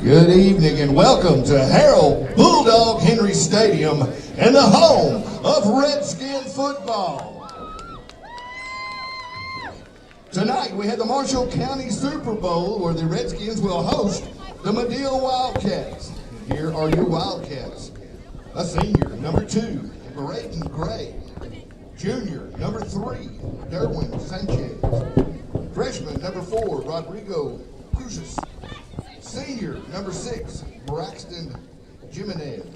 Good evening and welcome to Harold Bulldog Henry Stadium and the home of Redskin football. Tonight we have the Marshall County Super Bowl where the Redskins will host the Madill Wildcats. Here are your Wildcats. A senior, number 2, Braden Gray. Junior, number 3, Derwin Sanchez. Freshman, number 4, Rodrigo Cruzes. Senior, number 6, Braxton Jimenez.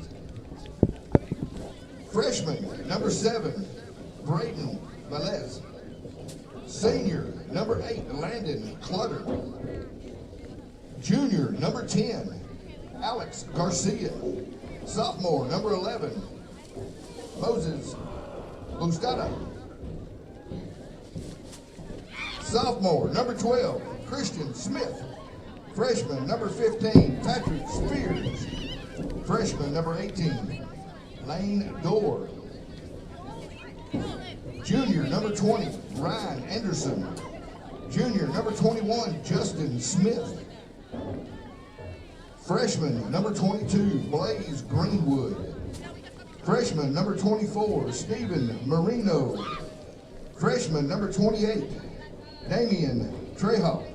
Freshman, number 7, Braden Velez. Senior, number 8, Landon Clutter. Junior, number 10, Alex Garcia. Sophomore, number 11, Moses Bustada. Sophomore, number 12, Christian Smith. Freshman, number 15, Patrick Spears. Freshman, number 18, Lane Dorr. Junior, number 20, Ryan Anderson. Junior, number 21, Justin Smith. Freshman, number 22, Blaze Greenwood. Freshman, number 24, Stephen Marino. Freshman, number 28, Damian Trejo.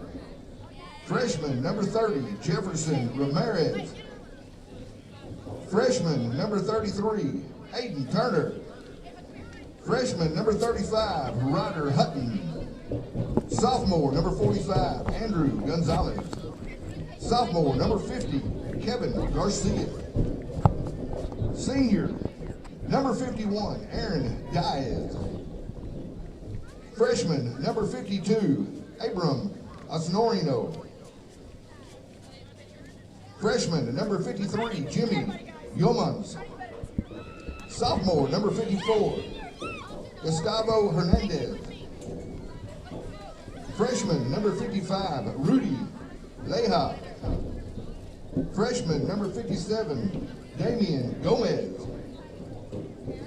Freshman, number 30, Jefferson Ramirez. Freshman, number 33, Aiden Turner. Freshman, number 35, Ryder Hutton. Sophomore, number 45, Andrew Gonzalez. Sophomore, number 50, Kevin Garcia. Senior, number 51, Aaron Diaz. Freshman, number 52, Abram Osnorino. Freshman, number 53, Jimmy Yomans. Sophomore, number 54, Gustavo Hernandez. Freshman, number 55, Rudy Leja. Freshman, number 57, Damian Gomez.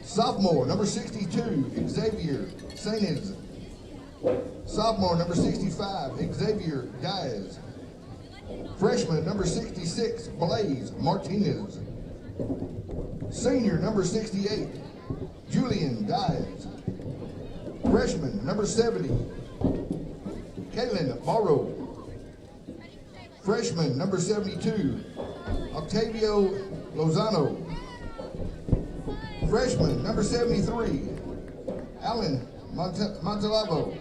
Sophomore, number 62, Xavier Sainez. Sophomore, number 65, Xavier Diaz. Freshman number 66, Blaze Martinez. Senior number 68, Julian Diaz. Freshman number 70, Kaylin Morrow. Freshman number 72, Octavio Lozano. Freshman number 73, Alan Montalavo.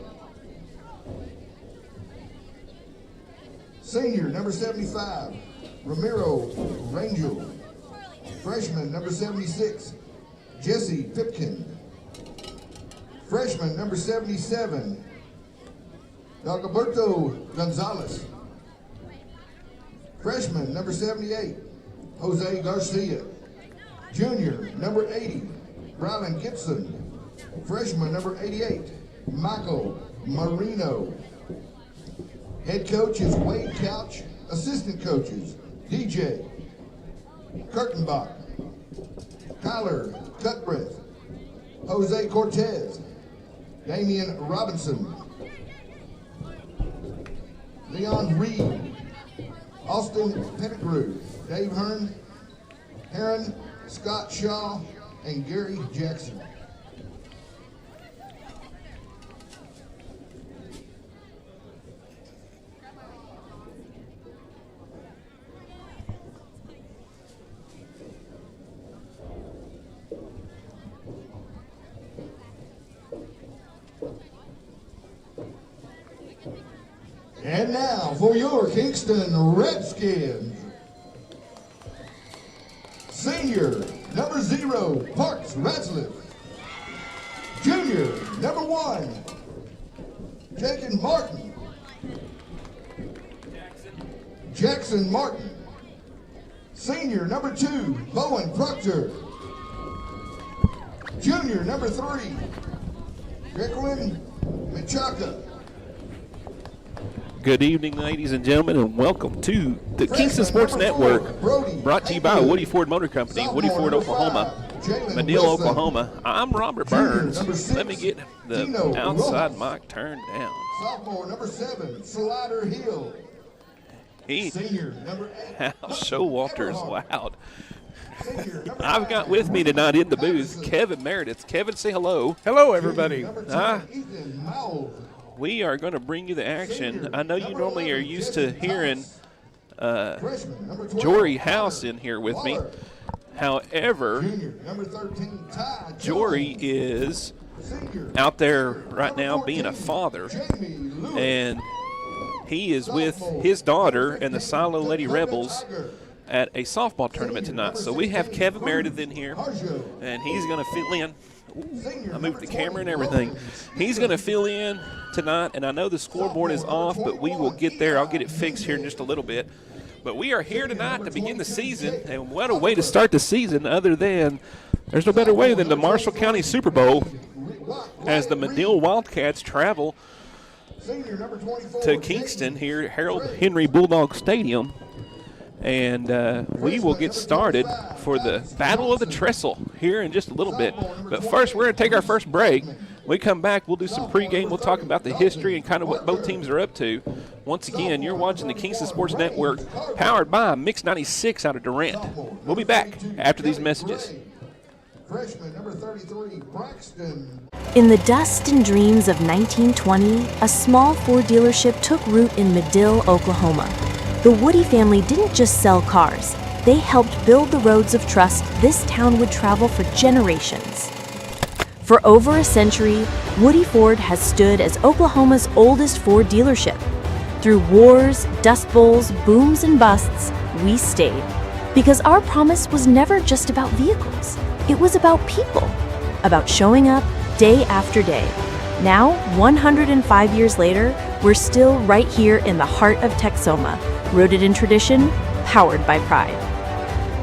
Senior number 75, Ramiro Rangel. Freshman number 76, Jesse Pipkin. Freshman number 77, Dagoberto Gonzalez. Freshman number 78, Jose Garcia. Junior number 80, Brylan Gibson. Freshman number 88, Michael Marino. Head coach is Wade Couch. Assistant coaches, DJ Kurtenbach, Tyler Cutbreath, Jose Cortez, Damian Robinson, Leon Reed, Austin Pettigrew, Dave Heron, Scott Shaw, and Gary Jackson. And now for your Kingston Redskins. Senior, number 0, Parks Ratzliff. Junior, number 1, Jacob Martin. Jackson Martin. Senior, number 2, Bowen Proctor. Junior, number 3, Jacqueline Michaka. Good evening, ladies and gentlemen, and welcome to the Kingston Sports Network, brought to you by Woody Ford Motor Company, Woody Ford, Oklahoma, Madill, Oklahoma. I'm Robert Burns. Let me get the outside mic turned down. Sophomore, number 7, Slider Hill. Senior, number 8. Showalter is loud. I've got with me tonight in the booth Kevin Meredith. Kevin, say hello. Hello, everybody. We are going to bring you the action. I know you normally are used to hearing Jory House in here with me. However, Jory is out there right now being a father, and he is with his daughter and the Silo Lady Rebels at a softball tournament tonight. So we have Kevin Meredith in here, and he's going to fill in. Ooh, I moved the camera and everything. He's going to fill in tonight, and I know the scoreboard is off, but we will get there. I'll get it fixed here in just a little bit. But we are here tonight to begin the season, and what a way to start the season other than there's no better way than the Marshall County Super Bowl as the Madill Wildcats travel to Kingston here at Harold Henry Bulldog Stadium. And we will get started for the Battle of the Trestle here in just a little bit. But first, we're going to take our first break. When we come back, we'll do some pregame. We'll talk about the history and kind of what both teams are up to. Once again, you're watching the Kingston Sports Network, powered by Mix 96 out of Durant. We'll be back after these messages. Freshman number 33, Braxton. In the dust and dreams of 1920, a small Ford dealership took root in Madill, Oklahoma. The Woody family didn't just sell cars. They helped build the roads of trust this town would travel for generations. For over a century, Woody Ford has stood as Oklahoma's oldest Ford dealership. Through wars, dust bowls, booms, and busts, we stayed. Because our promise was never just about vehicles. It was about people. About showing up day after day. Now, 105 years later, we're still right here in the heart of Texoma. Rooted in tradition, powered by pride.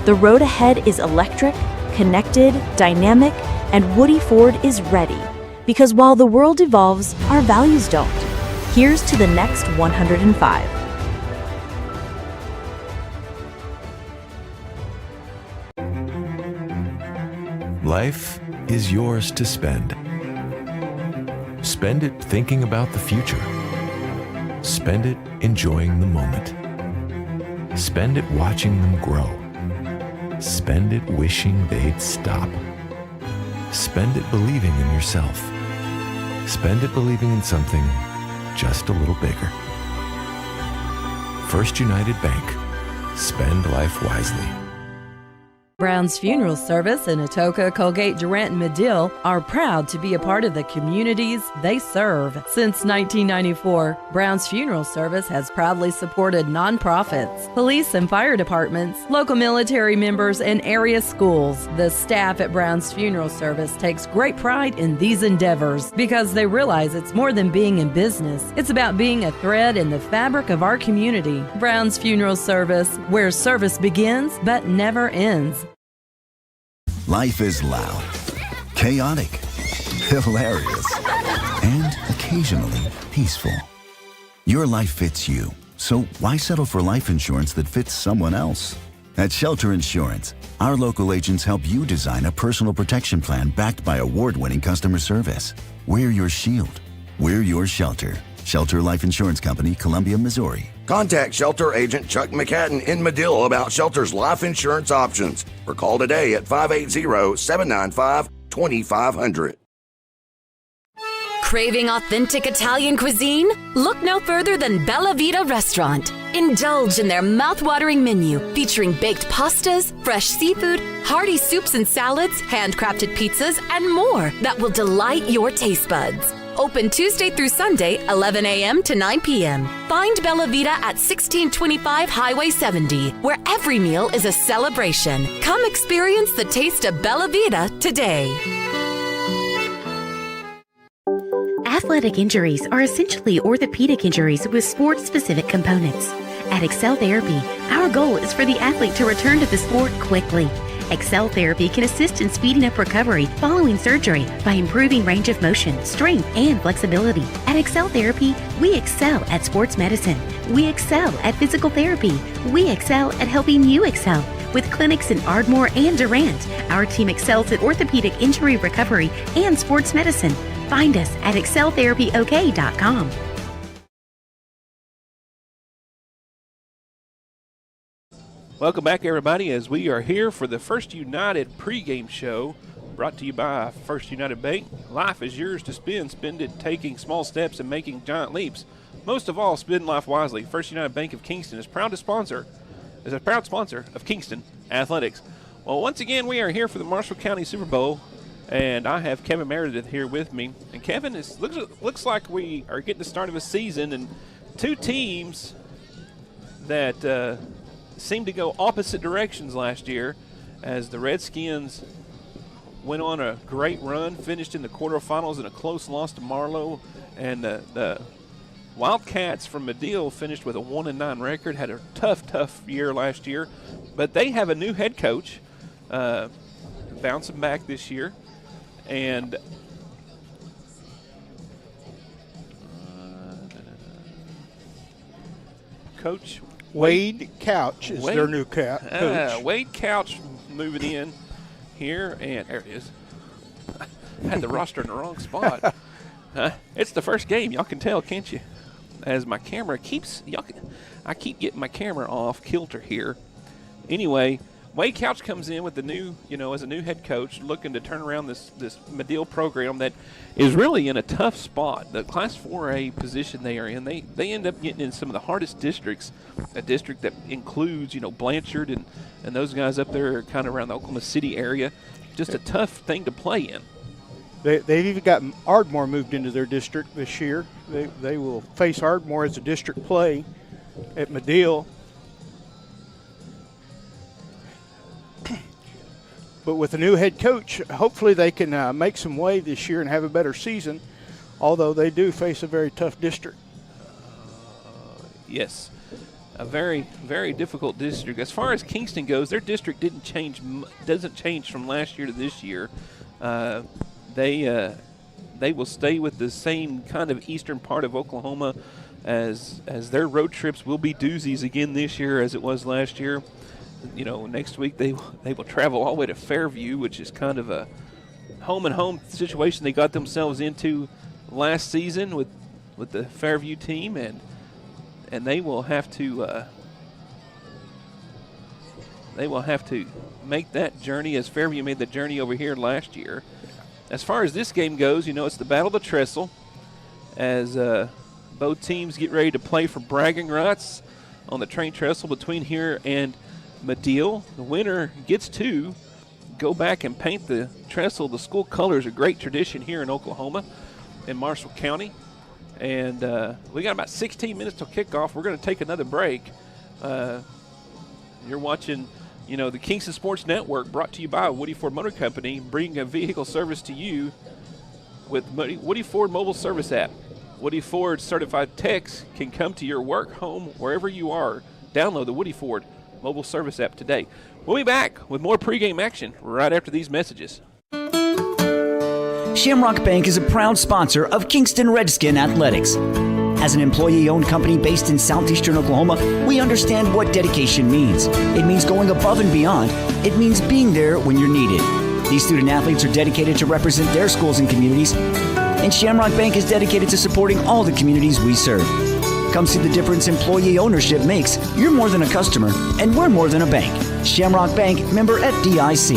The road ahead is electric, connected, dynamic, and Woody Ford is ready. Because while the world evolves, our values don't. Here's to the next 105. Life is yours to spend. Spend it thinking about the future. Spend it enjoying the moment. Spend it watching them grow. Spend it wishing they'd stop. Spend it believing in yourself. Spend it believing in something just a little bigger. First United Bank. Spend life wisely. Brown's Funeral Service in Atoka, Colgate, Durant, and Madill are proud to be a part of the communities they serve. Since 1994, Brown's Funeral Service has proudly supported nonprofits, police and fire departments, local military members, and area schools. The staff at Brown's Funeral Service takes great pride in these endeavors because they realize it's more than being in business. It's about being a thread in the fabric of our community. Brown's Funeral Service, where service begins but never ends. Life is loud, chaotic, hilarious, and occasionally peaceful. Your life fits you, so why settle for life insurance that fits someone else? At Shelter Insurance, our local agents help you design a personal protection plan backed by award-winning customer service. We're your shield. We're your shelter. Shelter Life Insurance Company, Columbia, Missouri. Contact Shelter Agent Chuck McCadden in Madill about Shelter's life insurance options, or call today at 580-795-2500. Craving authentic Italian cuisine? Look no further than Bella Vita Restaurant. Indulge in their mouth-watering menu featuring baked pastas, fresh seafood, hearty soups and salads, handcrafted pizzas, and more that will delight your taste buds. Open Tuesday through Sunday, 11 a.m. to 9 p.m. Find Bella Vita at 1625 Highway 70, where every meal is a celebration. Come experience the taste of Bella Vita today. Athletic injuries are essentially orthopedic injuries with sports-specific components. At Excel Therapy, our goal is for the athlete to return to the sport quickly. Excel Therapy can assist in speeding up recovery following surgery by improving range of motion, strength, and flexibility. At Excel Therapy, we excel at sports medicine. We excel at physical therapy. We excel at helping you excel. With clinics in Ardmore and Durant, our team excels at orthopedic injury recovery and sports medicine. Find us at exceltherapyok.com. Welcome back, everybody, as we are here for the First United pregame show, brought to you by First United Bank. Life is yours to spend. Spend it taking small steps and making giant leaps. Most of all, spend life wisely. First United Bank of Kingston is a proud sponsor of Kingston Athletics. Well, once again, we are here for the Marshall County Super Bowl, and I have Kevin Meredith here with me. And Kevin, looks like we are getting the start of a season, and two teams that seemed to go opposite directions last year, as the Redskins went on a great run, finished in the quarterfinals in a close loss to Marlowe, and the Wildcats from Madill finished with a 1-9 record, had a tough year last year, but they have a new head coach bouncing back this year, and Coach Wade Couch is their new coach. Wade Couch moving in here, and there it is. I had the roster in the wrong spot. It's the first game. Y'all can tell, can't you? As my camera I keep getting my camera off kilter here. Anyway, Wade Couch comes in with the new, as a new head coach, looking to turn around this Madill program that is really in a tough spot. The Class 4A position they are in, they end up getting in some of the hardest districts. A district that includes, Blanchard and those guys up there kind of around the Oklahoma City area. Just a tough thing to play in. They've even got Ardmore moved into their district this year. They will face Ardmore as a district play at Madill. But with a new head coach, hopefully they can make some way this year and have a better season, although they do face a very tough district. Yes, a very, very difficult district. As far as Kingston goes, their district doesn't change from last year to this year. They will stay with the same kind of eastern part of Oklahoma, as their road trips will be doozies again this year as it was last year. Next week they will travel all the way to Fairview, which is kind of a home-and-home situation they got themselves into last season with the Fairview team, and they will have to they will have to make that journey as Fairview made the journey over here last year. As far as this game goes, it's the Battle of the Trestle as both teams get ready to play for bragging rights on the train trestle between here and Madill. The winner gets to go back and paint the trestle. The school colors, a great tradition here in Oklahoma, in Marshall County. And we got about 16 minutes till kickoff. We're going to take another break. You're watching, the Kingston Sports Network, brought to you by Woody Ford Motor Company, bringing a vehicle service to you with Woody Ford mobile service app. Woody Ford certified techs can come to your work, home, wherever you are. Download the Woody Ford mobile service app today. We'll be back with more pregame action right after these messages. Shamrock Bank is a proud sponsor of Kingston Redskin Athletics. As an employee-owned company based in southeastern Oklahoma, we understand what dedication means. It means going above and beyond. It means being there when you're needed. These student athletes are dedicated to represent their schools and communities, and Shamrock Bank is dedicated to supporting all the communities we serve. Come see the difference employee ownership makes. You're more than a customer, and we're more than a bank. Shamrock Bank, member FDIC.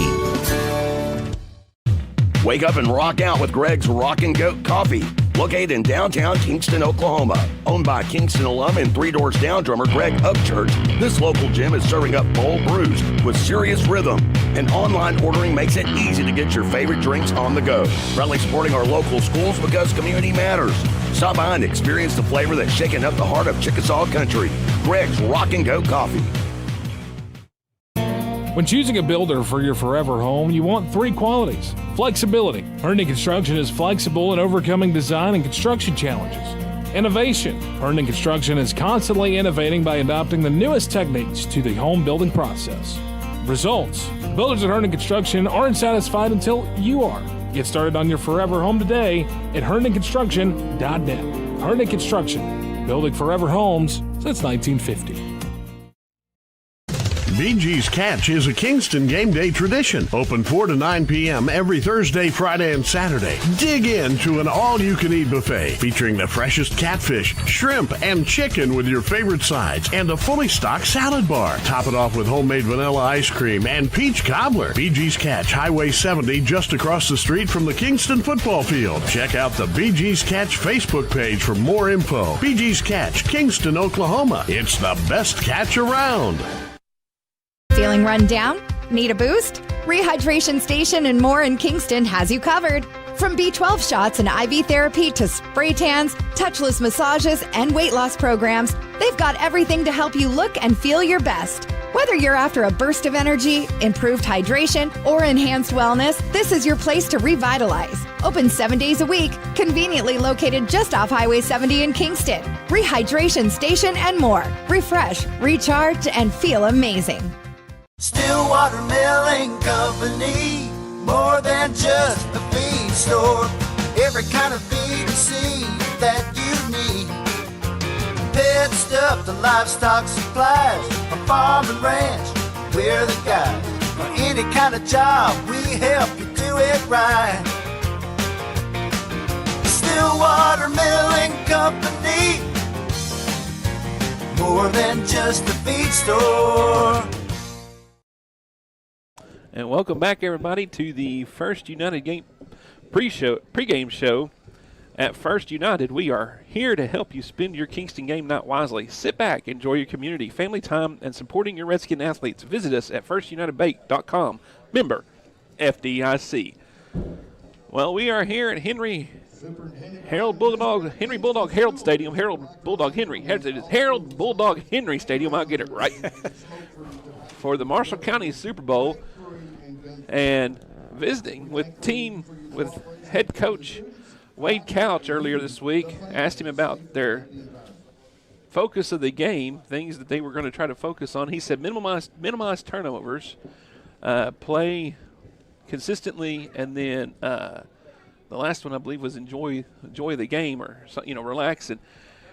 Wake up and rock out with Greg's Rockin' Goat Coffee. Located in downtown Kingston, Oklahoma. Owned by Kingston alum and Three Doors Down drummer Greg Upchurch, this local gym is serving up bold brews with serious rhythm. And online ordering makes it easy to get your favorite drinks on the go. Proudly supporting our local schools because community matters. Stop by and experience the flavor that's shaking up the heart of Chickasaw country. Greg's Rockin' Goat Coffee. When choosing a builder for your forever home, you want three qualities. Flexibility. Herndon Construction is flexible in overcoming design and construction challenges. Innovation. Herndon Construction is constantly innovating by adopting the newest techniques to the home building process. Results. Builders at Herndon Construction aren't satisfied until you are. Get started on your forever home today at herndonconstruction.net. Herndon Construction, building forever homes since 1950. BG's Catch is a Kingston game day tradition. Open 4 to 9 p.m. every Thursday, Friday, and Saturday. Dig into an all-you-can-eat buffet featuring the freshest catfish, shrimp, and chicken with your favorite sides and a fully stocked salad bar. Top it off with homemade vanilla ice cream and peach cobbler. BG's Catch, Highway 70, just across the street from the Kingston football field. Check out the BG's Catch Facebook page for more info. BG's Catch, Kingston, Oklahoma. It's the best catch around. Feeling run down? Need a boost? Rehydration Station and more in Kingston has you covered. From B12 shots and IV therapy to spray tans, touchless massages, and weight loss programs, they've got everything to help you look and feel your best. Whether you're after a burst of energy, improved hydration, or enhanced wellness, this is your place to revitalize. Open 7 days a week, conveniently located just off Highway 70 in Kingston. Rehydration Station and more. Refresh, recharge, and feel amazing. Stillwater Milling Company, more than just a feed store. Every kind of feed and seed that you need. Pet stuff to livestock supplies, a farm and ranch, we're the guys. For any kind of job, we help you do it right. Stillwater Milling Company, more than just a feed store. And welcome back, everybody, to the First United game pregame show at First United. We are here to help you spend your Kingston game night wisely. Sit back, enjoy your community, family time, and supporting your Redskin athletes. Visit us at firstunitedbank.com. Member FDIC. Well, we are here at Henry Bulldog Harold Stadium. Harold Bulldog Henry Stadium. I'll get it right. For the Marshall County Super Bowl. And visiting with head coach Wade Couch earlier this week, asked him about their focus of the game, things that they were going to try to focus on. He said minimize turnovers, play consistently, and then the last one I believe was enjoy the game, or relax. And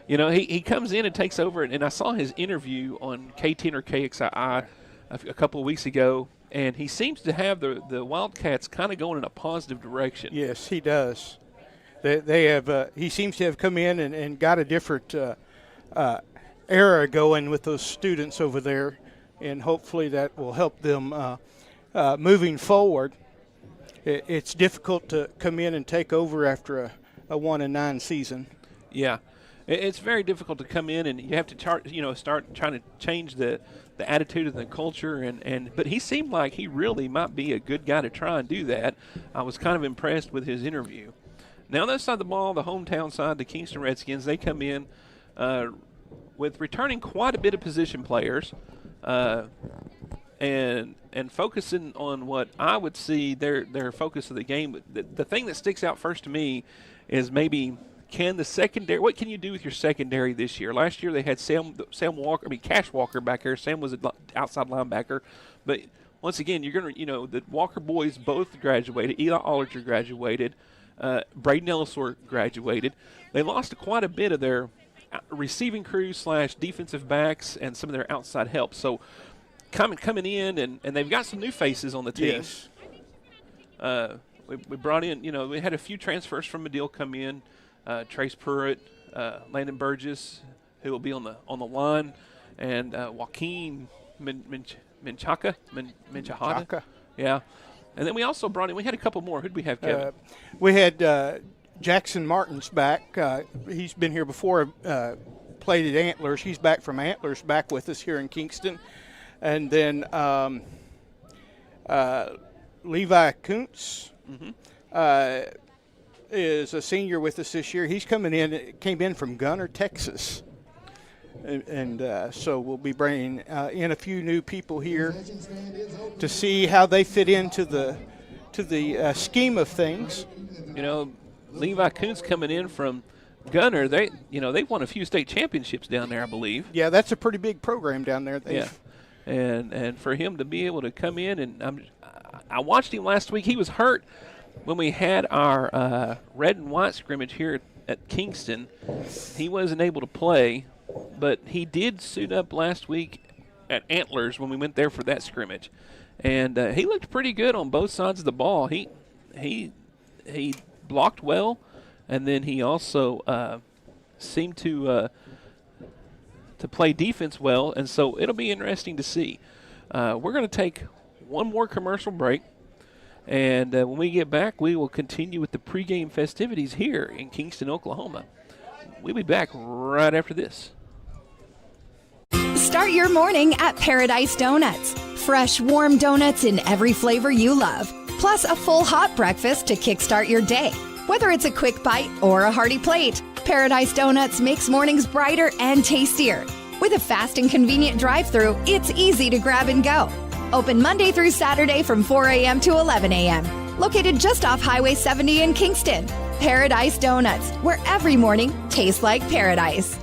he comes in and takes over, and I saw his interview on K10 or KXII a couple of weeks ago. And he seems to have the Wildcats kind of going in a positive direction. Yes, he does. They have. He seems to have come in and got a different era going with those students over there. and hopefully that will help them moving forward. It's difficult to come in and take over after a 1-9 season. Yeah, it's very difficult to come in, and you have to start trying to change the attitude and the culture. But he seemed like he really might be a good guy to try and do that. I was kind of impressed with his interview. Now, on the other side of the ball, the hometown side, the Kingston Redskins, they come in with returning quite a bit of position players and focusing on what I would see their focus of the game. The thing that sticks out first to me is maybe can the secondary – what can you do with your secondary this year? Last year they had Cash Walker back there. Sam was an outside linebacker. But once again, you're going to – the Walker boys both graduated. Eli Ollinger graduated. Braden Ellisor graduated. They lost quite a bit of their receiving crew / defensive backs and some of their outside help. So coming in, and they've got some new faces on the team. Yes. We brought in, we had a few transfers from Madill come in. Trace Pruitt, Landon Burgess, who will be on the line, and Joaquin Menchaca. Yeah. And then we also brought in, we had a couple more. Who did we have, Kevin? We had Jackson Martin's back. He's been here before, played at Antlers. He's back from Antlers, back with us here in Kingston. And then Levi Kuntz is a senior with us this year. He's came in from Gunner, Texas. And so we'll be bringing in a few new people here to see how they fit into the scheme of things. Levi Kuntz coming in from Gunner. They won a few state championships down there, I believe. Yeah, that's a pretty big program down there. Yeah, and for him to be able to come in, and I watched him last week. He was hurt when we had our red and white scrimmage here at Kingston. He wasn't able to play. But he did suit up last week at Antlers when we went there for that scrimmage, and he looked pretty good on both sides of the ball. He blocked well, and then he also seemed to play defense well. And so it'll be interesting to see. We're going to take one more commercial break, and when we get back, we will continue with the pregame festivities here in Kingston, Oklahoma. We'll be back right after this. Start your morning at Paradise Donuts. Fresh, warm donuts in every flavor you love. Plus a full hot breakfast to kickstart your day. Whether it's a quick bite or a hearty plate, Paradise Donuts makes mornings brighter and tastier. With a fast and convenient drive-thru, it's easy to grab and go. Open Monday through Saturday from 4 a.m. to 11 a.m. Located just off Highway 70 in Kingston. Paradise Donuts, where every morning tastes like paradise.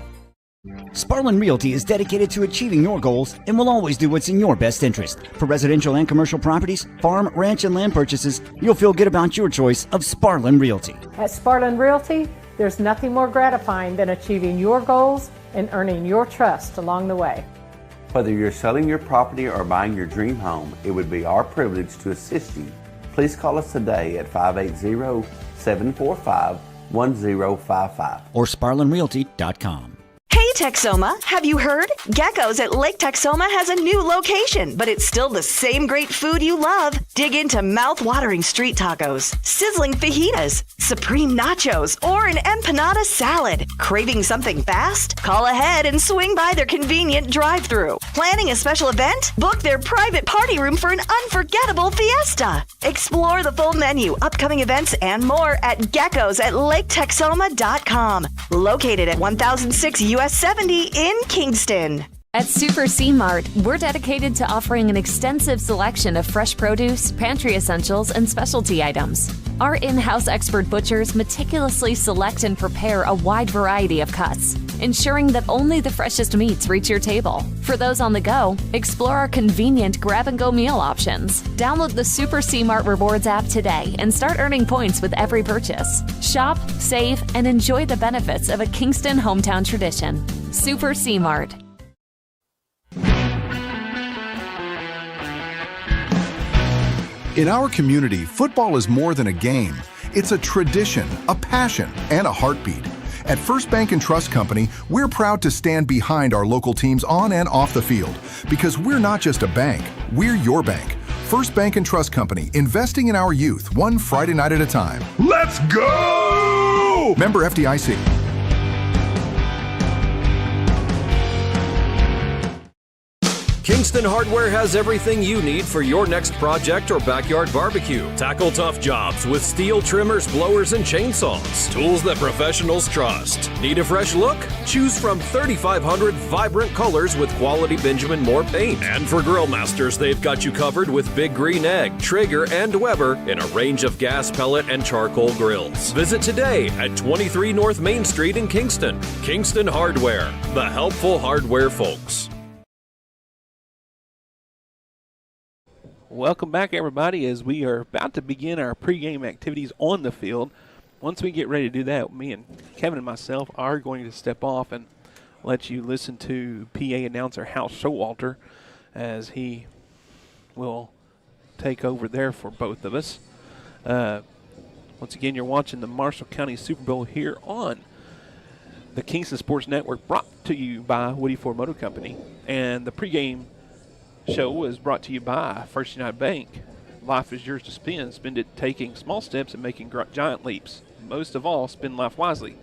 Sparlin Realty is dedicated to achieving your goals and will always do what's in your best interest. For residential and commercial properties, farm, ranch, and land purchases, you'll feel good about your choice of Sparlin Realty. At Sparlin Realty, there's nothing more gratifying than achieving your goals and earning your trust along the way. Whether you're selling your property or buying your dream home, it would be our privilege to assist you. Please call us today at 580-745-1055 or SparlinRealty.com. Hey Texoma, have you heard? Gecko's at Lake Texoma has a new location, but it's still the same great food you love. Dig into mouth-watering street tacos, sizzling fajitas, supreme nachos, or an empanada salad. Craving something fast? Call ahead and swing by their convenient drive-thru. Planning a special event? Book their private party room for an unforgettable fiesta. Explore the full menu, upcoming events, and more at Gecko's at LakeTexoma.com. Located at 1006 US 70 in Kingston. At Super C Mart, we're dedicated to offering an extensive selection of fresh produce, pantry essentials, and specialty items. Our in-house expert butchers meticulously select and prepare a wide variety of cuts, ensuring that only the freshest meats reach your table. For those on the go, explore our convenient grab-and-go meal options. Download the Super C Mart Rewards app today and start earning points with every purchase. Shop, save, and enjoy the benefits of a Kingston hometown tradition. Super C Mart. In our community, football is more than a game. It's a tradition, a passion, and a heartbeat. At First Bank and Trust Company, we're proud to stand behind our local teams on and off the field because we're not just a bank, we're your bank. First Bank and Trust Company, investing in our youth, one Friday night at a time. Let's go! Member FDIC. Kingston Hardware has everything you need for your next project or backyard barbecue. Tackle tough jobs with steel trimmers, blowers, and chainsaws. Tools that professionals trust. Need a fresh look? Choose from 3,500 vibrant colors with quality Benjamin Moore paint. And for grill masters, they've got you covered with Big Green Egg, Traeger, and Weber in a range of gas, pellet, and charcoal grills. Visit today at 23 North Main Street in Kingston. Kingston Hardware, the helpful hardware folks. Welcome back, everybody, as we are about to begin our pregame activities on the field. Once we get ready to do that, me and Kevin and myself are going to step off and let you listen to PA announcer Hal Showalter as he will take over there for both of us. Once again, you're watching the Marshall County Super Bowl here on the Kingston Sports Network, brought to you by Woody Ford Motor Company. And the pregame show is brought to you by First United Bank. Life is yours to spend. Spend it taking small steps and making giant leaps. Most of all, spend life wisely.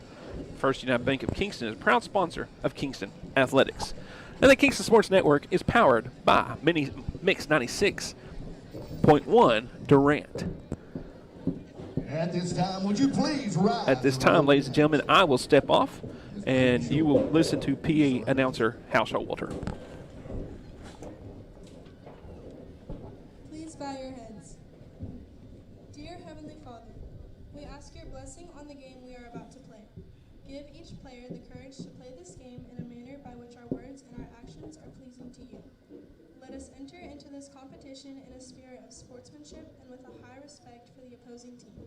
First United Bank of Kingston is a proud sponsor of Kingston Athletics. And the Kingston Sports Network is powered by Mix 96.1 Durant. At this time, would you please rise? At this time, ladies and gentlemen, I will step off, and you will listen to PA announcer Hal Showalter. Bow your heads. Dear Heavenly Father, we ask your blessing on the game we are about to play. Give each player the courage to play this game in a manner by which our words and our actions are pleasing to you. Let us enter into this competition in a spirit of sportsmanship and with a high respect for the opposing team.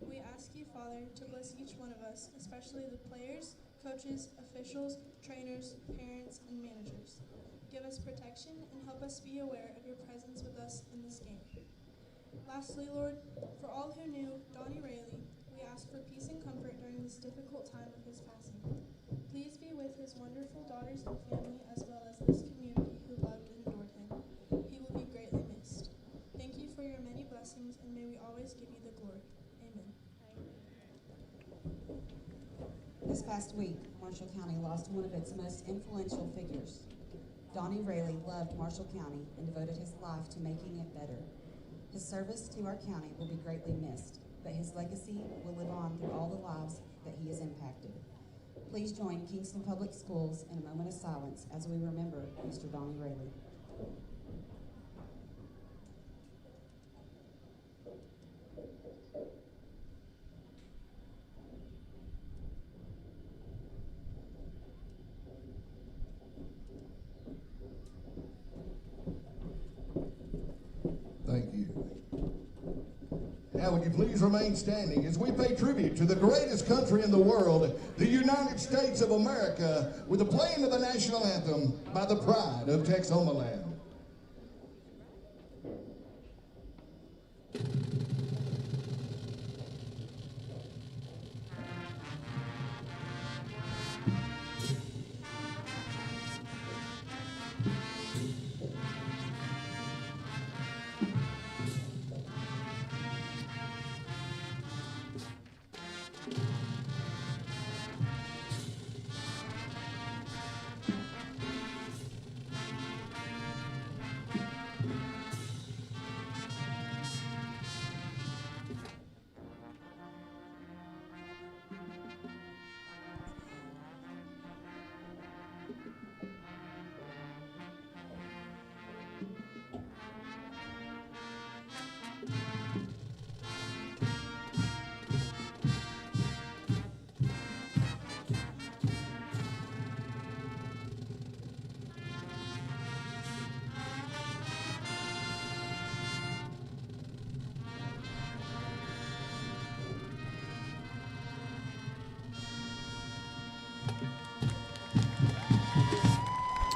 We ask you, Father, to bless each one of us, especially the players, coaches, officials, trainers, parents, and managers. Give us protection and help us be aware of your presence with us in this game. Lastly, Lord, for all who knew Donnie Rayleigh, we ask for peace and comfort during this difficult time of his passing. Please be with his wonderful daughters and family, as well as this community who loved and adored him. He will be greatly missed. Thank you for your many blessings, and may we always give you the glory. Amen. This past week, Marshall County lost one of its most influential figures. Donnie Rayleigh loved Marshall County and devoted his life to making it better. His service to our county will be greatly missed, but his legacy will live on through all the lives that he has impacted. Please join Kingston Public Schools in a moment of silence as we remember Mr. Donnie Rayleigh. Thank you. Now, would you please remain standing as we pay tribute to the greatest country in the world, the United States of America, with the playing of the national anthem by the pride of Texomaland.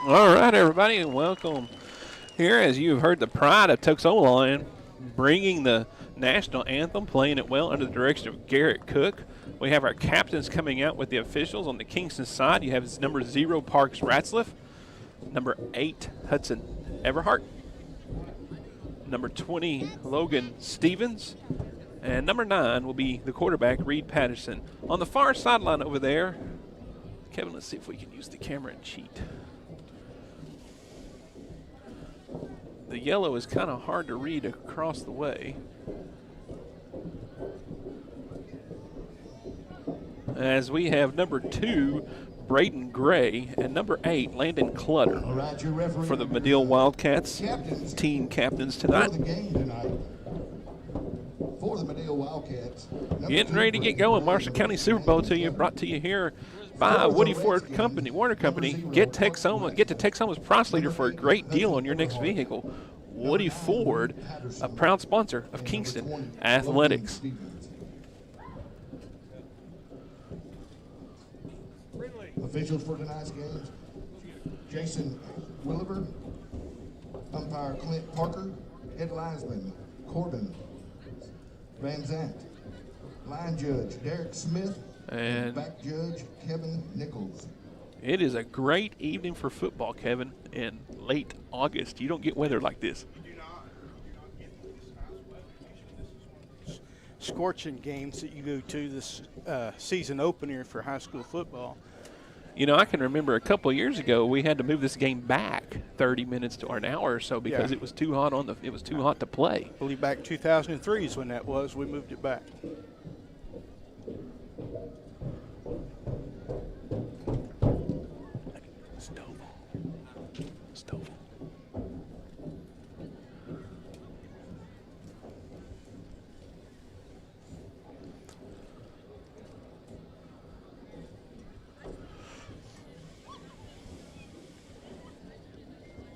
All right, everybody, and welcome here. As you've heard, the pride of Texomaland bringing the national anthem, playing it well under the direction of Garrett Cook. We have our captains coming out with the officials. On the Kingston side, you have number 0, Parks Ratzliff, number 8, Hudson Everhart, number 20, Logan Stevens, and number 9 will be the quarterback, Reed Patterson. On the far sideline over there, Kevin, let's see if we can use the camera and cheat. The yellow is kind of hard to read across the way. As we have number 2, Braden Gray, and number 8, Landon Clutter for the Madill Wildcats, team captains tonight. For the Madill Wildcats. Getting ready to get going. Marshall County Super Bowl brought to you here by Woody Ford Company, Warner Company. Get to Texoma's price leader for a great deal on your next vehicle. Woody Ford, a proud sponsor of Kingston Athletics. Officials for tonight's games: Jason Williver, umpire Clint Parker, head linesman Corbin Van Zant, line judge Derek Smith, and back judge Kevin Nichols. It is a great evening for football, Kevin, in late August. You don't get weather like this. Scorching games that you go to this season opener for high school football. You know, I can remember a couple of years ago we had to move this game back 30 minutes to an hour or so because it was too hot to play. I believe back 2003 is when that was. We moved it back. Stovall.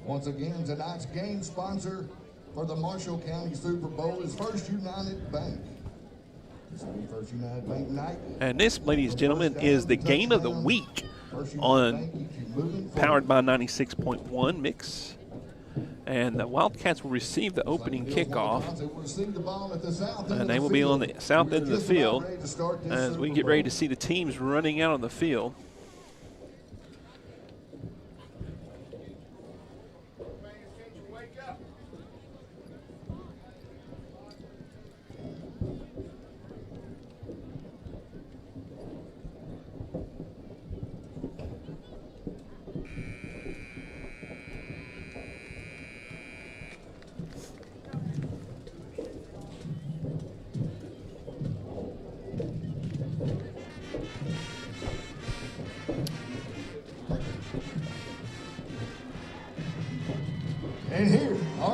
Once again, tonight's game sponsor for the Marshall County Super Bowl is First United Bank. This will be First United Bank night. And this, ladies and gentlemen, is the game of the week on Powered by 96.1 Mix. And the Wildcats will receive the opening kickoff. And they will be on the south end of the field as we get ready to see the teams running out on the field.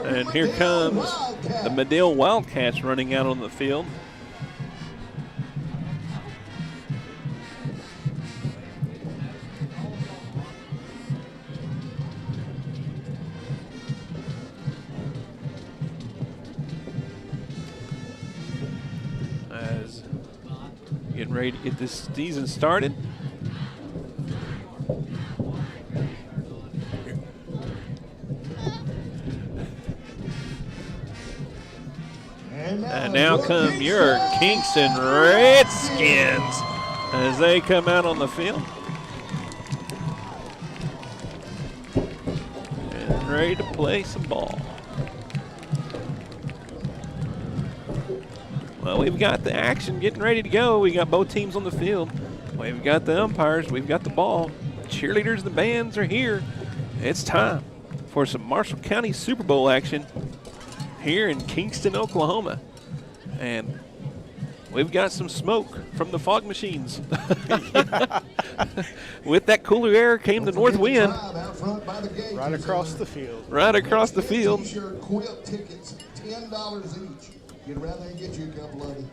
And here comes the Madill Wildcats running out on the field. As getting ready to get this season started. And now come your Kingston Redskins as they come out on the field. And ready to play some ball. Well, we've got the action getting ready to go. We got both teams on the field. We've got the umpires. We've got the ball. Cheerleaders and the bands are here. It's time for some Marshall County Super Bowl action here in Kingston, Oklahoma. And we've got some smoke from the fog machines. With that cooler air came the north wind. Right across the field. Right across the field. T-shirt quilt tickets, $10 each. Get around there and get you a couple of them.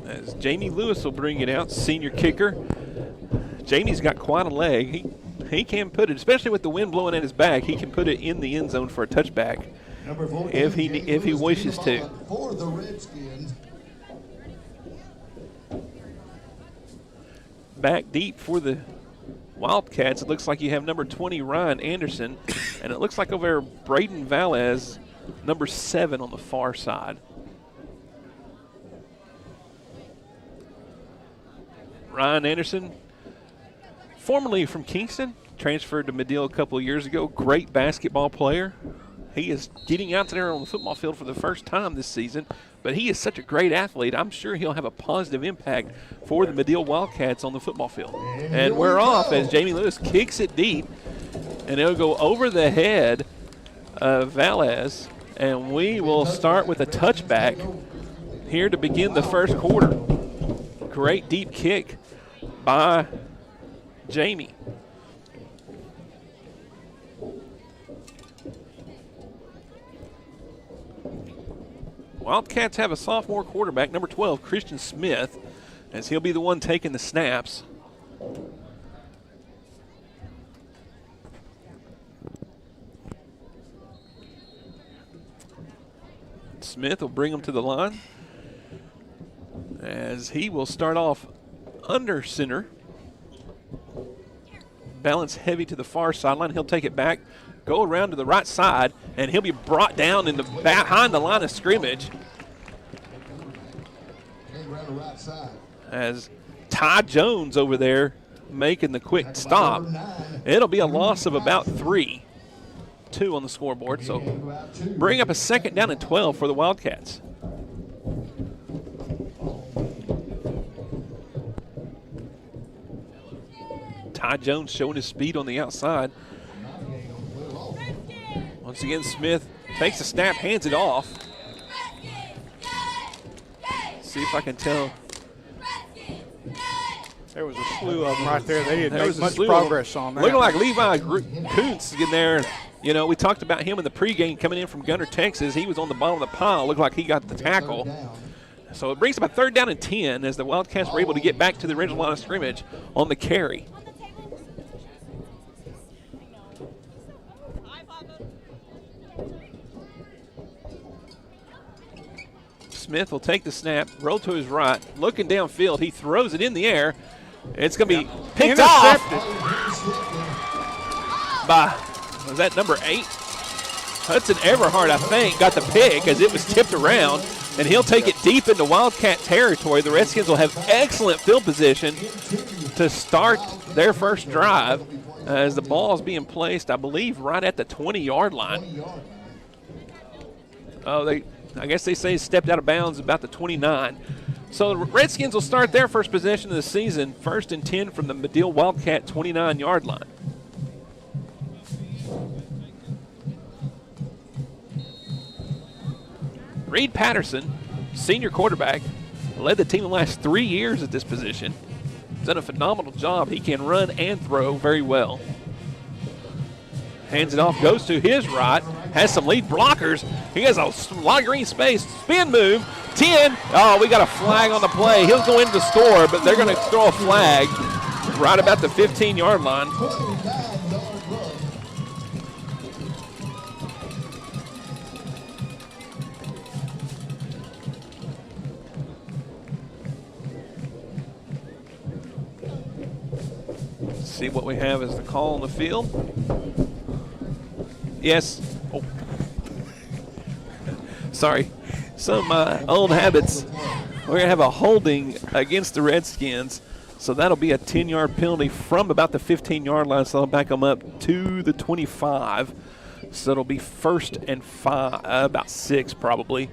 As Jamie Lewis will bring it out, senior kicker. Jamie's got quite a leg. He can put it, especially with the wind blowing at his back, he can put it in the end zone for a touchback if he wishes to. For the Redskins. Back deep for the Wildcats, it looks like you have number 20, Ryan Anderson, and it looks like over there, Braden Valez, number 7 on the far side. Ryan Anderson, formerly from Kingston, transferred to Madill a couple of years ago. Great basketball player. He is getting out there on the football field for the first time this season, but he is such a great athlete. I'm sure he'll have a positive impact for the Madill Wildcats on the football field. And we're off as Jamie Lewis kicks it deep, and it'll go over the head of Valez, and we will start with a touchback here to begin the first quarter. Great deep kick by Jamie. Wildcats have a sophomore quarterback, number 12, Christian Smith, as he'll be the one taking the snaps. Smith will bring him to the line as he will start off under center. Balance heavy to the far sideline. He'll take it back, go around to the right side, and he'll be brought down in the behind the line of scrimmage. As Ty Jones over there making the quick stop. It'll be a loss of about 3. 2 on the scoreboard, so bring up a 2nd down and 12 for the Wildcats. Ty Jones showing his speed on the outside. Once again, Smith takes the snap, hands it off. See if I can tell. There was a slew of them right there. They didn't make much progress on that. Looking like Levi Kuntz in there. You know, we talked about him in the pregame coming in from Gunter, Texas. He was on the bottom of the pile. Looked like he got the tackle. So it brings up a 3rd down and 10 as the Wildcats were able to get back to the original line of scrimmage on the carry. Smith will take the snap, roll to his right, looking downfield. He throws it in the air. It's going to be picked off by, was that number 8? Hudson Everhart, I think, got the pick as it was tipped around, and he'll take it deep into Wildcat territory. The Redskins will have excellent field position to start their first drive as the ball is being placed, I believe, right at the 20-yard line. Oh, I guess they say stepped out of bounds about the 29. So the Redskins will start their first possession of the season, 1st and 10 from the Madill Wildcat 29-yard line. Reed Patterson, senior quarterback, led the team the last 3 years at this position. Done a phenomenal job. He can run and throw very well. Hands it off, goes to his right, has some lead blockers. He has a lot of green space. Spin move, 10. Oh, we got a flag on the play. He'll go in to score, but they're going to throw a flag right about the 15-yard line. See what we have as the call on the field. Yes. Oh. Sorry. Some old habits. We're going to have a holding against the Redskins. So that'll be a 10-yard penalty from about the 15-yard line. So I'll back them up to the 25. So it'll be 1st and 5, about 6 probably.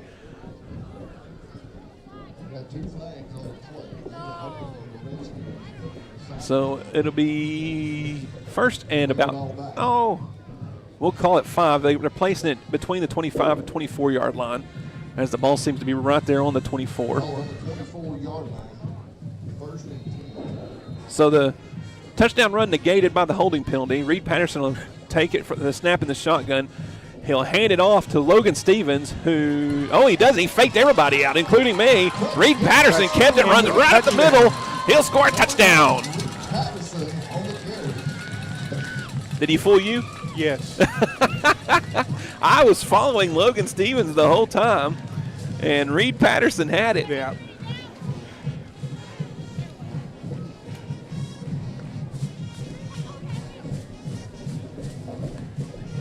So it'll be 1st and about, we'll call it 5. They're placing it between the 25 and 24-yard line as the ball seems to be right there on the 24. So the touchdown run negated by the holding penalty. Reed Patterson will take it for the snap in the shotgun. He'll hand it off to Logan Stevens, who, he does. He faked everybody out, including me. Reed Patterson kept it running right up the middle. He'll score a touchdown. Did he fool you? Yes. I was following Logan Stevens the whole time, and Reed Patterson had it. Yeah.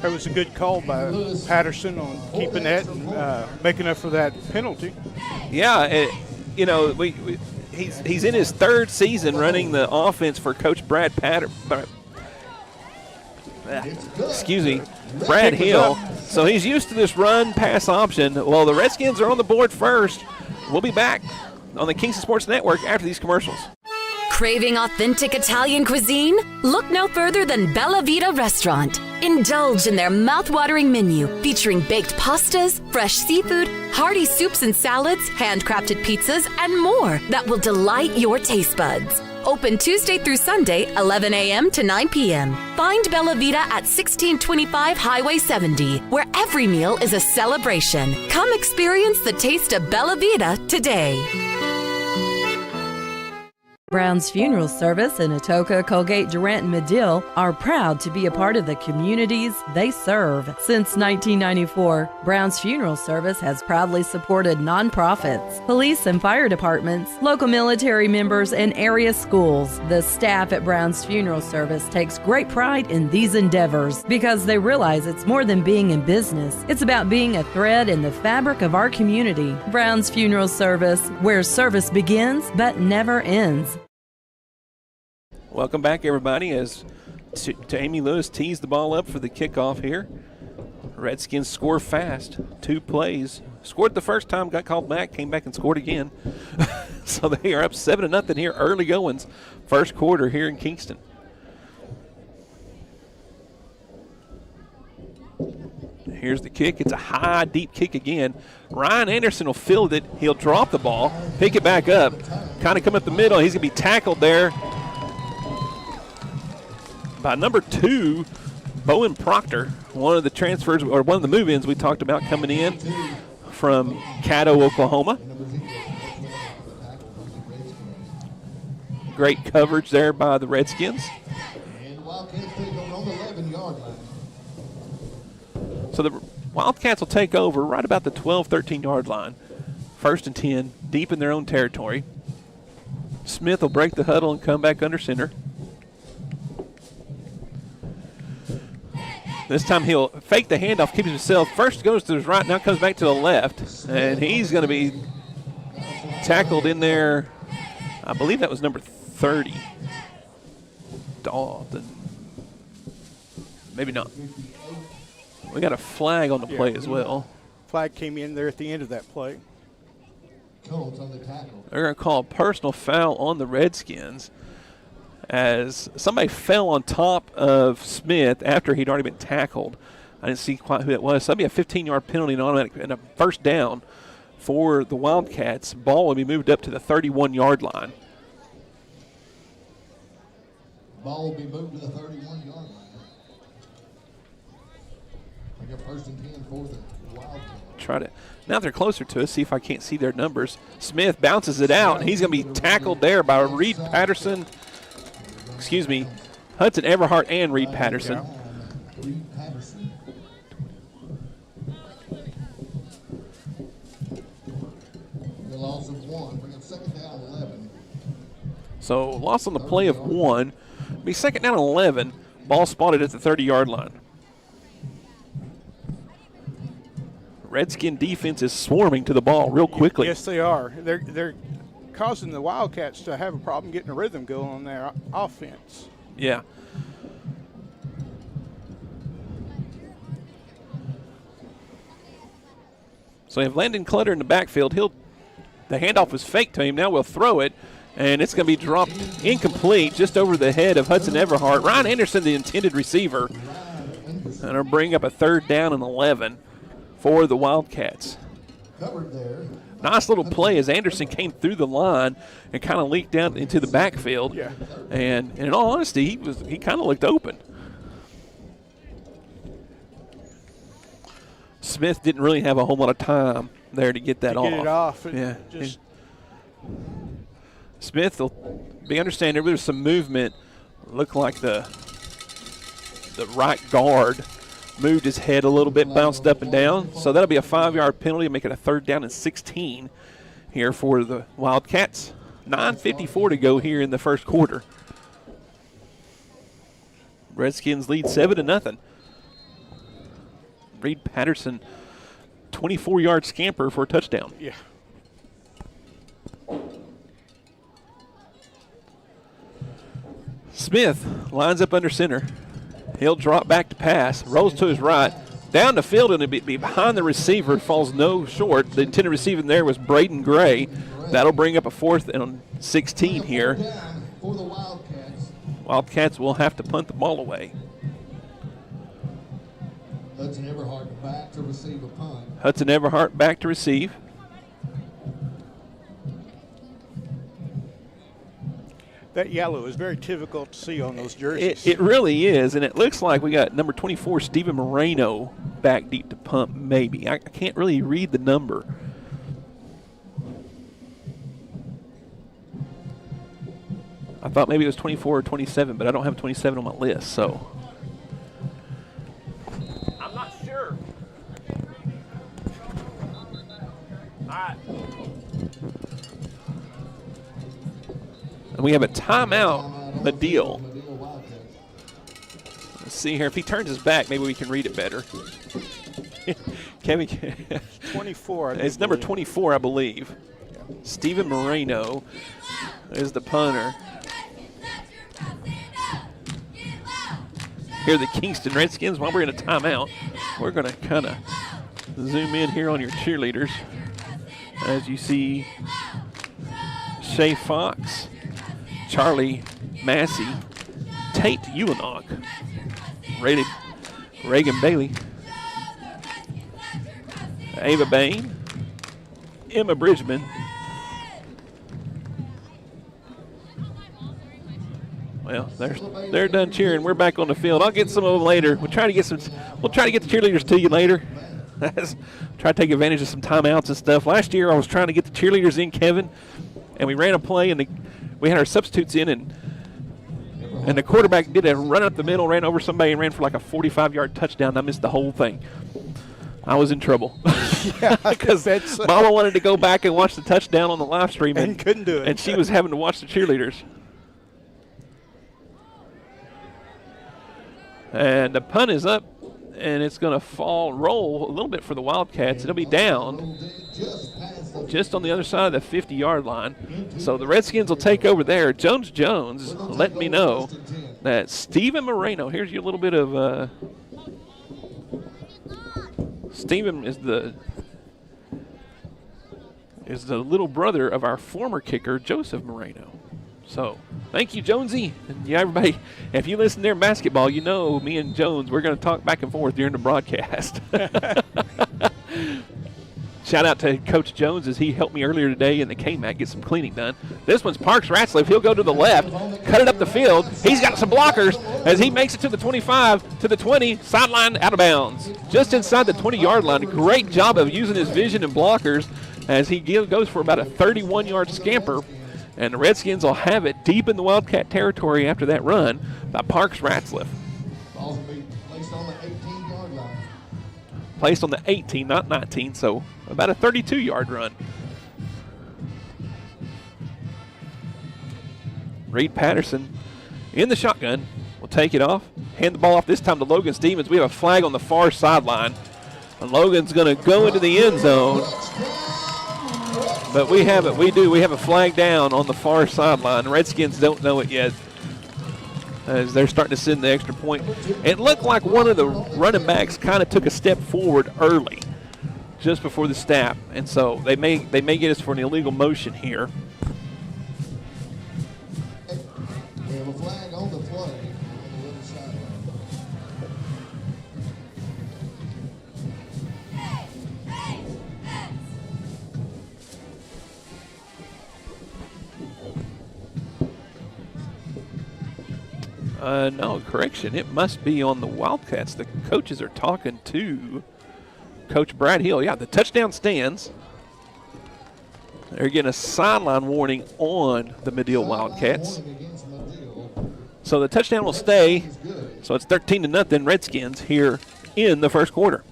That was a good call by Patterson on keeping that and making up for that penalty. Yeah, he's in his third season running the offense for Coach Brad Hill. So he's used to this run-pass option. Well, the Redskins are on the board first. We'll be back on the Kingston Sports Network after these commercials. Craving authentic Italian cuisine? Look no further than Bella Vita Restaurant. Indulge in their mouth-watering menu featuring baked pastas, fresh seafood, hearty soups and salads, handcrafted pizzas, and more that will delight your taste buds. Open Tuesday through Sunday, 11 a.m. to 9 p.m. Find Bella Vita at 1625 Highway 70, where every meal is a celebration. Come experience the taste of Bella Vita today. Brown's Funeral Service in Atoka, Colgate, Durant, and Madill are proud to be a part of the communities they serve. Since 1994, Brown's Funeral Service has proudly supported nonprofits, police and fire departments, local military members, and area schools. The staff at Brown's Funeral Service takes great pride in these endeavors because they realize it's more than being in business. It's about being a thread in the fabric of our community. Brown's Funeral Service, where service begins but never ends. Welcome back, everybody, as Amy Lewis tees the ball up for the kickoff here. Redskins score fast. 2 plays. Scored the first time, got called back, came back and scored again. So they are up 7-0 here, early goings, first quarter here in Kingston. Here's the kick. It's a high, deep kick again. Ryan Anderson will field it. He'll drop the ball, pick it back up, kind of come up the middle. He's going to be tackled there by number 2, Bowen Proctor, one of the transfers or one of the move-ins we talked about coming in from Caddo, Oklahoma. Great coverage there by the Redskins. So the Wildcats will take over right about the 12, 13-yard line. 1st and 10, deep in their own territory. Smith will break the huddle and come back under center. This time he'll fake the handoff, keeps himself. First goes to his right, now comes back to the left. And he's going to be tackled in there. I believe that was number 30. Dalton. Maybe not. We got a flag on the play as well. Flag came in there at the end of that play. They're going to call a personal foul on the Redskins as somebody fell on top of Smith after he'd already been tackled. I didn't see quite who that was. So that'd be a 15-yard penalty and automatic and a first down for the Wildcats. Ball will be moved up to the 31-yard line. Ball will be moved to the 31-yard line. I got 1st and 10 for the Wildcats. Try to. Now they're closer to us. See if I can't see their numbers. Smith bounces it out, and he's going to be tackled there by Reed Patterson. Excuse me, Hudson Everhart and Reed Patterson. The loss of 1. Bring up 2nd down, 11. So loss on the play of 1. Be 2nd down, 11. Ball spotted at the 30-yard line. Redskin defense is swarming to the ball real quickly. Yes, they are. They're causing the Wildcats to have a problem getting a rhythm going on their offense. Yeah. So we have Landon Clutter in the backfield. The handoff was fake to him. Now we'll throw it, and it's going to be dropped incomplete just over the head of Hudson Everhart. Ryan Anderson, the intended receiver, and it'll bring up a 3rd down and 11 for the Wildcats. Covered there. Nice little play as Anderson came through the line and kind of leaked down into the backfield. Yeah. And in all honesty, he kind of looked open. Smith didn't really have a whole lot of time there to get that off. Get it off. Yeah. Smith will be understanding there's some movement. Looked like the right guard moved his head a little bit, bounced up and down. So that'll be a 5-yard penalty, make it a 3rd down and 16 here for the Wildcats. 9:54 to go here in the first quarter. Redskins lead 7-0. Reed Patterson, 24-yard scamper for a touchdown. Yeah. Smith lines up under center. He'll drop back to pass, rolls to his right, down the field, and it'll be behind the receiver. Falls no short. The intended receiver there was Braden Gray. That'll bring up a 4th and 16 here. For the Wildcats. Wildcats will have to punt the ball away. Hudson Everhart back to receive a punt. Hudson Everhart back to receive. That yellow is very difficult to see on those jerseys. It really is, and it looks like we got number 24, Steven Moreno, back deep to punt, maybe. I can't really read the number. I thought maybe it was 24 or 27, but I don't have 27 on my list, so. I'm not sure. All right. And we have a timeout, Madill. Let's see here. If he turns his back, maybe we can read it better. Kevin, 24. It's number 24, I believe. Steven Moreno is the punter. Here are the Kingston Redskins. While we're in a timeout, we're going to kind of zoom in here on your cheerleaders. As you see, Shay Fox, Charlie Massey, Tate Ulinock, Reagan Bailey, Ava Bain, Emma Bridgman, well, they're done cheering. We're back on the field. I'll get some of them later. We'll try to get the cheerleaders to you later. Try to take advantage of some timeouts and stuff. Last year I was trying to get the cheerleaders in, Kevin, and we ran a play and we had our substitutes in, and the quarterback did a run up the middle, ran over somebody, and ran for like a 45-yard touchdown. I missed the whole thing. I was in trouble. Yeah, because Mama wanted to go back and watch the touchdown on the live stream and couldn't do it. And she was having to watch the cheerleaders. And the punt is up, and it's going to roll a little bit for the Wildcats. It'll be down just on the other side of the 50-yard line. So the Redskins will take over there. Jones letting me know that Steven Moreno, here's your little bit of Steven is the little brother of our former kicker, Joseph Moreno. So, thank you, Jonesy. And yeah, everybody, if you listen there in basketball, you know me and Jones, we're going to talk back and forth during the broadcast. Shout out to Coach Jones as he helped me earlier today in the K-Mac get some cleaning done. This one's Parks Ratzliff. He'll go to the left, cut it up the field. He's got some blockers as he makes it to the 25, to the 20, sideline, out of bounds. Just inside the 20-yard line. Great job of using his vision and blockers as he goes for about a 31-yard scamper. And the Redskins will have it deep in the Wildcat territory after that run by Parks Ratzliff. Ball will be placed on the 18-yard line. Placed on the 18, not 19, so about a 32-yard run. Reed Patterson in the shotgun will take it off, hand the ball off this time to Logan Stevens. We have a flag on the far sideline, and Logan's going to go into the end zone. But we have a flag down on the far sideline. The Redskins don't know it yet as they're starting to send the extra point. It looked like one of the running backs kind of took a step forward early, just before the snap, and so they may get us for an illegal motion here. We have a flag on the play on the other sideline. No, correction. It must be on the Wildcats. The coaches are talking to Coach Brad Hill. Yeah, the touchdown stands. They're getting a sideline warning on the Madill Wildcats. So the touchdown will stay. So it's 13-0 Redskins here in the first quarter.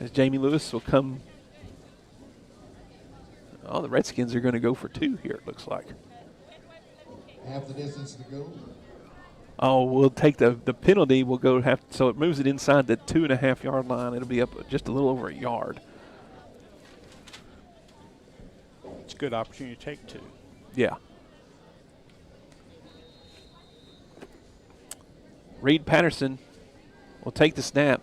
As Jamie Lewis will come. Oh, the Redskins are going to go for two here, it looks like. Half the distance to go. Oh, we'll take the penalty. We'll go so it moves it inside the 2.5 yard line. It'll be up just a little over a yard. It's a good opportunity to take two. Yeah. Reed Patterson will take the snap,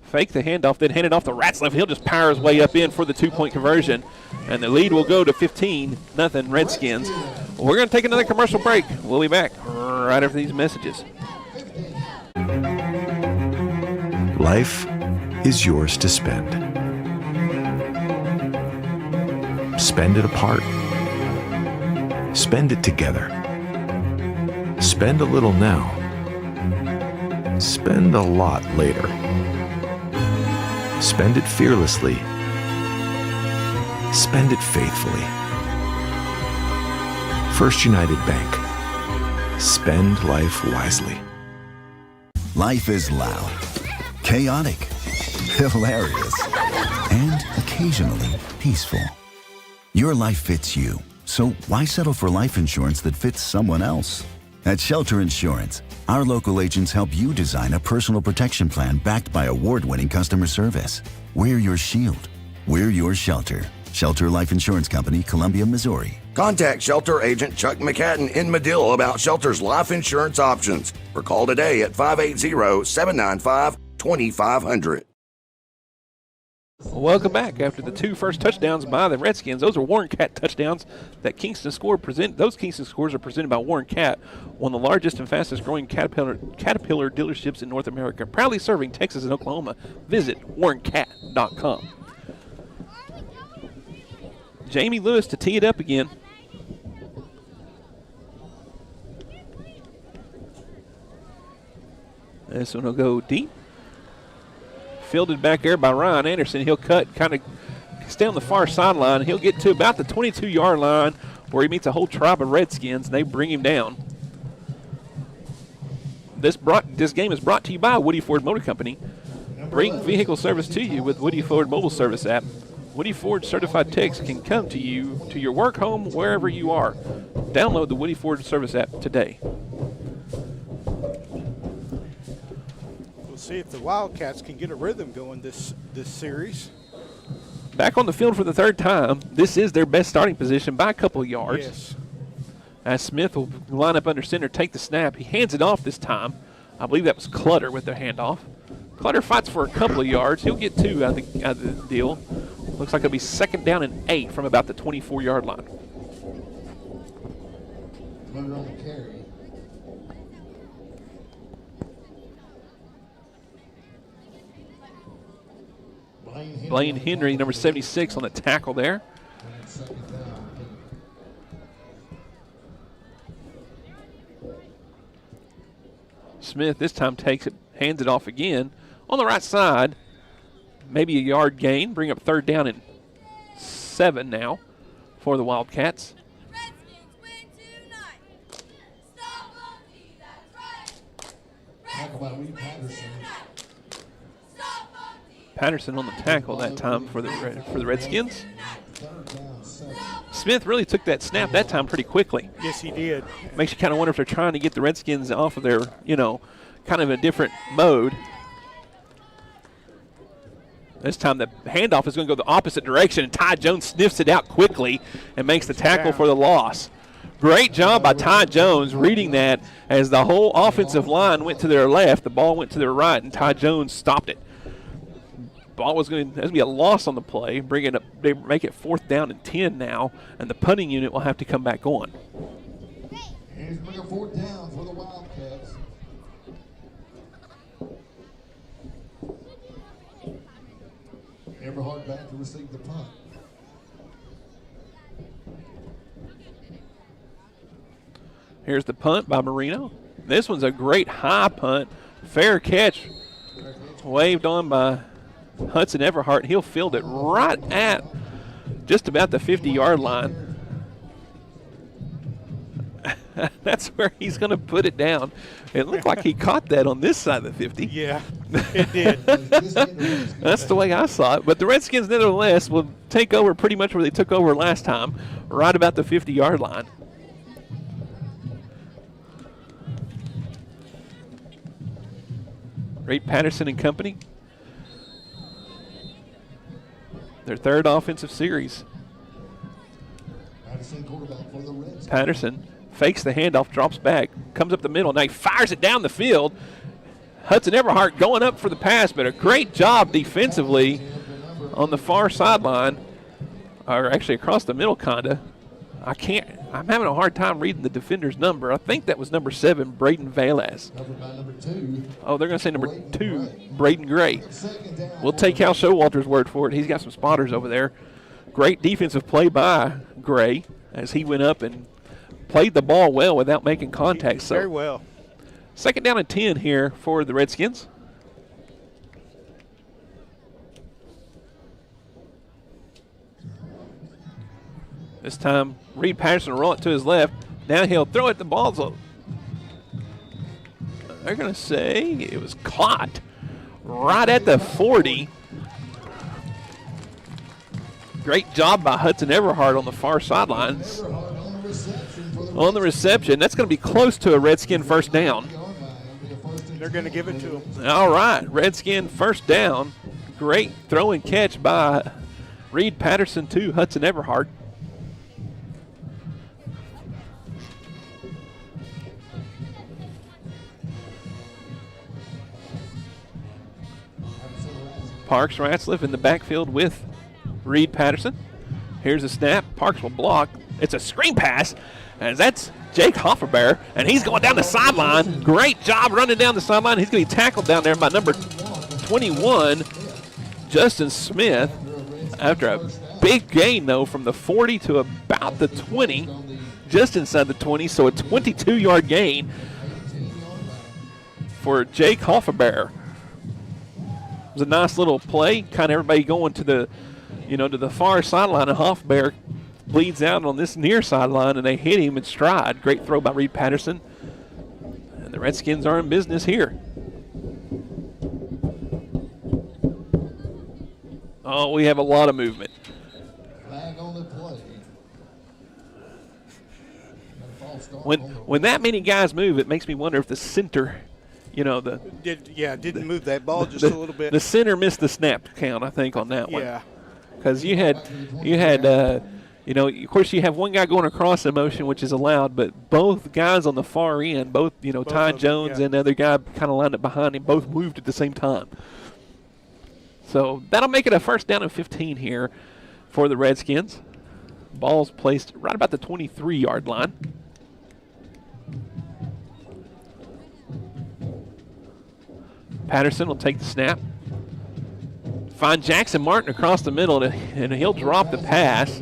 fake the handoff, then hand it off to Ratzlaff. He'll just power his way up in for the 2-point conversion, and the lead will go to 15-0 Redskins. We're going to take another commercial break. We'll be back right after these messages. Life is yours to spend. Spend it apart. Spend it together. Spend a little now. Spend a lot later. Spend it fearlessly. Spend it faithfully. First United Bank. Spend life wisely. Life is loud, chaotic, hilarious, and occasionally peaceful. Your life fits you, so why settle for life insurance that fits someone else? At Shelter Insurance, our local agents help you design a personal protection plan backed by award-winning customer service. We're your shield. We're your shelter. Shelter Life Insurance Company, Columbia, Missouri. Contact Shelter Agent Chuck McCatton in Madill about Shelter's life insurance options, or call today at 580-795-2500. Welcome back. After the 2 first touchdowns by the Redskins, those are Warren Cat touchdowns that Kingston scored. Those Kingston scores are presented by Warren Cat, one of the largest and fastest growing Caterpillar dealerships in North America, proudly serving Texas and Oklahoma. Visit warrencat.com. Jamie Lewis to tee it up again. This one will go deep. Fielded back there by Ryan Anderson. He'll cut, kind of stay on the far sideline. He'll get to about the 22-yard line where he meets a whole tribe of Redskins, and they bring him down. This game is brought to you by Woody Ford Motor Company. Bring vehicle service to you with Woody Ford mobile service app. Woody Ford certified techs can come to you, to your work, home, wherever you are. Download the Woody Ford service app today. We'll see if the Wildcats can get a rhythm going this series. Back on the field for the third time. This is their best starting position by a couple of yards. Yes. As Smith will line up under center, take the snap. He hands it off this time. I believe that was Clutter with the handoff. Clutter fights for a couple of yards. He'll get 2 out of the deal. Looks like it'll be 2nd down and 8 from about the 24-yard line. Blaine Henry, number 76, on the tackle there. Smith this time takes it, hands it off again. On the right side, maybe a yard gain. Bring up 3rd down and 7 now for the Wildcats. Patterson on the tackle that time for the Redskins. Smith really took that snap that time pretty quickly. Yes, he did. Makes you kind of wonder if they're trying to get the Redskins off of their, kind of a different mode. This time the handoff is going to go the opposite direction, and Ty Jones sniffs it out quickly and makes the tackle for the loss. Great job by Ty Jones reading that as the whole offensive line went to their left. The ball went to their right, and Ty Jones stopped it. Ball was going to be a loss on the play. They make it 4th down and 10 now, and the punting unit will have to come back on. He's bringing 4th down for the Wildcats. Everhart back to receive the punt. Here's the punt by Marino. This one's a great high punt. Fair catch. Waved on by Hudson Everhart. He'll field it right at just about the 50-yard line. That's where he's going to put it down. It looked like he caught that on this side of the 50. Yeah, it did. That's the way I saw it. But the Redskins, nevertheless, will take over pretty much where they took over last time, right about the 50-yard line. Reed Patterson and company. Their third offensive series. Patterson fakes the handoff, drops back, comes up the middle. Now he fires it down the field. Hudson Everhart going up for the pass, but a great job defensively on the far sideline, or actually across the middle, kinda. I'm having a hard time reading the defender's number. I think that was number 7, Braden Velez. Oh, they're going to say number 2, Braden Gray. We'll take Hal Showalter's word for it. He's got some spotters over there. Great defensive play by Gray as he went up and played the ball well without making contact. So very well. Second down and 10 here for the Redskins. This time, Reed Patterson will roll it to his left. Now he'll throw it. The ball's up. They're going to say it was caught right at the 40. Great job by Hudson Everhart on the far sidelines. On the reception, that's going to be close to a Redskin first down. They're going to give it to him. All right, Redskin first down. Great throw and catch by Reed Patterson to Hudson Everhart. Parks Ratzliff in the backfield with Reed Patterson. Here's a snap. Parks will block. It's a screen pass, and that's Jake Hofferbear, and he's going down the sideline. Great job running down the sideline. He's going to be tackled down there by number 21, Justin Smith, after a big gain, though, from the 40 to about the 20, just inside the 20, so a 22-yard gain for Jake Hofferbear. It was a nice little play, kind of everybody going to the, to the far sideline, and Hofbear bleeds out on this near sideline, and they hit him in stride. Great throw by Reed Patterson. And the Redskins are in business here. Oh, we have a lot of movement. Flag on the play. When that many guys move, it makes me wonder if the center, didn't move that ball just a little bit. The center missed the snap count, I think, on that one. Yeah. Because you had, of course you have one guy going across the motion, which is allowed, but both guys on the far end, both Ty Jones and the other guy kind of lined up behind him, both moved at the same time. So that'll make it a first down and 15 here for the Redskins. Ball's placed right about the 23-yard line. Patterson will take the snap. Find Jackson Martin across the middle, and he'll drop the pass.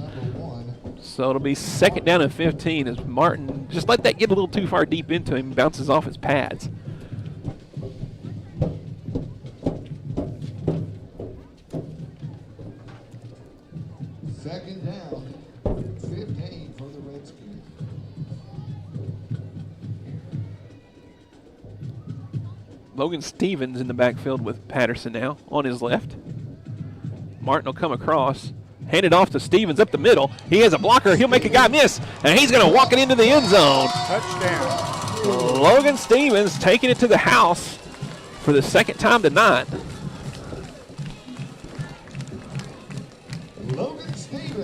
So it'll be second down and 15 as Martin just let that get a little too far deep into him, bounces off his pads. Second down, 15 for the Redskins. Logan Stevens in the backfield with Patterson now on his left. Martin will come across, hand it off to Stevens up the middle. He has a blocker. He'll make a guy miss, and he's going to walk it into the end zone. Touchdown. Logan Stevens taking it to the house for the second time tonight.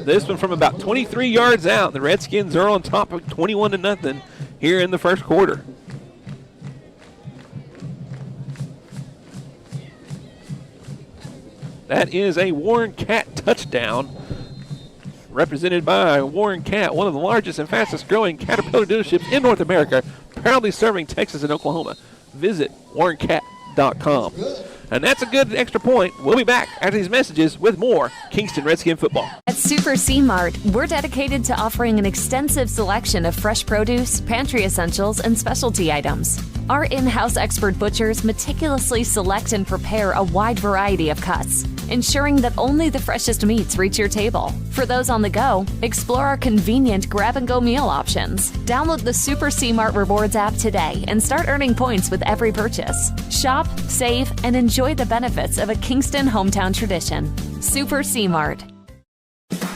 This one from about 23 yards out. The Redskins are on top of 21-0 here in the first quarter. That is a Warren Cat touchdown, represented by Warren Cat, one of the largest and fastest growing Caterpillar dealerships in North America, proudly serving Texas and Oklahoma. Visit warrencat.com. And that's a good extra point. We'll be back after these messages with more Kingston Redskin football. At Super C-Mart, we're dedicated to offering an extensive selection of fresh produce, pantry essentials, and specialty items. Our in-house expert butchers meticulously select and prepare a wide variety of cuts, ensuring that only the freshest meats reach your table. For those on the go, explore our convenient grab-and-go meal options. Download the Super C-Mart Rewards app today and start earning points with every purchase. Shop, save, and enjoy the benefits of a Kingston hometown tradition. Super C-Mart.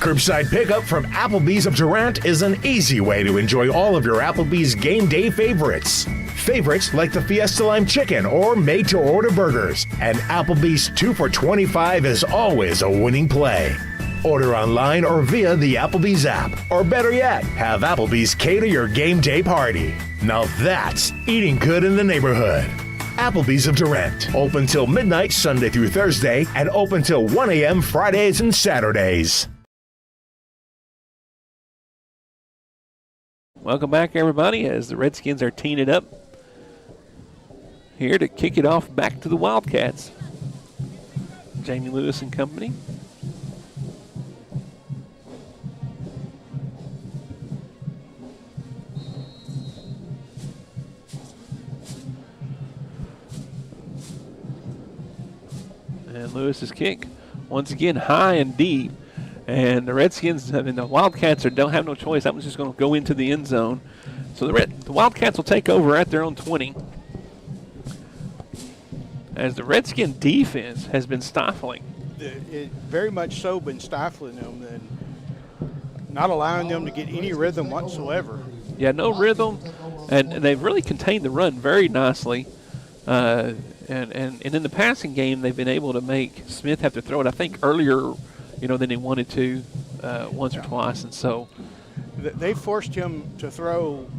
Curbside pickup from Applebee's of Durant is an easy way to enjoy all of your Applebee's game day favorites. Favorites like the Fiesta Lime Chicken or made-to-order burgers. And Applebee's 2 for $25 is always a winning play. Order online or via the Applebee's app. Or better yet, have Applebee's cater your game day party. Now that's eating good in the neighborhood. Applebee's of Durant. Open till midnight Sunday through Thursday and open till 1 a.m. Fridays and Saturdays. Welcome back, everybody, as the Redskins are teeing it up here to kick it off back to the Wildcats. Jamie Lewis and company. And Lewis's kick, once again, high and deep. And the Redskins, I mean, the Wildcats don't have no choice. That one's just going to go into the end zone. So the Wildcats will take over at their own 20. As the Redskin defense has been stifling. It very much so been stifling them and not allowing them to get any rhythm whatsoever. Yeah, no rhythm. And they've really contained the run very nicely. And in the passing game, they've been able to make Smith have to throw it, I think, earlier, than he wanted to once or twice. And so they forced him to throw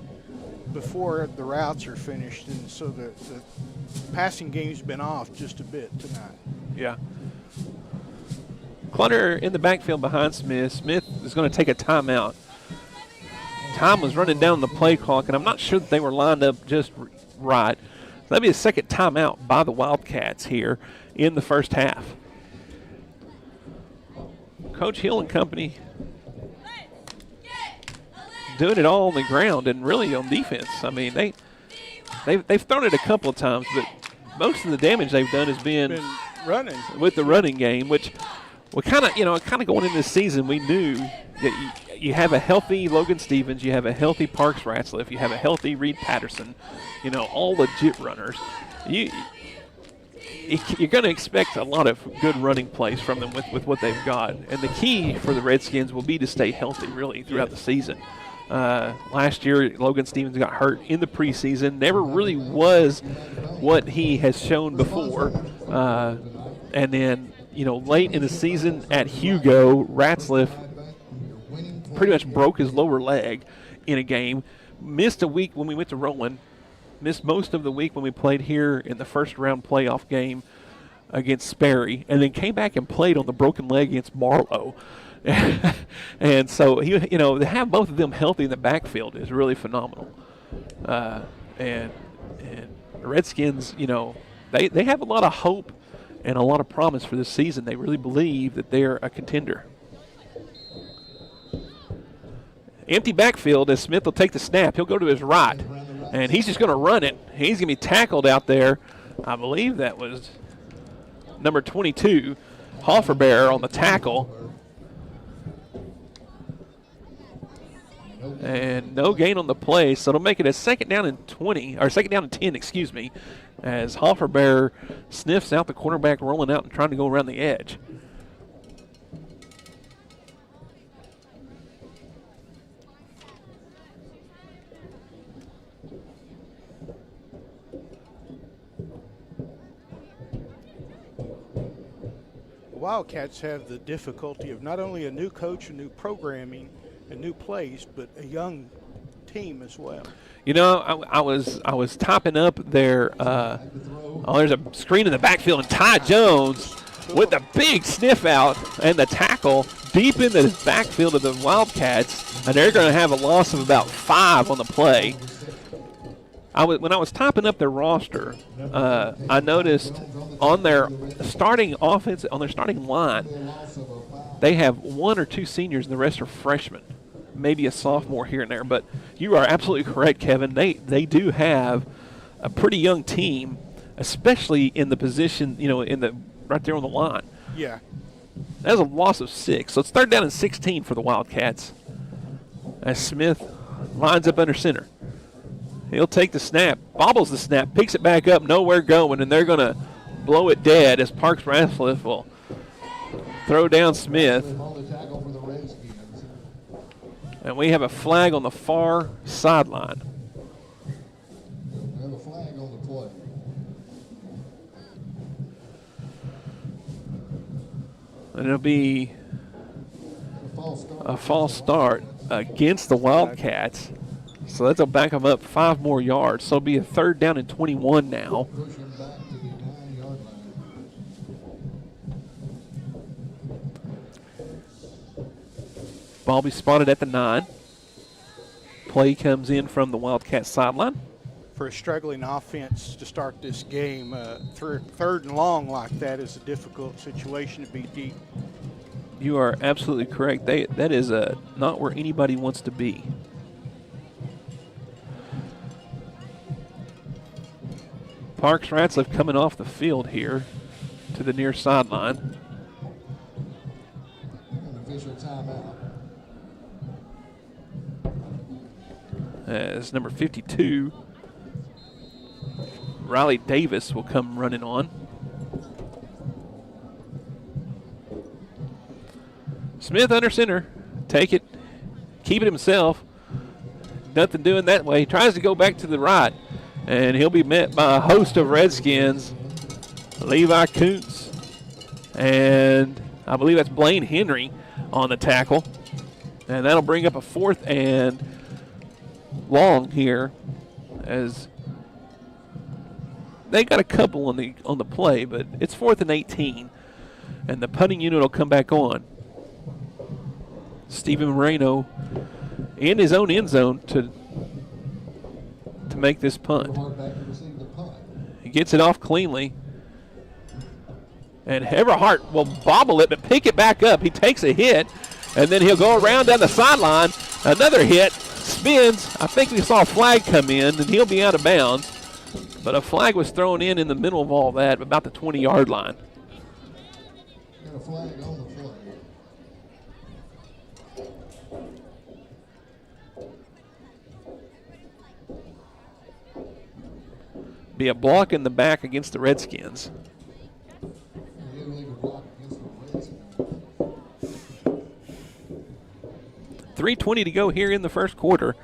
before the routes are finished, and so the passing game's been off just a bit tonight. Yeah. Clutter in the backfield behind Smith. Smith is going to take a timeout. Time was running down the play clock, and I'm not sure that they were lined up just right. That'll be a second timeout by the Wildcats here in the first half. Coach Hill and company doing it all on the ground and really on defense. I mean, they've thrown it a couple of times, but most of the damage they've done has been running with the running game, which we kind of going into this season, we knew that you have a healthy Logan Stevens, you have a healthy Parks Ratzliff, you have a healthy Reed Patterson, all legit runners. You're going to expect a lot of good running plays from them with what they've got. And the key for the Redskins will be to stay healthy, really, throughout the season. Last year, Logan Stevens got hurt in the preseason, never really was what he has shown before. And then, late in the season at Hugo, Ratzliff pretty much broke his lower leg in a game, missed a week when we went to Rowan, missed most of the week when we played here in the first round playoff game against Sperry, and then came back and played on the broken leg against Marlowe. And so, to have both of them healthy in the backfield is really phenomenal. And the Redskins, they have a lot of hope and a lot of promise for this season. They really believe that they're a contender. Empty backfield as Smith will take the snap. He'll go to his right, and he's just going to run it. He's going to be tackled out there. I believe that was number 22, Hofferbear, on the tackle. And no gain on the play, so it'll make it a second down and 10, excuse me, as Hofferbear sniffs out the quarterback rolling out and trying to go around the edge. The Wildcats have the difficulty of not only a new coach and new programming and new plays, but a young team as well. I was topping up there. There's a screen in the backfield, and Ty Jones with the big sniff out and the tackle deep into the backfield of the Wildcats, and they're going to have a loss of about 5 on the play. When I was topping up their roster, I noticed on their starting offense, on their starting line, they have 1 or 2 seniors, and the rest are freshmen. Maybe a sophomore here and there, but you are absolutely correct, Kevin. They do have a pretty young team, especially in the position, right there on the line. Yeah. That's a loss of 6. So it's 3rd down and 16 for the Wildcats as Smith lines up under center. He'll take the snap, bobbles the snap, picks it back up, nowhere going, and they're going to blow it dead as Parks Ratzliff will throw down Smith. And we have a flag on the far sideline. We have a flag on the play. And it'll be a false start against the Wildcats. So that'll back them up 5 more yards. So it'll be a 3rd down and 21 now. Push him back to the 9-yard line. Ball be spotted at the 9. Play comes in from the Wildcat sideline. For a struggling offense to start this game, 3rd and long like that is a difficult situation to be deep. You are absolutely correct. That is not where anybody wants to be. Parks Ratzliff coming off the field here to the near sideline. An official timeout. As number 52, Riley Davis, will come running on. Smith under center. Take it. Keep it himself. Nothing doing that way. He tries to go back to the right. And he'll be met by a host of Redskins. Levi Kuntz. And I believe that's Blaine Henry on the tackle. And that'll bring up a 4th and long here, as they got a couple on the play, but it's 4th and 18. And the punting unit will come back on. Stephen Moreno in his own end zone to make this punt. He gets it off cleanly. And Everhart will bobble it, but pick it back up. He takes a hit, and then he'll go around down the sideline. Another hit, spins. I think we saw a flag come in, and he'll be out of bounds. But a flag was thrown in the middle of all that, about the 20-yard line. Got a flag on the play. Be a block in the back against the Redskins. Illegal block against the Redskins. 3:20 to go here in the first quarter.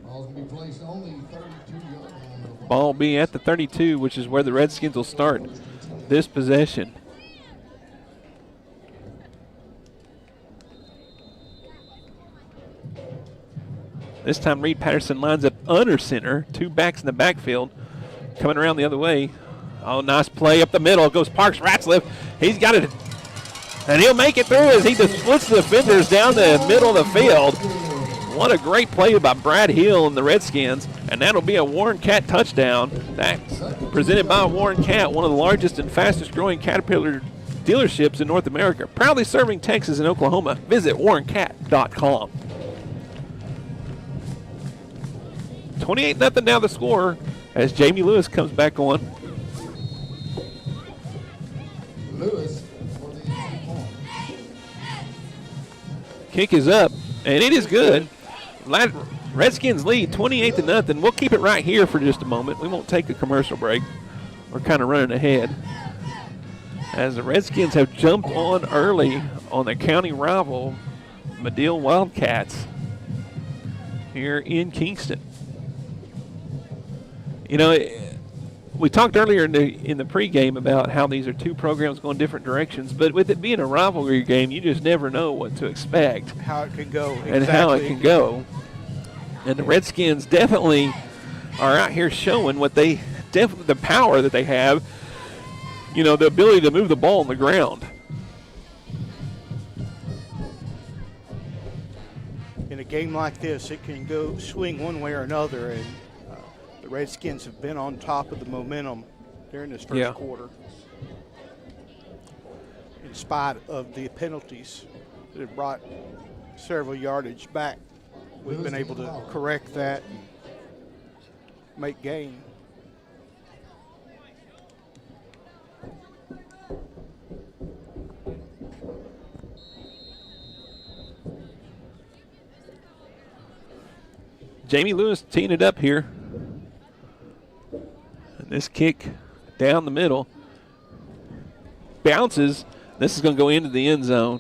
Ball's going to be placed only 32-yard line. Ball be at the 32, which is where the Redskins will start this possession. This time Reed Patterson lines up under center, 2 backs in the backfield, coming around the other way. Oh, nice play up the middle. Goes Parks Ratzliff. He's got it, and he'll make it through as he just splits the defenders down the middle of the field. What a great play by Brad Hill and the Redskins, and that'll be a Warren Cat touchdown. That's presented by Warren Cat, one of the largest and fastest growing Caterpillar dealerships in North America. Proudly serving Texas and Oklahoma. Visit warrencat.com. 28-0 now the score as Jamie Lewis comes back on. Lewis for the point. Kick is up, and it is good. Redskins lead 28-0. We'll keep it right here for just a moment. We won't take a commercial break. We're kind of running ahead, as the Redskins have jumped on early on their county rival, Madill Wildcats, here in Kingston. You know, we talked earlier in the pregame about how these are 2 programs going different directions, but with it being a rivalry game, you just never know what to expect. How it can go. And how it can go. And the Redskins definitely are out here showing what the power that they have, you know, the ability to move the ball on the ground. In a game like this, it can go swing one way or another, and the Redskins have been on top of the momentum during this first quarter, in spite of the penalties that have brought several yardage back. We've been able to correct that and make gain. Jamie Lewis teeing it up here. And this kick down the middle. bounces. This is going to go into the end zone,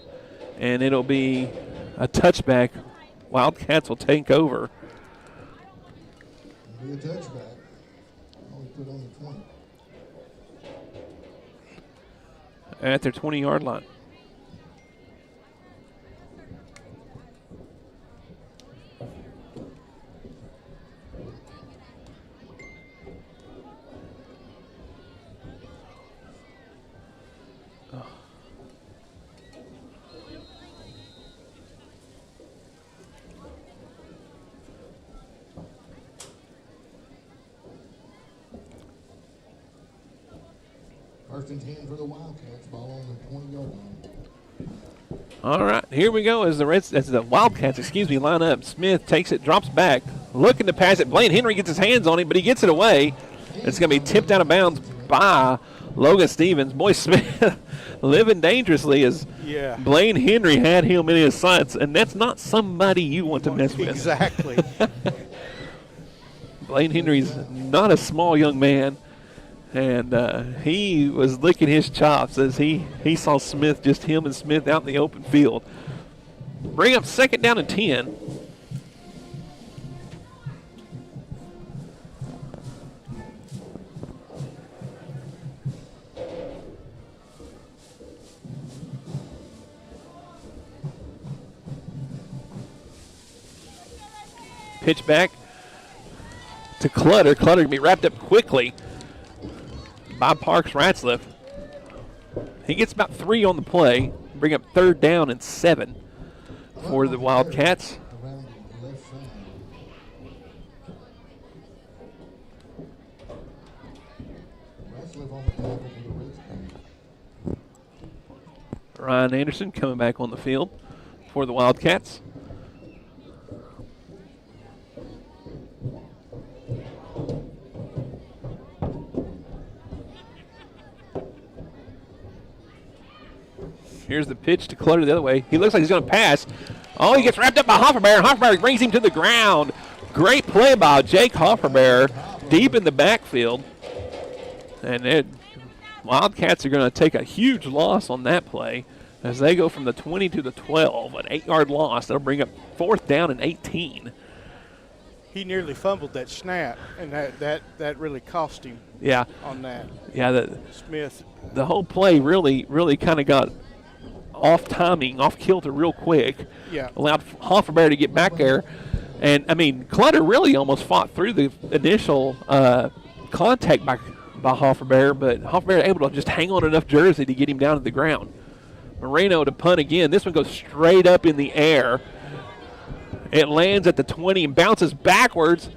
and it'll be a touchback. Wildcats will take over. It'll be a touchback. Only put on the 20. At their 20-yard line. First and 10 for the Wildcats. Ball on the 20-yard line. All right, here we go as the Wildcats, line up. Smith takes it, drops back, looking to pass it. Blaine Henry gets his hands on it, but he gets it away. It's going to be tipped out of bounds by Logan Stevens. Boy, Smith living dangerously as Blaine Henry had him in his sights, and that's not somebody you want to mess with. Exactly. Blaine Henry's not a small young man. And he was licking his chops as he saw Smith, just him and Smith out in the open field. Bring up second down and 10. Pitch back to Clutter. Clutter can be wrapped up quickly by Parks Ratzliff. He gets about 3 on the play. Bring up third down and 7 for the Wildcats. Ryan Anderson coming back on the field for the Wildcats. Here's the pitch to Clutter the other way. He looks like he's going to pass. Oh, he gets wrapped up by Hofferbear. Hofferbear brings him to the ground. Great play by Jake Hofferbear deep in the backfield. And Wildcats are going to take a huge loss on that play as they go from the 20 to the 12. An 8-yard loss. That'll bring up fourth down and 18. He nearly fumbled that snap, and that really cost him. Yeah. On that. Yeah. Smith. The whole play really kind of got off timing, off kilter real quick. Yeah. Allowed Hofferbear to get back there. And, I mean, Clutter really almost fought through the initial contact by Hofferbear, but Hofferbear able to just hang on enough jersey to get him down to the ground. Moreno to punt again. This one goes straight up in the air. It lands at the 20 and bounces backwards.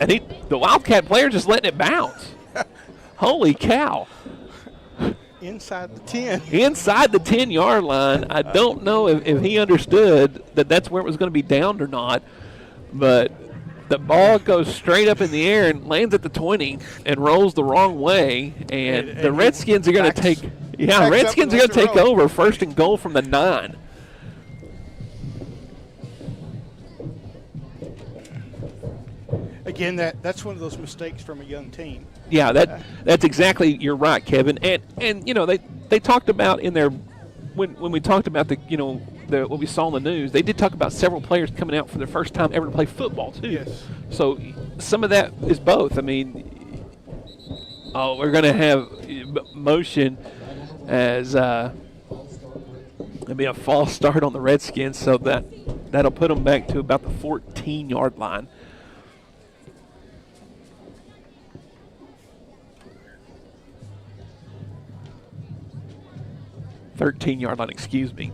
And the Wildcat player just letting it bounce. Holy cow. Inside the 10. Inside the 10-yard line. I don't know if he understood that that's where it was going to be downed or not, but the ball goes straight up in the air and lands at the 20 and rolls the wrong way, and the Redskins are going to take Redskins are going to take over first and goal from the 9. Again, that's one of those mistakes from a young team. Yeah, that's exactly, you're right, Kevin. And you know, they talked about in their when we talked about what we saw in the news, they did talk about several players coming out for their first time ever to play football too. Yes. So some of that is both. I mean, we're going to have motion as it'll be a false start on the Redskins, so that'll put them back to about the 14-yard line. 13-yard line, excuse me.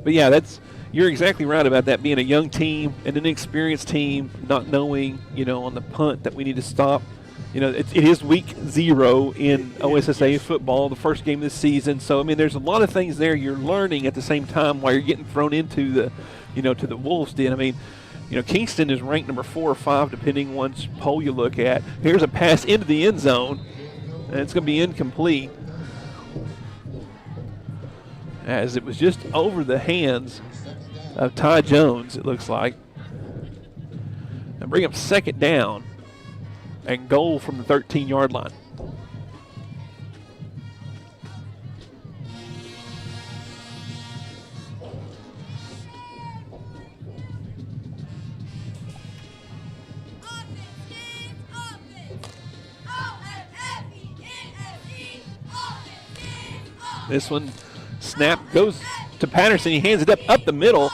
But yeah, you're exactly right about that being a young team and an inexperienced team, not knowing, on the punt that we need to stop. It is week 0 in OSSA football, the first game this season. So, I mean, there's a lot of things there you're learning at the same time while you're getting thrown into the, to the Wolves' den. I mean, Kingston is ranked number 4 or 5, depending on which poll you look at. Here's a pass into the end zone, and it's going to be incomplete, as it was just over the hands of Ty Jones, it looks like. And bring up second down and goal from the 13-yard line. This one, snap goes to Patterson. He hands it up the middle.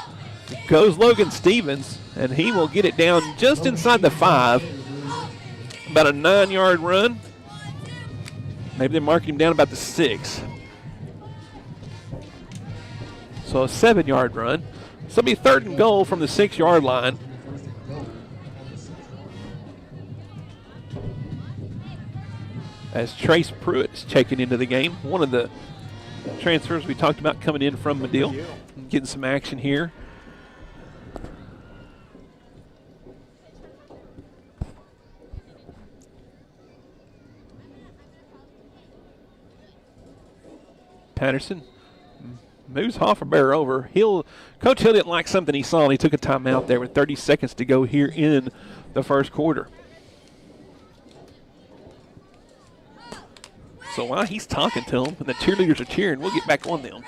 Goes Logan Stevens, and he will get it down just inside the 5. About a 9-yard run. Maybe they're marking him down about the 6. So a 7-yard run. So it'll be 3rd and goal from the 6-yard line. As Trace Pruitt is checking into the game. One of the transfers we talked about coming in from Madill. Getting some action here. Patterson moves Hofferbear over. Coach Hill didn't like something he saw, and he took a timeout there with 30 seconds to go here in the first quarter. So while he's talking to them and the cheerleaders are cheering, we'll get back on them.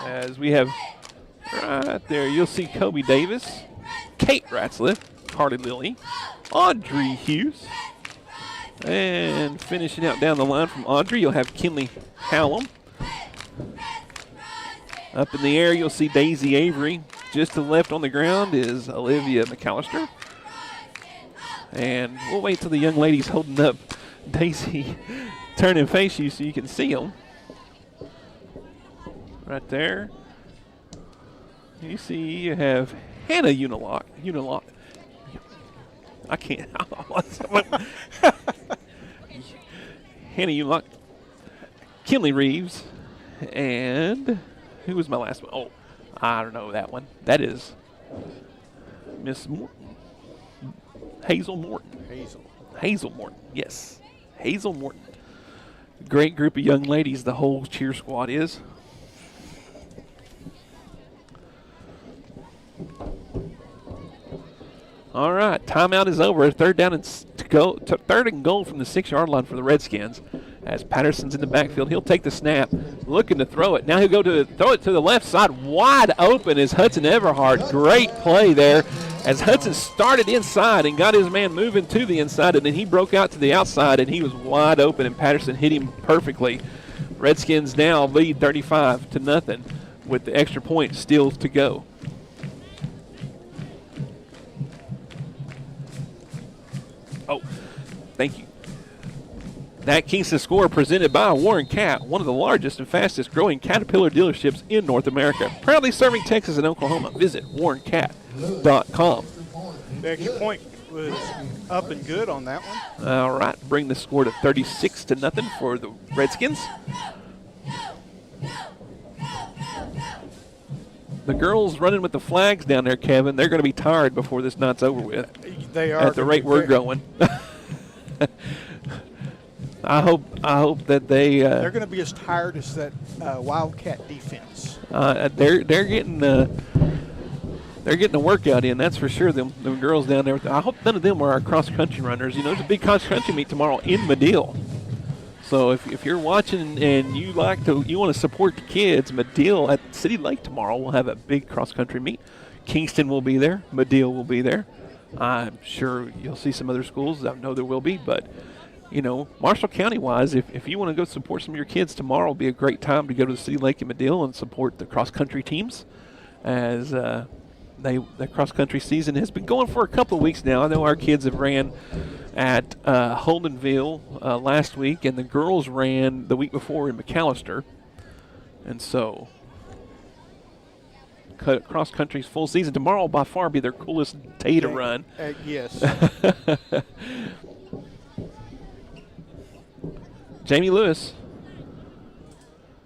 As we have right there, you'll see Kobe Davis, Kate Ratzliff, Carly Lilly, Audrey Hughes, and finishing out down the line from Audrey, you'll have Kinley Hallam. Up in the air, you'll see Daisy Avery. Just to the left on the ground is Olivia McAllister. And we'll wait till the young lady's holding up Daisy turn and face you so you can see them. Right there. You see you have Hannah Unilock. I can't. Hannah Unilock. Kinley Reeves. And who was my last one? Oh, I don't know that one. That is Miss Morton. Hazel Morton. Hazel Morton, yes. Hazel Morton. Great group of young ladies, the whole cheer squad is. All right, timeout is over. Third and goal from the 6-yard line for the Redskins. As Patterson's in the backfield, he'll take the snap, looking to throw it. Now he'll go to throw it to the left side. Wide open is Hudson Everhart. Great play there as Hudson started inside and got his man moving to the inside, and then he broke out to the outside, and he was wide open, and Patterson hit him perfectly. Redskins now lead 35-0 with the extra point still to go. Oh, thank you. That Kingston score presented by Warren Cat, one of the largest and fastest growing Caterpillar dealerships in North America. Proudly serving Texas and Oklahoma. Visit warrencat.com. The extra point was up and good on that one. All right, bring the score to 36-0 for the Redskins. The girls running with the flags down there, Kevin, they're going to be tired before this night's over with. They are. At the rate we're going. I hope that they're going to be as tired as that Wildcat defense. They're getting a workout in, that's for sure. Them girls down there. I hope none of them are our cross country runners. You know, there's a big cross country meet tomorrow in Madill. So if you're watching and you want to support the kids, Madill at City Lake tomorrow will have a big cross country meet. Kingston will be there. Madill will be there. I'm sure you'll see some other schools. I know there will be, but you know, Marshall County-wise, if you want to go support some of your kids tomorrow, will be a great time to go to the City Lake in Madill and support the cross-country teams, as the cross-country season has been going for a couple of weeks now. I know our kids have ran at Holdenville last week, and the girls ran the week before in McAllister, and so cross-country's full season. Tomorrow will by far be their coolest day to run. Yes. Jamie Lewis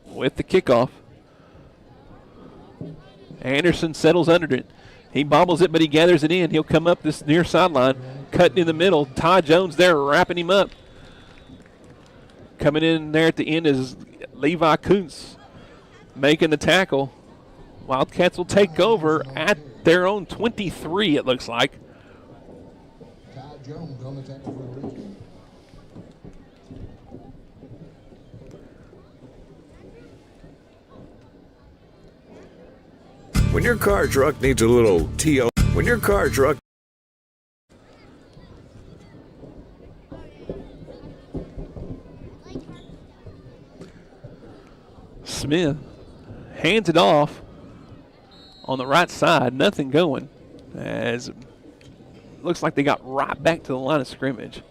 with the kickoff. Anderson settles under it. He bobbles it, but he gathers it in. He'll come up this near sideline, cutting in the middle. Ty Jones there wrapping him up. Coming in there at the end is Levi Kuntz making the tackle. Wildcats will take over at their own 23, it looks like. Ty Jones on the tackle for the Redskins. When your car or truck needs a little TO, when your car or truck. Smith hands it off on the right side, nothing going, as it looks like they got right back to the line of scrimmage.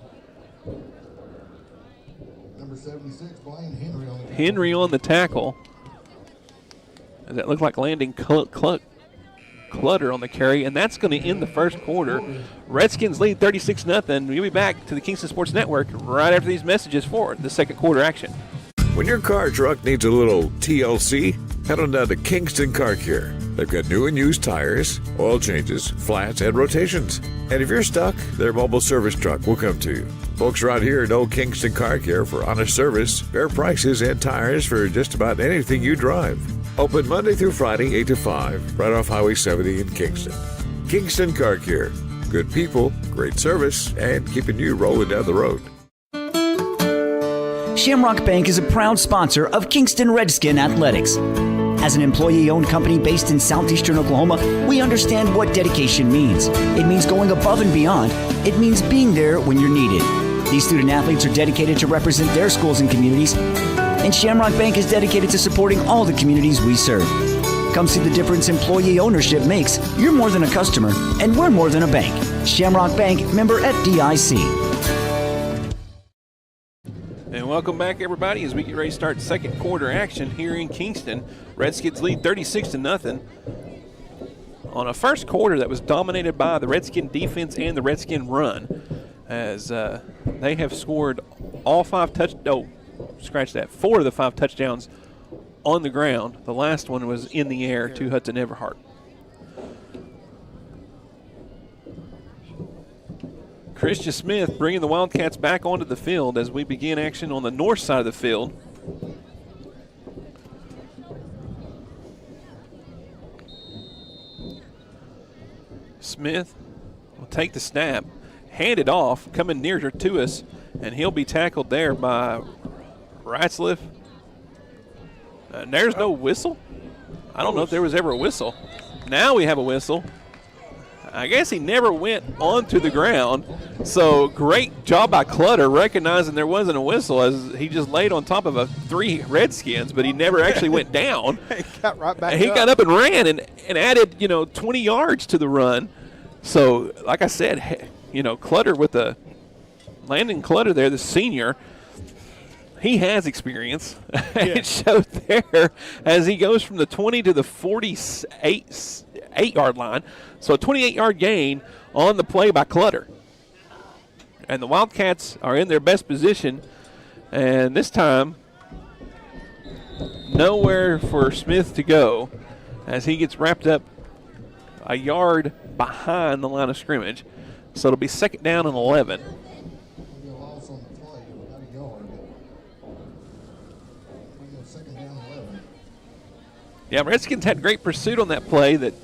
Number 76, Blaine Henry on the tackle. Henry on the tackle. As that looked like landing Clutter on the carry, and that's going to end the first quarter. Redskins lead 36-0. We'll be back to the Kingston Sports Network right after these messages for the second quarter action. When your car or truck needs a little TLC, head on down to Kingston Car Care. They've got new and used tires, oil changes, flats, and rotations. And if you're stuck, their mobile service truck will come to you. Folks right here know Kingston Car Care for honest service, fair prices, and tires for just about anything you drive. Open Monday through Friday, 8 to 5, right off Highway 70 in Kingston. Kingston Car Care. Good people, great service, and keeping you rolling down the road. Shamrock Bank is a proud sponsor of Kingston Redskin Athletics. As an employee-owned company based in southeastern Oklahoma, we understand what dedication means. It means going above and beyond. It means being there when you're needed. These student athletes are dedicated to represent their schools and communities, and Shamrock Bank is dedicated to supporting all the communities we serve. Come see the difference employee ownership makes. You're more than a customer, and we're more than a bank. Shamrock Bank, member FDIC. And welcome back, everybody, as we get ready to start second quarter action here in Kingston. Redskins lead 36-0 on a first quarter that was dominated by the Redskin defense and the Redskin run, as they have scored all four of the 5 touchdowns on the ground. The last one was in the air to Hudson Everhart. Christian Smith bringing the Wildcats back onto the field as we begin action on the north side of the field. Smith will take the snap, hand it off, coming nearer to us, and he'll be tackled there by Ratzliff. And there's no whistle. I don't know if there was ever a whistle. Now we have a whistle. I guess he never went onto the ground. So great job by Clutter recognizing there wasn't a whistle, as he just laid on top of 3 Redskins, but he never actually went down. He got right back He got up and ran and added, 20 yards to the run. So, like I said, Clutter with the Landon Clutter there, the senior, he has experience. It showed there as he goes from the 20 to the 48-yard line. So a 28-yard gain on the play by Clutter. And the Wildcats are in their best position. And this time, nowhere for Smith to go as he gets wrapped up a yard behind the line of scrimmage. So it'll be second down and 11. Yeah, Redskins had great pursuit on that play, that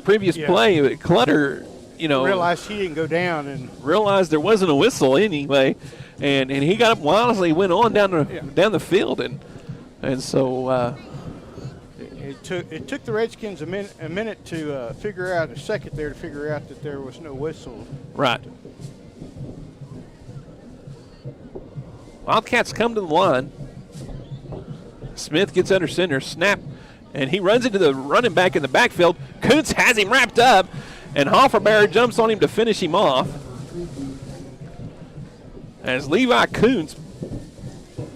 previous play. Clutter, realized he didn't go down and realized there wasn't a whistle anyway, and he got up wildly, went on down the field, and so it took the Redskins a minute to figure out, a second there to figure out that there was no whistle. Right. Wildcats come to the line. Smith gets under center, snap, and he runs into the running back in the backfield. Kuntz has him wrapped up, and Hofferbear jumps on him to finish him off. As Levi Kuntz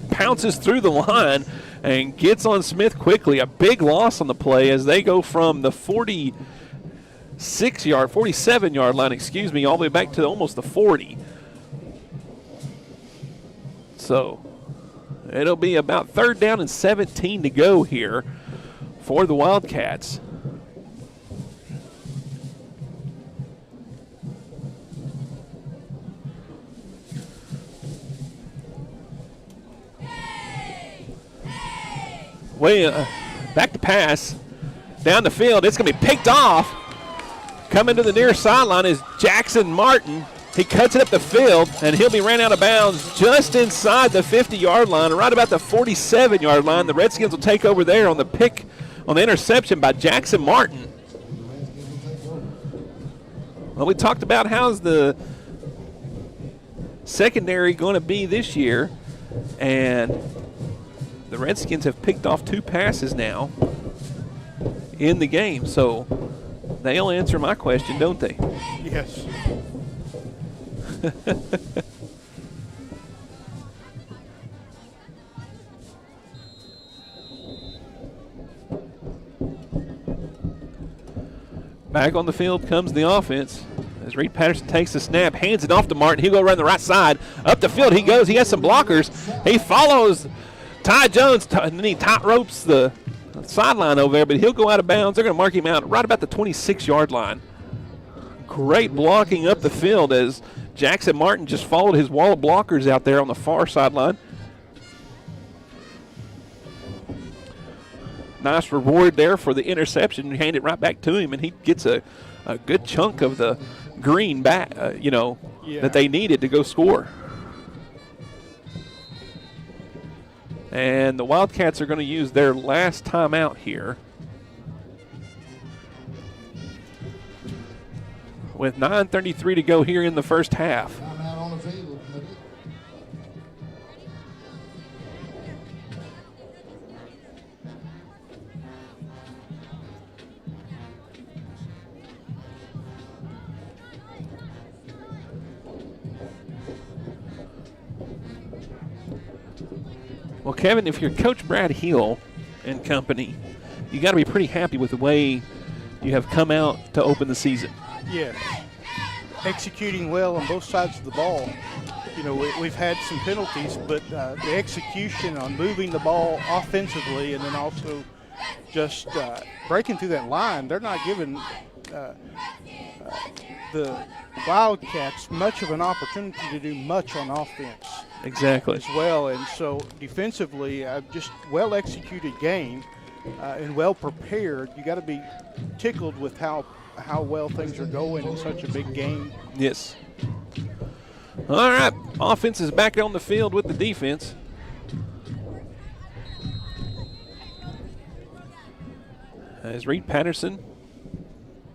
pounces through the line and gets on Smith quickly. A big loss on the play as they go from the 47-yard line, all the way back to almost the 40. So it'll be about third down and 17 to go here for the Wildcats. Back to pass down the field. It's going to be picked off. Coming to the near sideline is Jackson Martin. He cuts it up the field, and he'll be ran out of bounds just inside the 50-yard line, right about the 47-yard line. The Redskins will take over there on the pick, on the interception by Jackson Martin. Well, we talked about how's the secondary going to be this year, and the Redskins have picked off 2 passes now in the game, so they'll answer my question, don't they? Yes. Back on the field comes the offense as Reed Patterson takes the snap, hands it off to Martin. He'll go around the right side. Up the field he goes. He has some blockers. He follows Ty Jones, and then he tight ropes the sideline over there, but he'll go out of bounds. They're going to mark him out right about the 26-yard line. Great blocking up the field as Jackson Martin just followed his wall of blockers out there on the far sideline. Nice reward there for the interception. Hand it right back to him, and he gets a good chunk of the green back, that they needed to go score. And the Wildcats are going to use their last timeout here. With 9:33 to go here in the first half. Timeout on the field. Well, Kevin, if you're Coach Brad Hill and company, you got to be pretty happy with the way you have come out to open the season. Yes. Executing well on both sides of the ball. We've had some penalties, but the execution on moving the ball offensively and then also just breaking through that line, they're not giving the Wildcats much of an opportunity to do much on offense. Exactly. As well, and so defensively, just well-executed game and well-prepared. You got to be tickled with how well things are going in such a big game. Yes. All right, offense is back on the field with the defense. As Reed Patterson,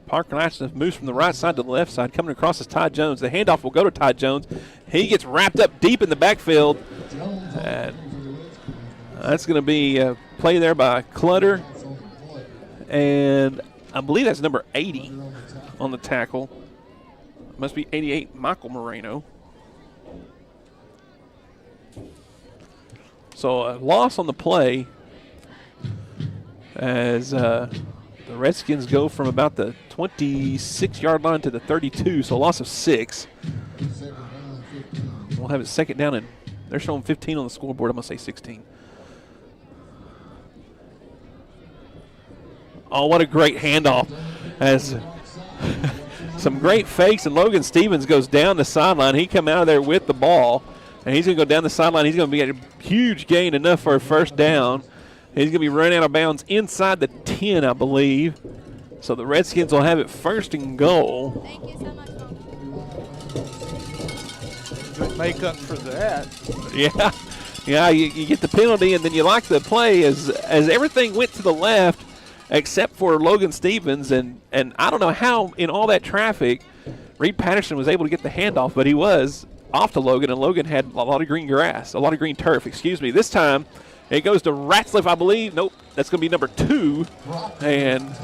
Parker Latchner moves from the right side to the left side, coming across is Ty Jones. The handoff will go to Ty Jones. He gets wrapped up deep in the backfield. And that's going to be a play there by Clutter. And I believe that's number 80 on the tackle. Must be 88, Michael Moreno. So a loss on the play as the Redskins go from about the 26-yard line to the 32, so a loss of 6. We'll have it second down, and they're showing 15 on the scoreboard. I'm going to say 16. Oh, what a great handoff. As some great fakes, and Logan Stevens goes down the sideline. He come out of there with the ball, and he's going to go down the sideline. He's going to be a huge gain, enough for a first down. He's going to be running out of bounds inside the 10, I believe. So the Redskins will have it first and goal. Thank you so much, Mom. Good makeup for that. Yeah, you get the penalty, and then you like the play as everything went to the left except for Logan Stevens. And I don't know how in all that traffic Reed Patterson was able to get the handoff, but he was off to Logan, and Logan had a lot of green turf, This time it goes to Ratzliff, I believe. Nope, that's going to be number 2. And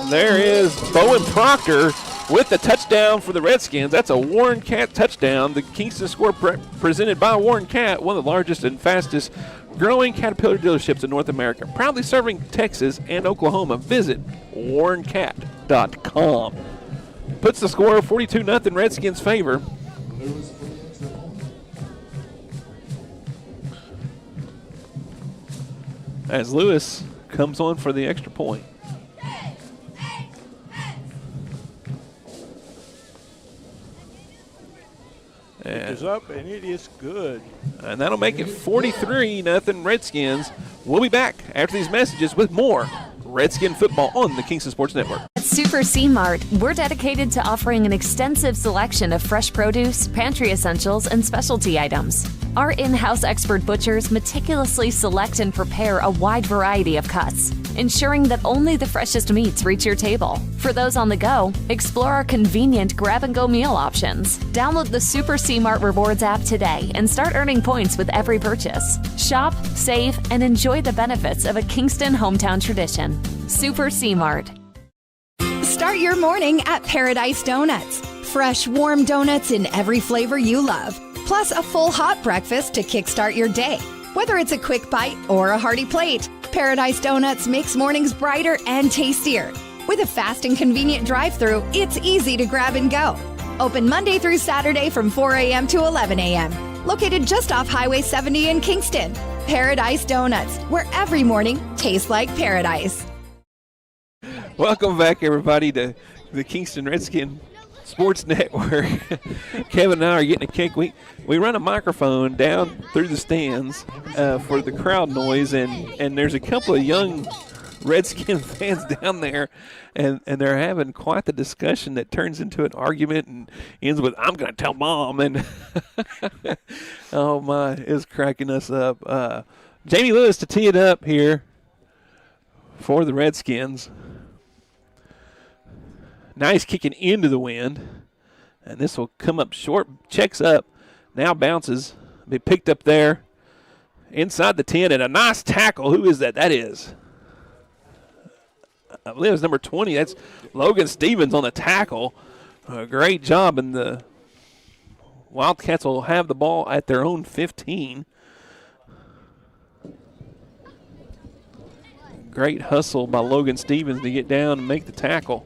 there is Bowen Proctor with the touchdown for the Redskins. That's a Warren Cat touchdown. The Kingston score presented by Warren Cat, one of the largest and fastest growing Caterpillar dealerships in North America. Proudly serving Texas and Oklahoma. Visit warrencat.com. Puts the score 42-0 Redskins' favor. As Lewis comes on for the extra point. It is up, and it is good. And that'll make it 43-0 Redskins. We'll be back after these messages with more Redskin football on the Kingston Sports Network. At Super C Mart, we're dedicated to offering an extensive selection of fresh produce, pantry essentials, and specialty items. Our in-house expert butchers meticulously select and prepare a wide variety of cuts, ensuring that only the freshest meats reach your table. For those on the go, explore our convenient grab-and-go meal options. Download the Super C-Mart Rewards app today and start earning points with every purchase. Shop, save, and enjoy the benefits of a Kingston hometown tradition. Super C-Mart. Start your morning at Paradise Donuts. Fresh, warm donuts in every flavor you love. Plus a full hot breakfast to kickstart your day. Whether it's a quick bite or a hearty plate, Paradise Donuts makes mornings brighter and tastier. With a fast and convenient drive-thru, it's easy to grab and go. Open Monday through Saturday from 4 a.m. to 11 a.m. Located just off Highway 70 in Kingston. Paradise Donuts, where every morning tastes like paradise. Welcome back, everybody, to the Kingston Redskin Sports Network. Kevin and I are getting a kick. We run a microphone down through the stands for the crowd noise, and there's a couple of young Redskin fans down there, and they're having quite the discussion that turns into an argument and ends with, I'm going to tell Mom. And oh, my, it's cracking us up. Jamie Lewis to tee it up here for the Redskins. Nice kicking into the wind, and this will come up short, checks up, now bounces, be picked up there inside the 10, and a nice tackle. Who is that? That is, I believe it's number 20. That's Logan Stevens on the tackle. Great job, and the Wildcats will have the ball at their own 15. Great hustle by Logan Stevens to get down and make the tackle.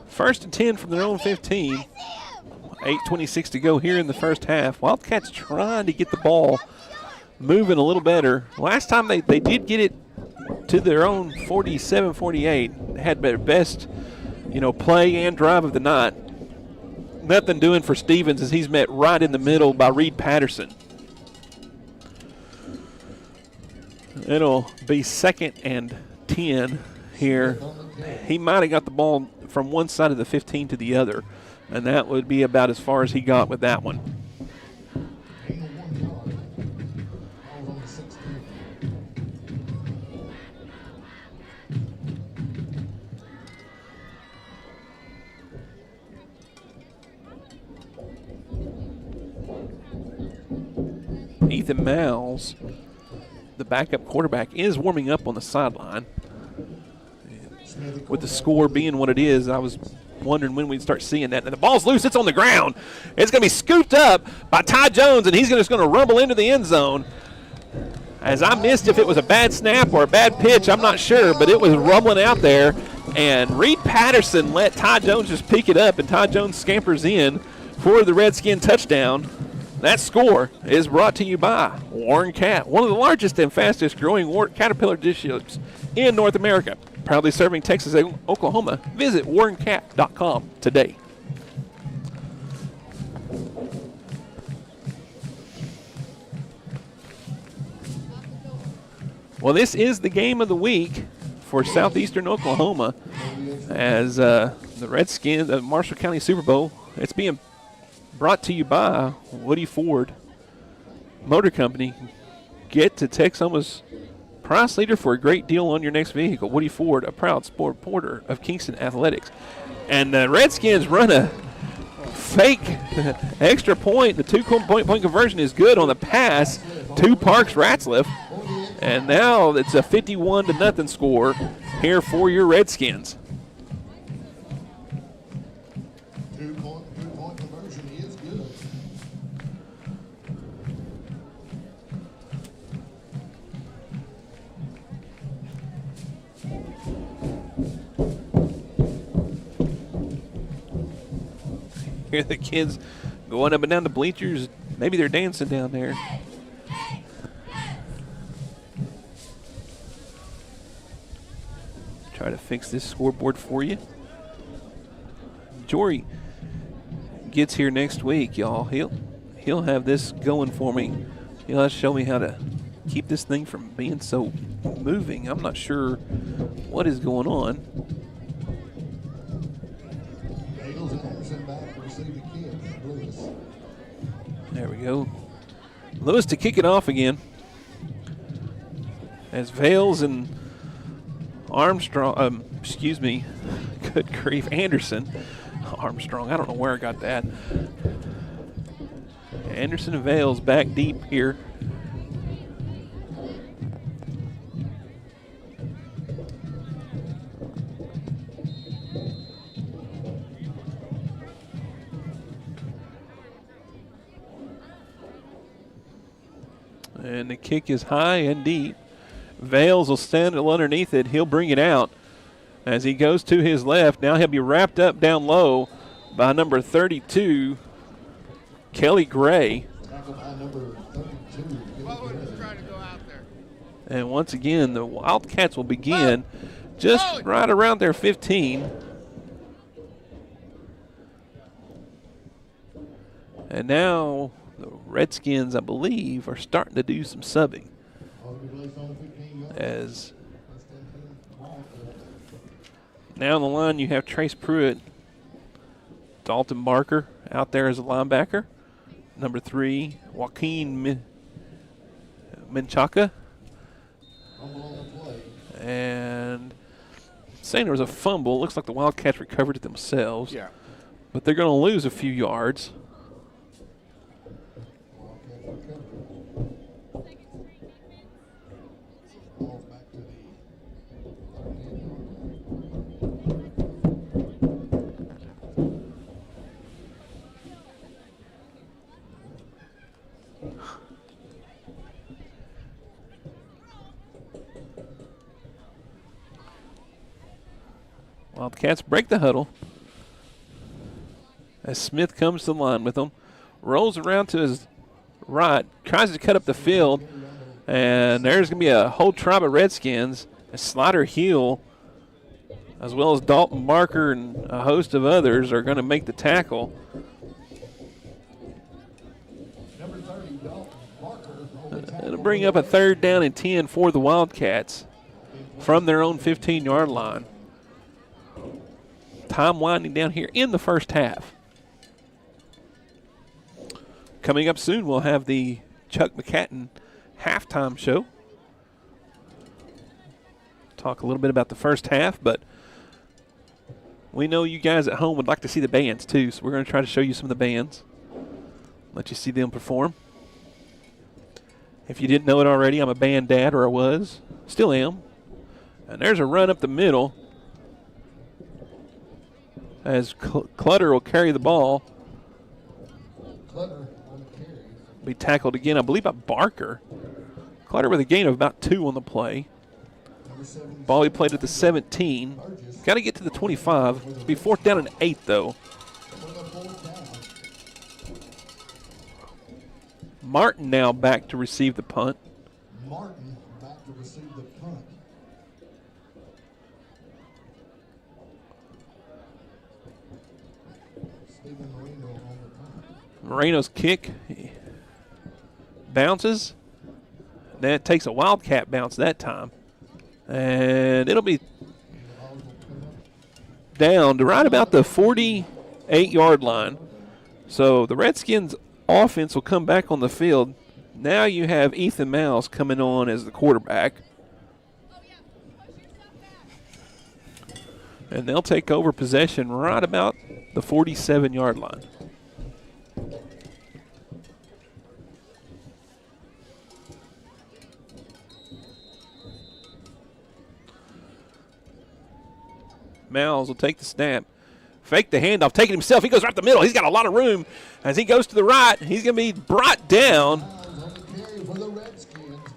First and 10 from their own 15. 8:26 to go here in the first half. Wildcats trying to get the ball moving a little better. Last time they did get it to their own 47-48. Had their best, play and drive of the night. Nothing doing for Stevens as he's met right in the middle by Reed Patterson. It'll be 2nd and 10 here. He might have got the ball from one side of the 15 to the other, and that would be about as far as he got with that one. Ethan Miles, the backup quarterback, is warming up on the sideline. With the score being what it is, I was wondering when we'd start seeing that. And the ball's loose. It's on the ground. It's going to be scooped up by Ty Jones, and he's just going to rumble into the end zone. As I missed if it was a bad snap or a bad pitch, I'm not sure, but it was rumbling out there. And Reed Patterson let Ty Jones just pick it up, and Ty Jones scampers in for the Redskin touchdown. That score is brought to you by Warren Cat, one of the largest and fastest growing Caterpillar dealerships in North America. Proudly serving Texas and Oklahoma. Visit warrencat.com today. Well, this is the game of the week for Southeastern Oklahoma as the Redskins, the Marshall County Super Bowl. It's being brought to you by Woody Ford Motor Company. Get to Texoma's price leader for a great deal on your next vehicle. Woody Ford, a proud supporter of Kingston Athletics. And the Redskins run a fake extra point. The two-point conversion is good on the pass to Parks Ratzliff. And now it's a 51-0 score here for your Redskins. Two-point conversion is good. Hear the kids going up and down the bleachers. Maybe they're dancing down there. Try to fix this scoreboard for you. Jory gets here next week, y'all. He'll have this going for me. He'll have to show me how to keep this thing from being so moving. I'm not sure what is going on. Anderson back to receive the kick. Lewis. There we go. Lewis to kick it off again. As Vales and Armstrong, good grief, Anderson. Armstrong, I don't know where I got that. Anderson and Vales back deep here. And the kick is high and deep. Vales will stand underneath it. He'll bring it out as he goes to his left. Now he'll be wrapped up down low by number 32, Kelly Gray. And once again, the Wildcats will begin just right around their 15. And now the Redskins, I believe, are starting to do some subbing. As now on the line you have Trace Pruitt, Dalton Barker out there as a linebacker. Number 3, Joaquin Menchaca. And saying there was a fumble. Looks like the Wildcats recovered it themselves. Yeah. But they're going to lose a few yards. Wildcats break the huddle as Smith comes to the line with them, rolls around to his right, tries to cut up the field, and there's going to be a whole tribe of Redskins. Slider Hill, as well as Dalton Barker and a host of others, are going to make the tackle. It'll bring up a 3rd down and 10 for the Wildcats from their own 15-yard line. Time winding down here in the first half. Coming up soon, we'll have the Chuck McCatton halftime show. Talk a little bit about the first half, but we know you guys at home would like to see the bands too, so we're going to try to show you some of the bands. Let you see them perform. If you didn't know it already, I'm a band dad, or I was. Still am. And there's a run up the middle as Clutter will carry the ball. Clutter on the carry. Be tackled again, I believe, by Barker. Clutter with a gain of about 2 on the play. Ball he played at the 17. Got to get to the 25. It'll be 4th down and 8, though. Martin now back to receive the punt. Martin back to receive the punt. Stephen Marino on the punt. Moreno's kick bounces. Then it takes a Wildcat bounce that time. And it'll be down to right about the 48-yard line. So the Redskins offense will come back on the field. Now you have Ethan Mouse coming on as the quarterback. And they'll take over possession right about the 47-yard line. Miles will take the snap. Fake the handoff, take it himself. He goes right up the middle. He's got a lot of room. As he goes to the right, he's going to be brought down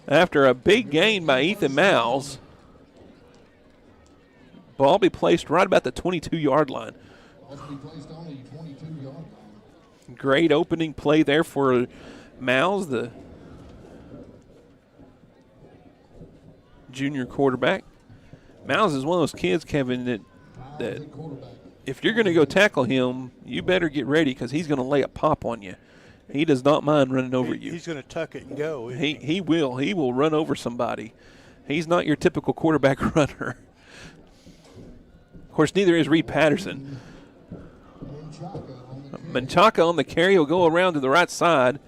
after a big gain by Ethan Miles. Ball be placed right about the 22-yard line. Great opening play there for Miles, the junior quarterback. Miles is one of those kids, Kevin, that if you're going to go tackle him, you better get ready because he's going to lay a pop on you. He does not mind running over you. He's going to tuck it and go. He will. He will run over somebody. He's not your typical quarterback runner. Of course, neither is Reed Patterson. Menchaca on the carry will go around to the right side.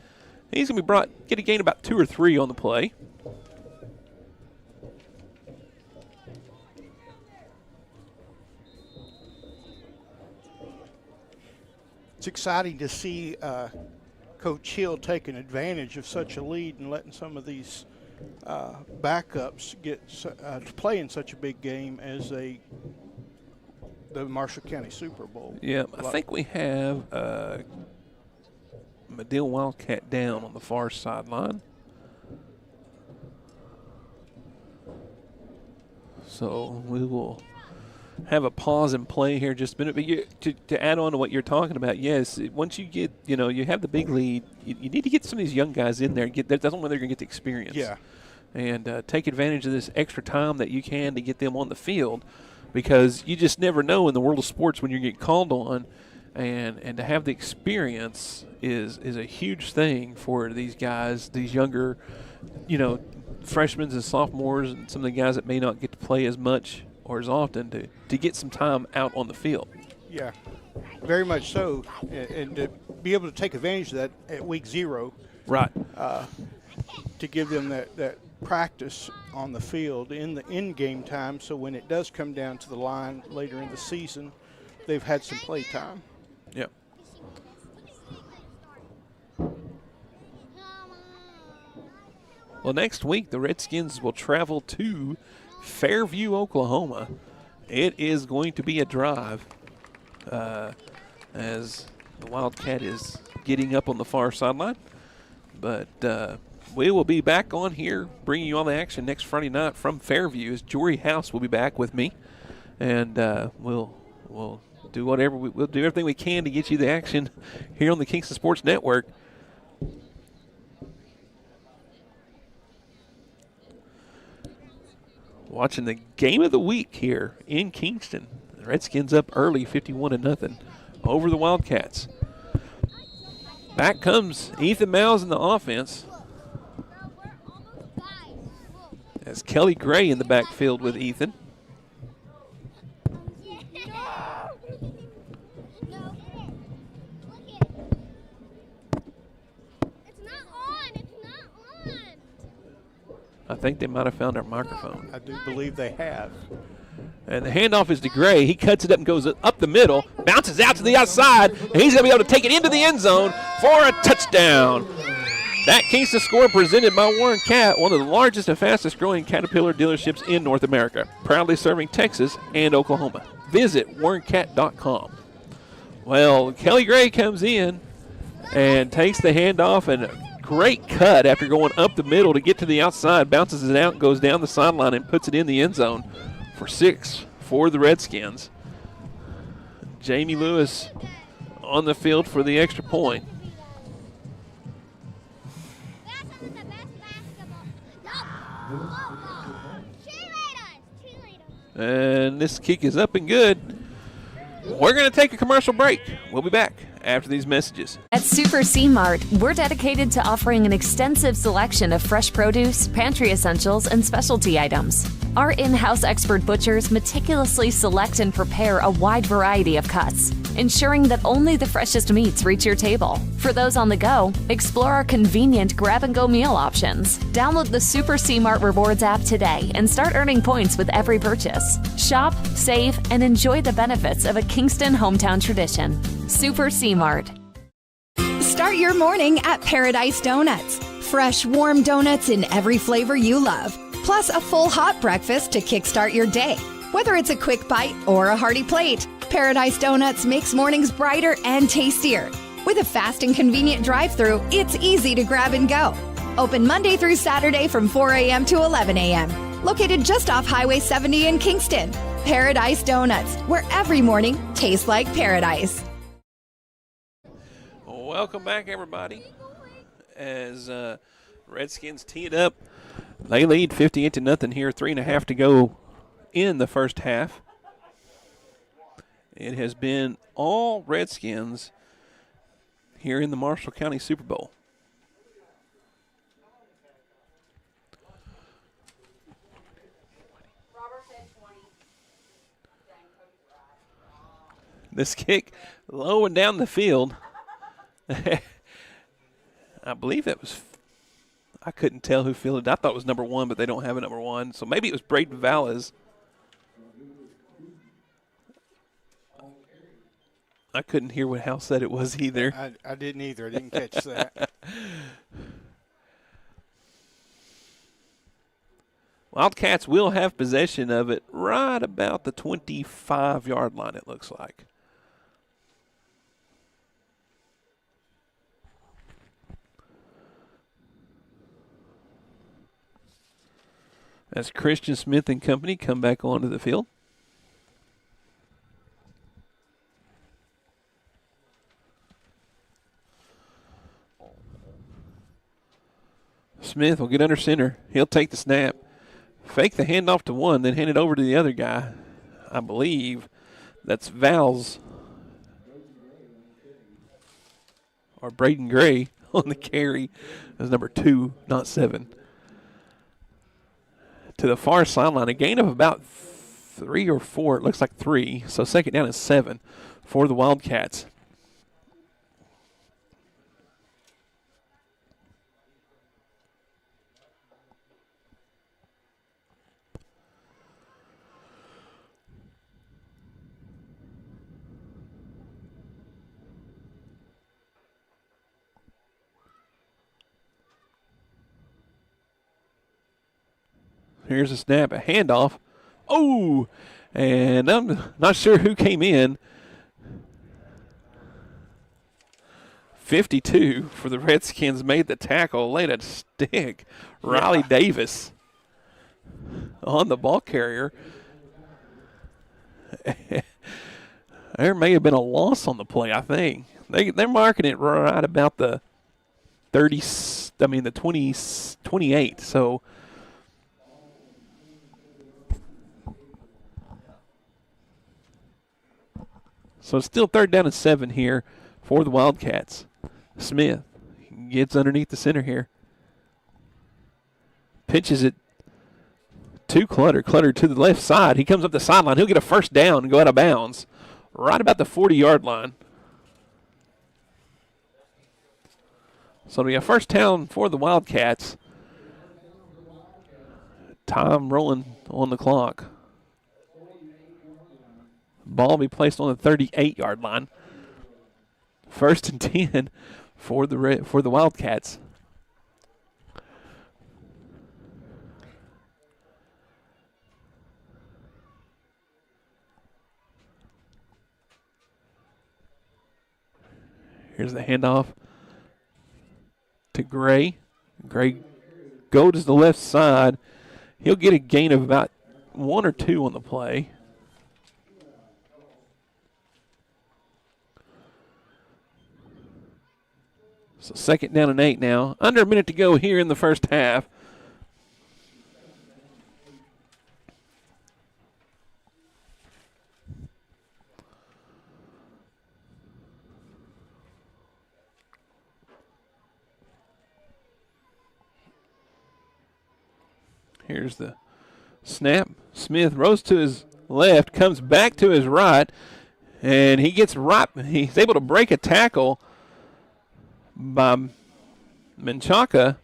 He's going to get a gain about 2 or 3 on the play. It's exciting to see Coach Hill taking advantage of such a lead and letting some of these backups get to play in such a big game as the Marshall County Super Bowl. Yeah, I think we have Madill Wildcat down on the far sideline. So we will have a pause and play here just a minute. But to add on to what you're talking about, yes, once you get, you have the big lead, you need to get some of these young guys in there. That's when they're going to get the experience. Yeah. And take advantage of this extra time that you can to get them on the field, because you just never know in the world of sports when you're getting called on. And to have the experience is a huge thing for these guys, these younger, freshmen and sophomores, and some of the guys that may not get to play as much or as often to get some time out on the field. Yeah, very much so. And to be able to take advantage of that at week 0. Right. To give them that practice on the field in game time, so when it does come down to the line later in the season, they've had some play time. Yep. Well, next week the Redskins will travel to Fairview, Oklahoma. It is going to be a drive as the Wildcat is getting up on the far sideline. But we will be back on here bringing you all the action next Friday night from Fairview, as Jory House will be back with me. And we'll do we'll do everything we can to get you the action here on the Kingston Sports Network. Watching the game of the week here in Kingston. The Redskins up early, 51-0 over the Wildcats. Back comes Ethan Miles in the offense, as Kelly Gray in the backfield with Ethan. I think they might have found our microphone. I do believe they have. And the handoff is to Gray. He cuts it up and goes up the middle, bounces out to the outside, and he's going to be able to take it into the end zone for a touchdown. That Kingston score presented by Warren Cat, one of the largest and fastest growing Caterpillar dealerships in North America, proudly serving Texas and Oklahoma. Visit warrencat.com. Well, Kelly Gray comes in and takes the handoff, and great cut after going up the middle to get to the outside, bounces it out, goes down the sideline, and puts it in the end zone for 6 for the Redskins. Jamie Lewis on the field for the extra point. And this kick is up and good. We're going to take a commercial break. We'll be back after these messages. At Super C Mart, we're dedicated to offering an extensive selection of fresh produce, pantry essentials, and specialty items. Our in-house expert butchers meticulously select and prepare a wide variety of cuts, ensuring that only the freshest meats reach your table. For those on the go, explore our convenient grab-and-go meal options. Download the Super C Mart Rewards app today and start earning points with every purchase. Shop, save, and enjoy the benefits of a Kingston hometown tradition. Super C Mart. Start your morning at Paradise Donuts. Fresh, warm donuts in every flavor you love. Plus a full hot breakfast to kickstart your day. Whether it's a quick bite or a hearty plate, Paradise Donuts makes mornings brighter and tastier. With a fast and convenient drive-thru, it's easy to grab and go. Open Monday through Saturday from 4 a.m. to 11 a.m. Located just off Highway 70 in Kingston. Paradise Donuts, where every morning tastes like paradise. Welcome back, everybody. As Redskins tee it up, they lead 58-0 here, 3.5 to go in the first half. It has been all Redskins here in the Marshall County Super Bowl. This kick low and down the field. I believe that was. I couldn't tell who fielded. I thought it was number 1, but they don't have a number 1. So maybe it was Braden Valles. I couldn't hear what Hal said it was either. I didn't either. I didn't catch that. Wildcats will have possession of it right about the 25-yard line, it looks like. As Christian Smith and company come back onto the field. Smith will get under center. He'll take the snap. Fake the handoff to one, then hand it over to the other guy. I believe that's Val's or Braden Gray on the carry. That's number 2, not 7. To the far sideline, a gain of about 3 or 4. It looks like 3. So second down is 7 for the Wildcats. Here's a snap, a handoff. Oh, and I'm not sure who came in. 52 for the Redskins made the tackle, laid a stick. Riley Davis on the ball carrier. There may have been a loss on the play, I think. They're marking it right about the 28. So it's still third down and 7 here for the Wildcats. Smith gets underneath the center here. Pitches it to Clutter. Clutter to the left side. He comes up the sideline. He'll get a first down and go out of bounds right about the 40-yard line. So it'll be a first down for the Wildcats. Time rolling on the clock. Ball will be placed on the 38-yard line. First and 10 for the Wildcats. Here's the handoff to Gray. Gray goes to the left side. He'll get a gain of about 1 or 2 on the play. So second down and 8 now. Under a minute to go here in the first half. Here's the snap. Smith rose to his left, comes back to his right, and he gets right. He's able to break a tackle by Menchaca,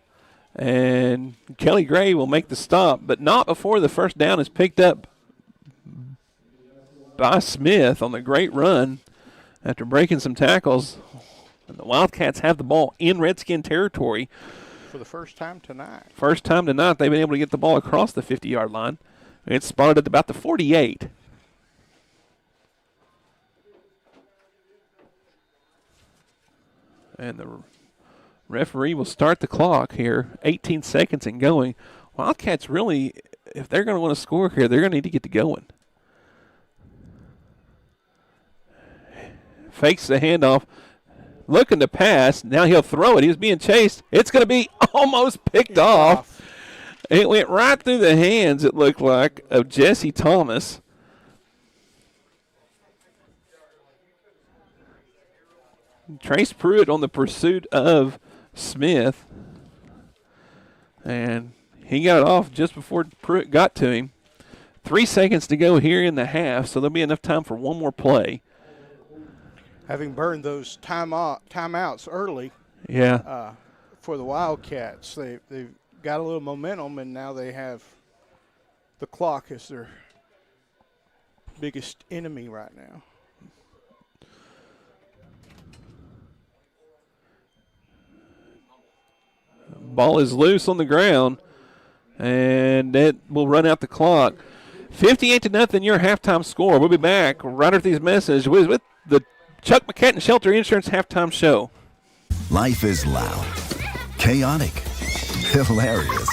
and Kelly Gray will make the stop, but not before the first down is picked up by Smith on the great run after breaking some tackles. And the Wildcats have the ball in Redskin territory. For the first time tonight. First time tonight they've been able to get the ball across the 50-yard line. It's spotted at about the 48. And the referee will start the clock here. 18 seconds and going. Wildcats really, if they're going to want to score here, they're going to need to get to going. Fakes the handoff. Looking to pass. Now he'll throw it. He was being chased. It's going to be almost picked off. It went right through the hands, it looked like, of Jesse Thomas. Trace Pruitt on the pursuit of Smith. And he got it off just before Pruitt got to him. 3 seconds to go here in the half, so there'll be enough time for one more play. having burned those timeouts early. Yeah. For the Wildcats, they've got a little momentum, and now they have the clock as their biggest enemy right now. Ball is loose on the ground, and that will run out the clock. 58-0, your halftime score. We'll be back right after these messages with the Chuck McCatton Shelter Insurance Halftime Show. Life is loud, chaotic, hilarious,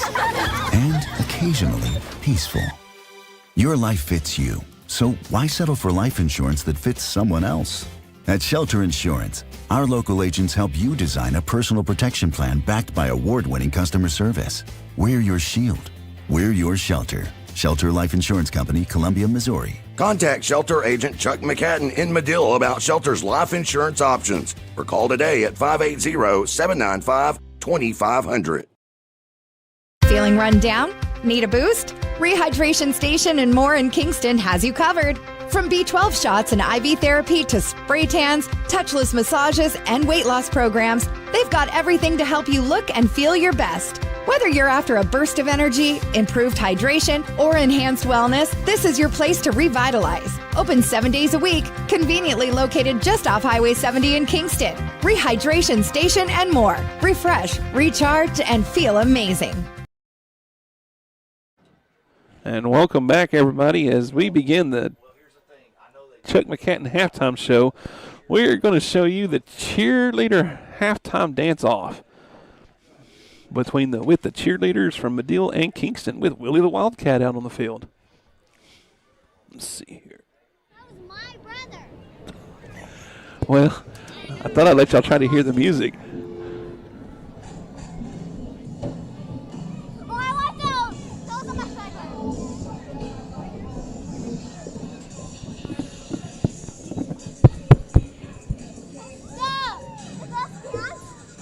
and occasionally peaceful. Your life fits you, so why settle for life insurance that fits someone else? At Shelter Insurance, our local agents help you design a personal protection plan backed by award-winning customer service. We're your shield. We're your shelter. Shelter Life Insurance Company, Columbia, Missouri. Contact Shelter Agent Chuck McCatton in Madill about Shelter's life insurance options or call today at 580-795-2500. Feeling run down? Need a boost? Rehydration Station and more in Kingston has you covered. From B12 shots and IV therapy to spray tans, touchless massages, and weight loss programs, they've got everything to help you look and feel your best. Whether you're after a burst of energy, improved hydration, or enhanced wellness, this is your place to revitalize. Open 7 days a week, conveniently located just off Highway 70 in Kingston. Rehydration Station and more. Refresh, recharge, and feel amazing. And welcome back, everybody, as we begin the Chuck McCatton Halftime Show. We're going to show you the cheerleader halftime dance-off with the cheerleaders from Madill and Kingston with Willie the Wildcat out on the field. Let's see here. That was my brother. Well, I thought I'd let y'all try to hear the music. Oh, I like those. Those are my favorite.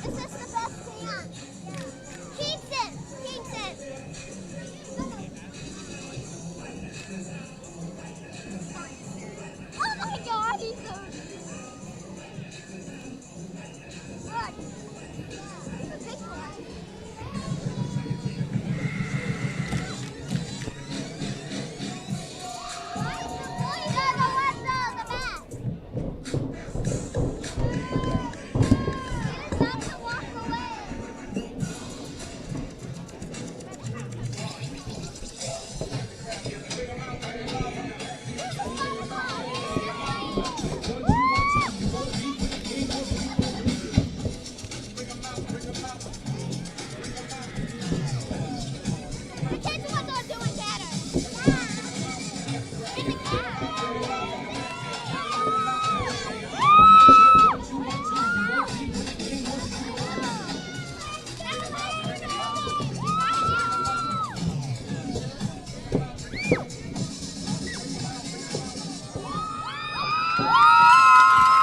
Is this the best dance? Kingston! Oh my God, he's so good.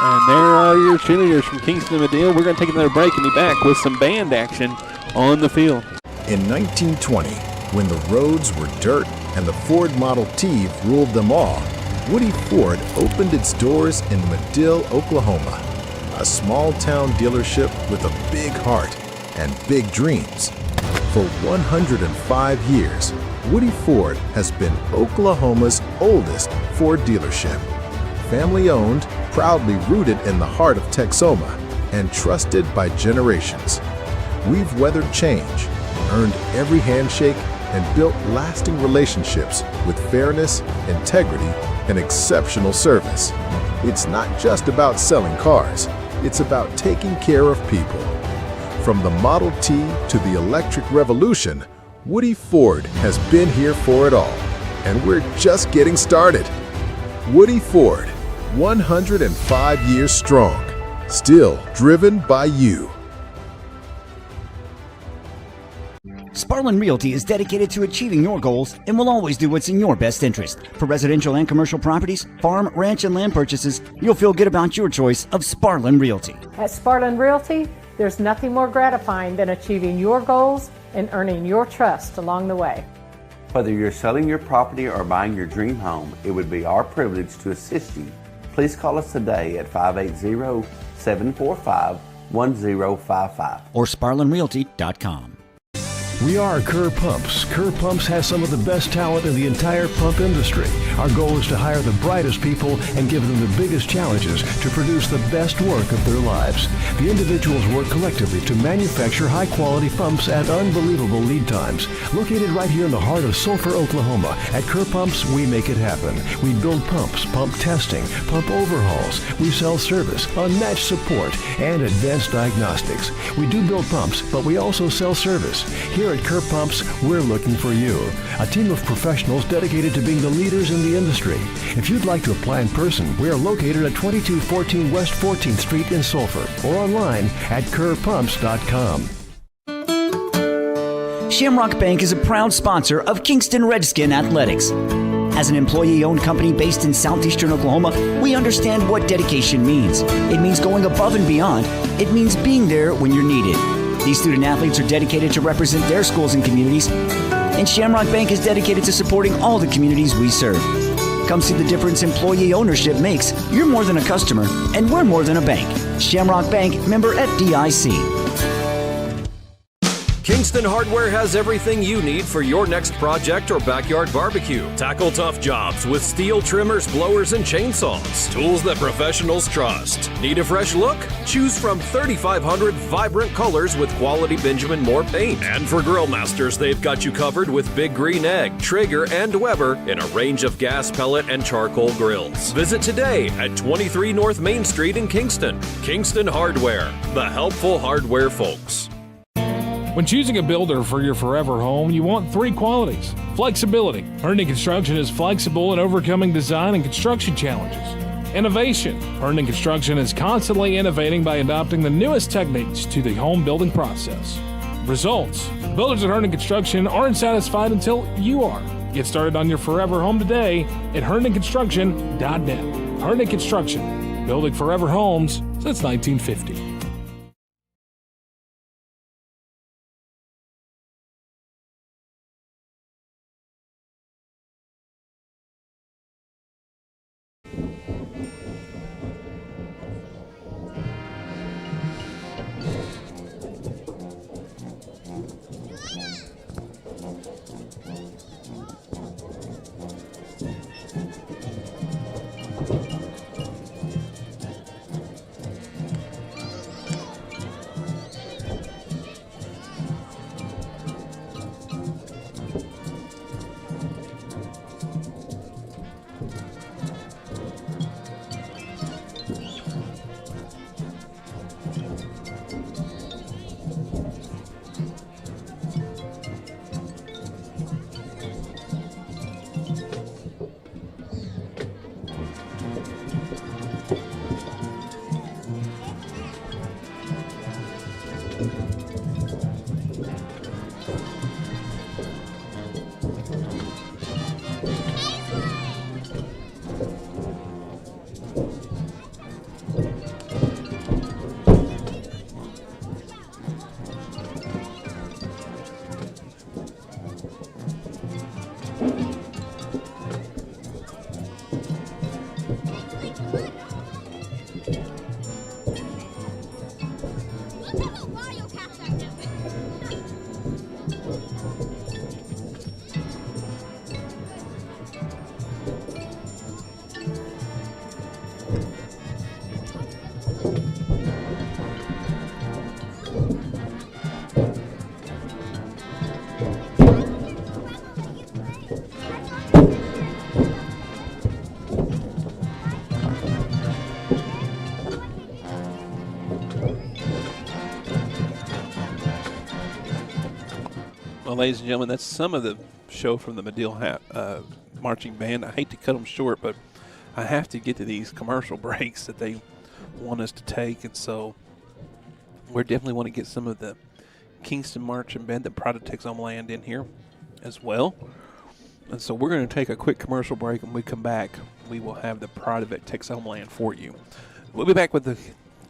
And there are your cheerleaders from Kingston and Madill. We're going to take another break and be back with some band action on the field. In 1920, when the roads were dirt and the Ford Model T ruled them all, Woody Ford opened its doors in Madill, Oklahoma. A small-town dealership with a big heart and big dreams. For 105 years, Woody Ford has been Oklahoma's oldest Ford dealership. Family-owned, proudly rooted in the heart of Texoma, and trusted by generations. We've weathered change, earned every handshake, and built lasting relationships with fairness, integrity, and exceptional service. It's not just about selling cars, it's about taking care of people. From the Model T to the electric revolution, Woody Ford has been here for it all, and we're just getting started. Woody Ford, 105 years strong, still driven by you. Sparlin Realty is dedicated to achieving your goals and will always do what's in your best interest. For residential and commercial properties, farm, ranch, and land purchases, you'll feel good about your choice of Sparlin Realty. At Sparlin Realty, there's nothing more gratifying than achieving your goals and earning your trust along the way. Whether you're selling your property or buying your dream home, it would be our privilege to assist you Please call us today at 580-745-1055 or SparlinRealty.com. We are Kerr Pumps. Kerr Pumps has some of the best talent in the entire pump industry. Our goal is to hire the brightest people and give them the biggest challenges to produce the best work of their lives. The individuals work collectively to manufacture high-quality pumps at unbelievable lead times. Located right here in the heart of Sulphur, Oklahoma, at Kerr Pumps, we make it happen. We build pumps, pump testing, pump overhauls. We sell service, unmatched support, and advanced diagnostics. We do build pumps, but we also sell service. Here at Kerr Pumps, we're looking for you. A team of professionals dedicated to being the leaders in the industry. If you'd like to apply in person, we are located at 2214 West 14th Street in Sulphur or online at kerrpumps.com. Shamrock Bank is a proud sponsor of Kingston Redskin Athletics. As an employee-owned company based in southeastern Oklahoma, we understand what dedication means. It means going above and beyond. It means being there when you're needed. These student athletes are dedicated to represent their schools and communities, and Shamrock Bank is dedicated to supporting all the communities we serve. Come see the difference employee ownership makes. You're more than a customer, and we're more than a bank. Shamrock Bank, member FDIC. Kingston Hardware has everything you need for your next project or backyard barbecue. Tackle tough jobs with steel trimmers, blowers, and chainsaws. Tools that professionals trust. Need a fresh look? Choose from 3,500 vibrant colors with quality Benjamin Moore paint. And for grill masters, they've got you covered with Big Green Egg, Traeger, and Weber in a range of gas, pellet, and charcoal grills. Visit today at 23 North Main Street in Kingston. Kingston Hardware, the helpful hardware folks. When choosing a builder for your forever home, you want three qualities. Flexibility. Herndon Construction is flexible in overcoming design and construction challenges. Innovation. Herndon Construction is constantly innovating by adopting the newest techniques to the home building process. Results. Builders at Herndon Construction aren't satisfied until you are. Get started on your forever home today at herndonconstruction.net. Herndon Construction, building forever homes since 1950. Well, ladies and gentlemen, that's some of the show from the Madill marching band. I hate to cut them short, but I have to get to these commercial breaks that they want us to take, and so we definitely want to get some of the Kingston marching band, the Pride of Texas Homeland, in here as well. And so we're going to take a quick commercial break, and when we come back, we will have the Pride of Texas Homeland for you. We'll be back with the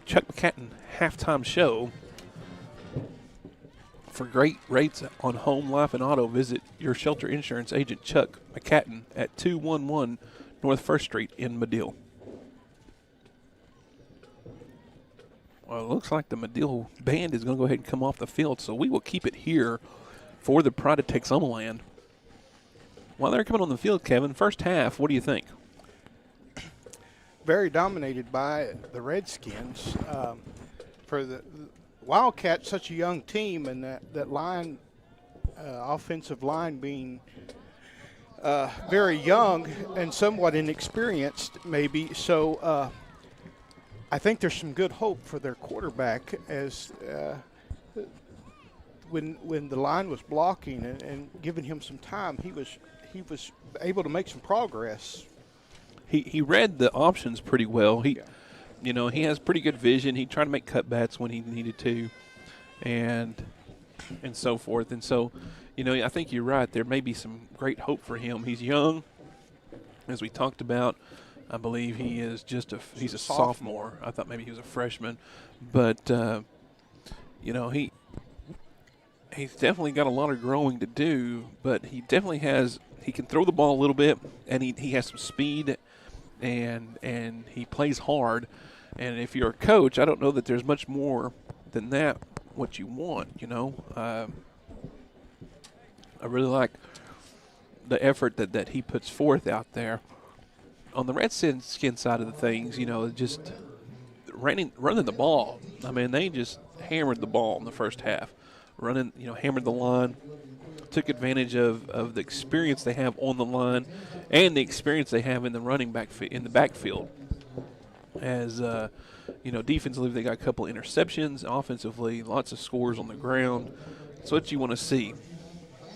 Chuck McCatton halftime show. For great rates on home, life, and auto, visit your shelter insurance agent, Chuck McCatton, at 211 North 1st Street in Madill. Well, it looks like the Madill band is going to go ahead and come off the field, so we will keep it here for the Pride of Texomaland. While they're coming on the field, Kevin, first half, what do you think? Very dominated by the Redskins. For the Wildcats, such a young team, and that line, offensive line being very young and somewhat inexperienced, maybe. So I think there's some good hope for their quarterback as when the line was blocking and giving him some time, he was able to make some progress. He read the options pretty well. He has pretty good vision. He tried to make cutbacks when he needed to, and so forth. And so, I think you're right. There may be some great hope for him. He's young, as we talked about. I believe he is he's a sophomore. I thought maybe he was a freshman, but he's definitely got a lot of growing to do. But he definitely has. He can throw the ball a little bit, and he has some speed, and he plays hard. And if you're a coach, I don't know that there's much more than that what you want, I really like the effort that he puts forth out there. On the Redskin side of the things, just running the ball. I mean, they just hammered the ball in the first half. Hammered the line, took advantage of the experience they have on the line and the experience they have in the in the backfield. As defensively, they got a couple of interceptions. Offensively, lots of scores on the ground. That's what you want to see.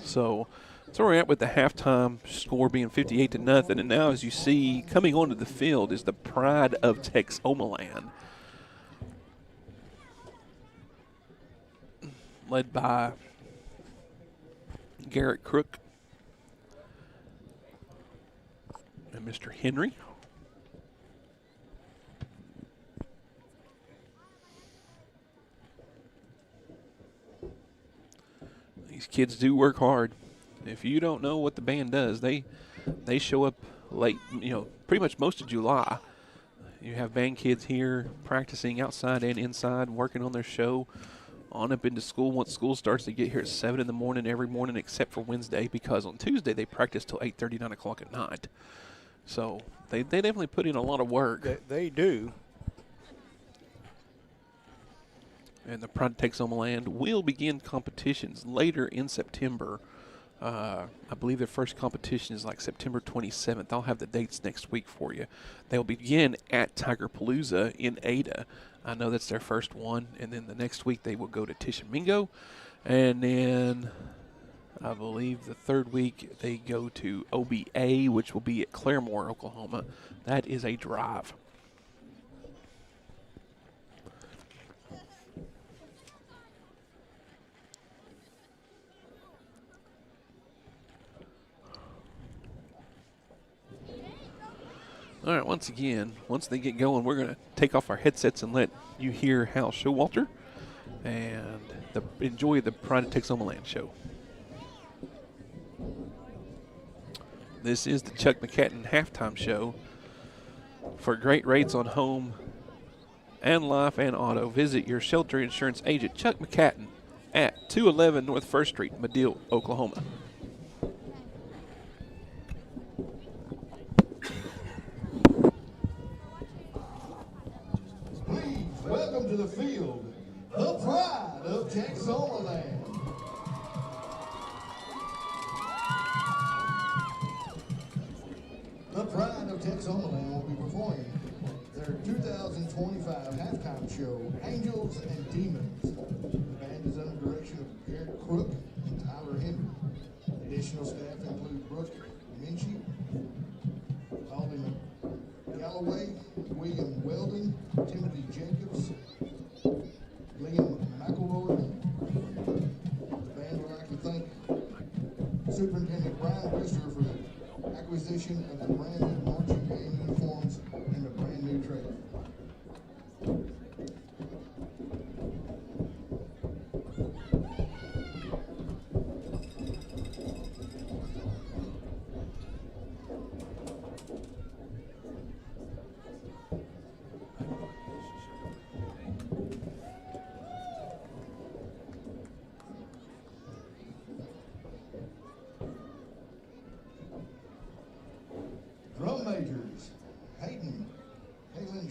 So that's where we're at with the halftime score being 58-0. And now, as you see, coming onto the field is the Pride of Texomaland, led by Garrett Crook and Mr. Henry. These kids do work hard. If you don't know what the band does, they show up late, pretty much most of July. You have band kids here practicing outside and inside, working on their show, on up into school. Once school starts, they get here at 7 in the morning every morning except for Wednesday, because on Tuesday they practice till 8:30, 9 o'clock at night. So they definitely put in a lot of work. They do. And the Pride of Texomaland will begin competitions later in September. I believe their first competition is like September 27th. I'll have the dates next week for you. They'll begin at Tigerpalooza in Ada. I know that's their first one. And then the next week they will go to Tishomingo. And then I believe the third week they go to OBA, which will be at Claremore, Oklahoma. That is a drive. All right, once they get going, we're going to take off our headsets and let you hear Hal Showalter and enjoy the Pride of Texomaland show. This is the Chuck McCatton halftime show. For great rates on home and life and auto, visit your shelter insurance agent, Chuck McCatton, at 211 North 1st Street, Madill, Oklahoma. Welcome to the field, the Pride of Texomaland. The Pride of Texomaland will be performing their 2025 halftime show, Angels and Demons. The band is under direction of Garrett Crook and Tyler Henry. Additional staff include Brooke Minchie, Alden Galloway, William Weldon, Timothy Jacobs, Liam McElroy. The band would like to thank Superintendent Brian Brister for the acquisition of the brand new marching band uniforms and the brand new trailer.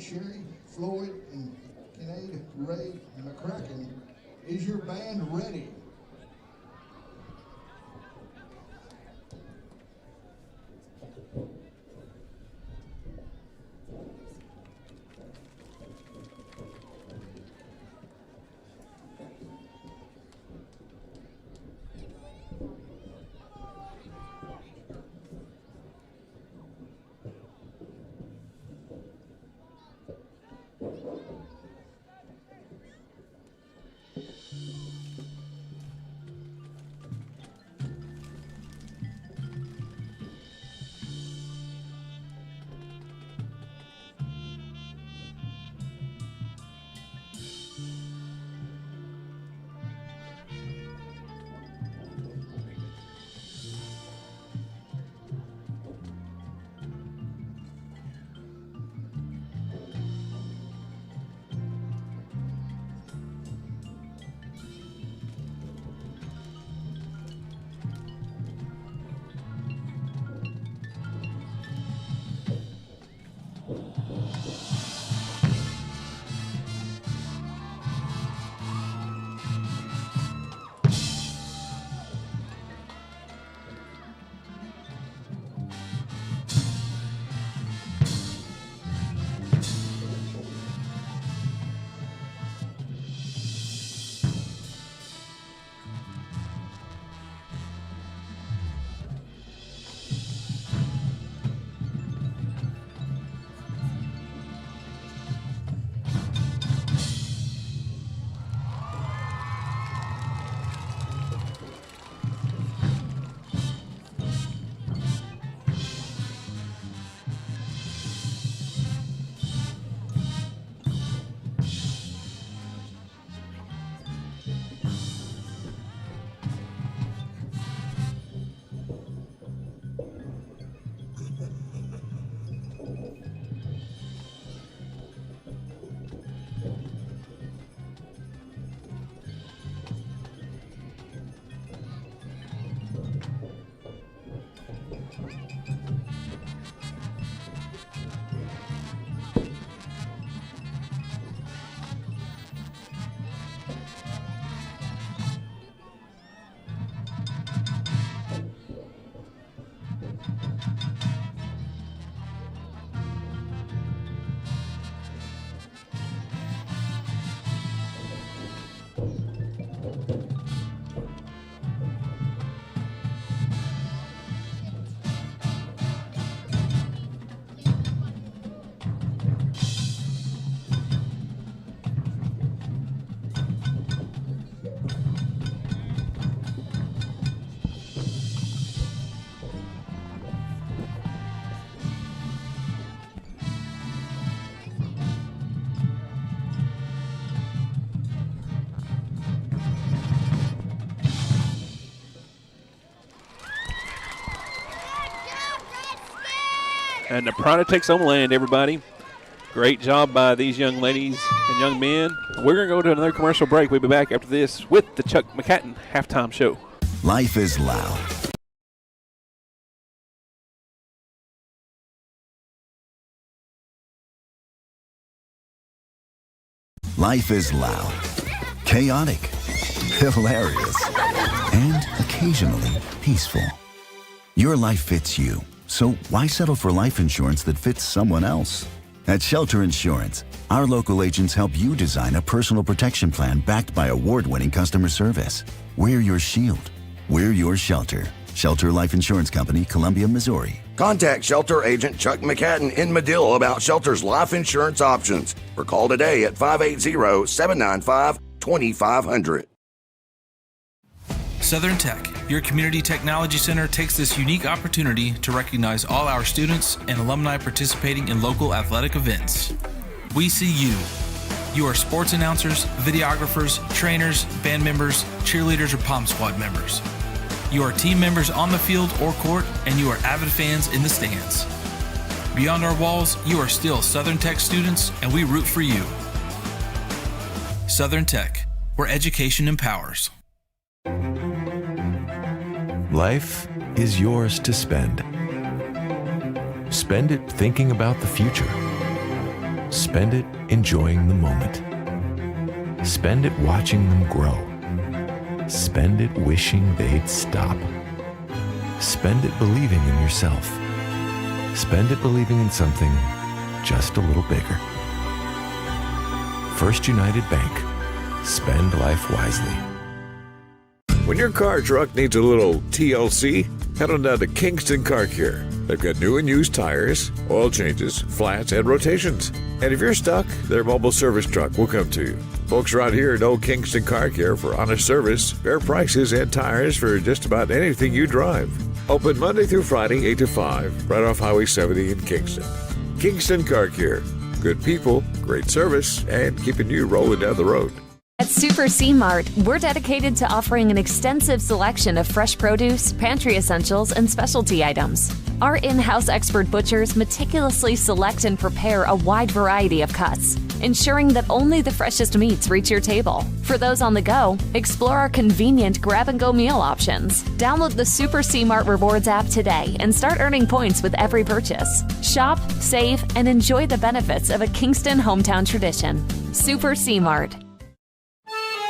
Sherry, Floyd, and Kinnaid Ray McCracken. Is your band ready? And the Pride takes on land, everybody. Great job by these young ladies and young men. We're going to go to another commercial break. We'll be back after this with the Chuck McCatton halftime show. Life is loud. Life is loud, chaotic, hilarious, and occasionally peaceful. Your life fits you, so why settle for life insurance that fits someone else? At Shelter Insurance, our local agents help you design a personal protection plan backed by award-winning customer service. We're your shield. We're your shelter. Shelter Life Insurance Company, Columbia, Missouri. Contact Shelter Agent Chuck McCatton in Madill about Shelter's life insurance options, or call today at 580-795-2500. Southern Tech, your community technology center, takes this unique opportunity to recognize all our students and alumni participating in local athletic events. We see you. You are sports announcers, videographers, trainers, band members, cheerleaders, or Pom Squad members. You are team members on the field or court, and you are avid fans in the stands. Beyond our walls, you are still Southern Tech students, and we root for you. Southern Tech, where education empowers. Life is yours to spend. Spend it thinking about the future. Spend it enjoying the moment. Spend it watching them grow. Spend it wishing they'd stop. Spend it believing in yourself. Spend it believing in something just a little bigger. First United Bank. Spend life wisely. When your car or truck needs a little TLC, head on down to Kingston Car Care. They've got new and used tires, oil changes, flats, and rotations. And if you're stuck, their mobile service truck will come to you. Folks around here know Kingston Car Care for honest service, fair prices, and tires for just about anything you drive. Open Monday through Friday, 8 to 5, right off Highway 70 in Kingston. Kingston Car Care. Good people, great service, and keeping you rolling down the road. At Super C Mart, we're dedicated to offering an extensive selection of fresh produce, pantry essentials, and specialty items. Our in-house expert butchers meticulously select and prepare a wide variety of cuts, ensuring that only the freshest meats reach your table. For those on the go, explore our convenient grab-and-go meal options. Download the Super C Mart Rewards app today and start earning points with every purchase. Shop, save, and enjoy the benefits of a Kingston hometown tradition. Super C Mart.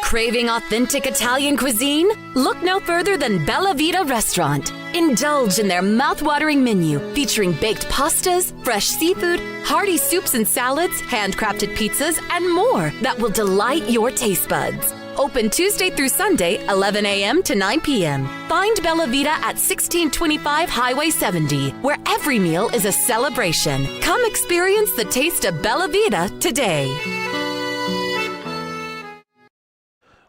Craving authentic Italian cuisine? Look no further than Bella Vita Restaurant. Indulge in their mouth-watering menu featuring baked pastas, fresh seafood, hearty soups and salads, handcrafted pizzas, and more that will delight your taste buds. Open Tuesday through Sunday, 11 a.m. to 9 p.m. Find Bella Vita at 1625 Highway 70, where every meal is a celebration. Come experience the taste of Bella Vita today.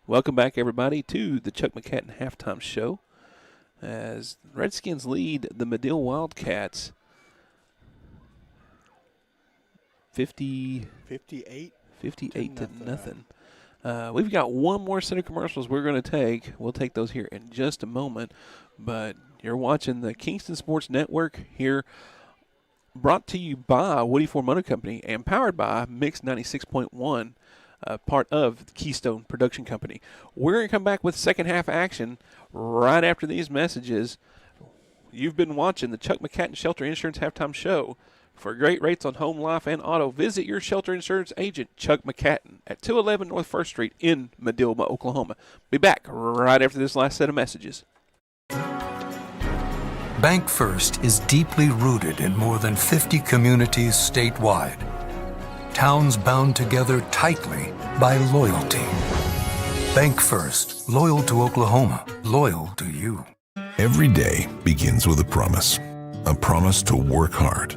Welcome back, everybody, to the Chuck McCatton Halftime Show. As Redskins lead the Madill Wildcats 58 to nothing. We've got one more set of commercials we're going to take. We'll take those here in just a moment. But you're watching the Kingston Sports Network here, brought to you by Woody Ford Motor Company and powered by Mix 96.1. Part of the Keystone Production Company. We're going to come back with second half action right after these messages. You've been watching the Chuck McCatton Shelter Insurance Halftime Show. For great rates on home, life, and auto, visit your shelter insurance agent, Chuck McCatton, at 211 North 1st Street in Madill, Oklahoma. Be back right after this last set of messages. Bank First is deeply rooted in more than 50 communities statewide. Towns bound together tightly by loyalty. Bank First, loyal to Oklahoma, loyal to you. Every day begins with a promise to work hard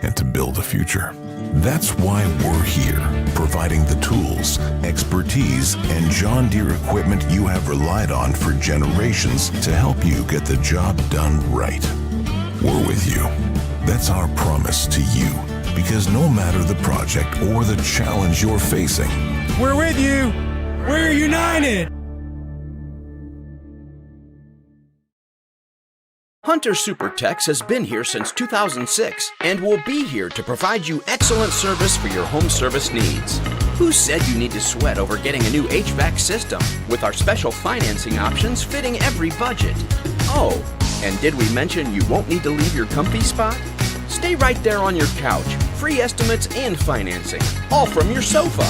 and to build a future. That's why we're here, providing the tools, expertise, and John Deere equipment you have relied on for generations to help you get the job done right. We're with you. That's our promise to you. Because no matter the project or the challenge you're facing, we're with you. We're united. Hunter SuperTex has been here since 2006 and will be here to provide you excellent service for your home service needs. Who said you need to sweat over getting a new HVAC system with our special financing options fitting every budget? Oh, and did we mention you won't need to leave your comfy spot? Stay right there on your couch. Free estimates and financing, all from your sofa.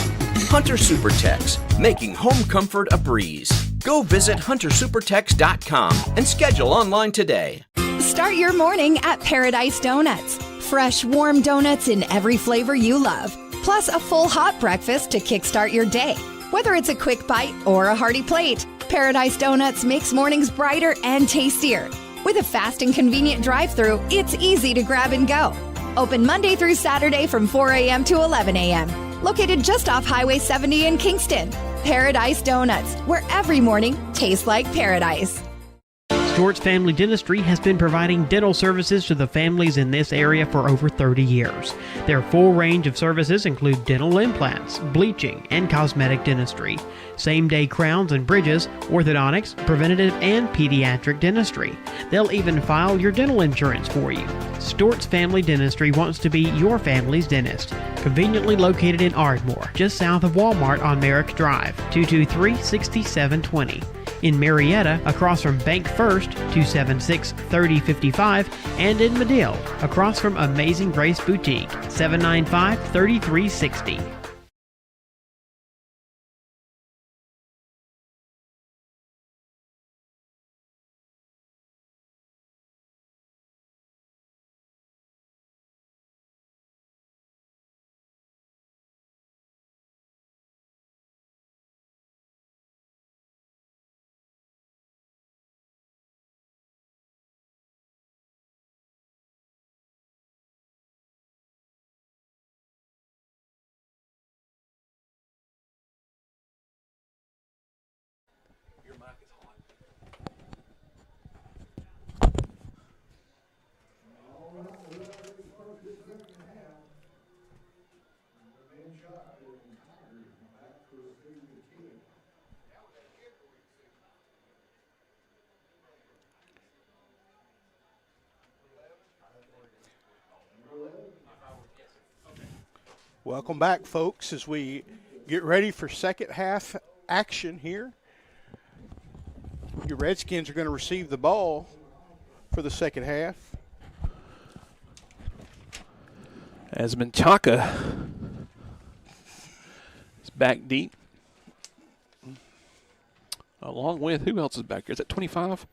Hunter SuperTex, making home comfort a breeze. Go visit huntersupertex.com and schedule online today. Start your morning at Paradise Donuts. Fresh, warm donuts in every flavor you love. Plus a full hot breakfast to kickstart your day. Whether it's a quick bite or a hearty plate, Paradise Donuts makes mornings brighter and tastier. With a fast and convenient drive-thru, it's easy to grab and go. Open Monday through Saturday from 4 a.m. to 11 a.m. Located just off Highway 70 in Kingston. Paradise Donuts, where every morning tastes like paradise. Stewart's Family Dentistry has been providing dental services to the families in this area for over 30 years. Their full range of services include dental implants, bleaching, and cosmetic dentistry, same-day crowns and bridges, orthodontics, preventative, and pediatric dentistry. They'll even file your dental insurance for you. Stewart's Family Dentistry wants to be your family's dentist. Conveniently located in Ardmore, just south of Walmart on Merrick Drive, 223-6720. In Marietta, across from Bank First, 276-3055, and in Madill, across from Amazing Grace Boutique, 795-3360. Welcome back, folks, as we get ready for second half action here. Your Redskins are going to receive the ball for the second half. As Menchaca is back deep. Along with, who else is back here? Is that 25?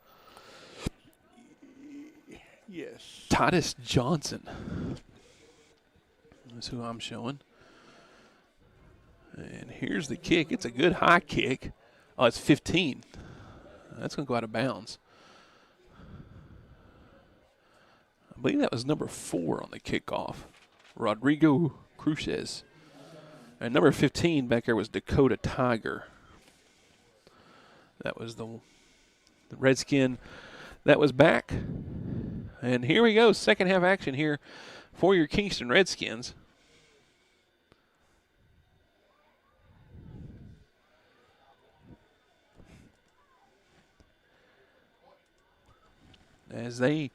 Yes. Titus Johnson. That's who I'm showing. And here's the kick. It's a good high kick. Oh, it's 15. That's going to go out of bounds. I believe that was number 4 on the kickoff, Rodrigo Cruces. And number 15 back there was Dakota Tiger. That was the Redskin that was back. And here we go, second half action here for your Kingston Redskins. As they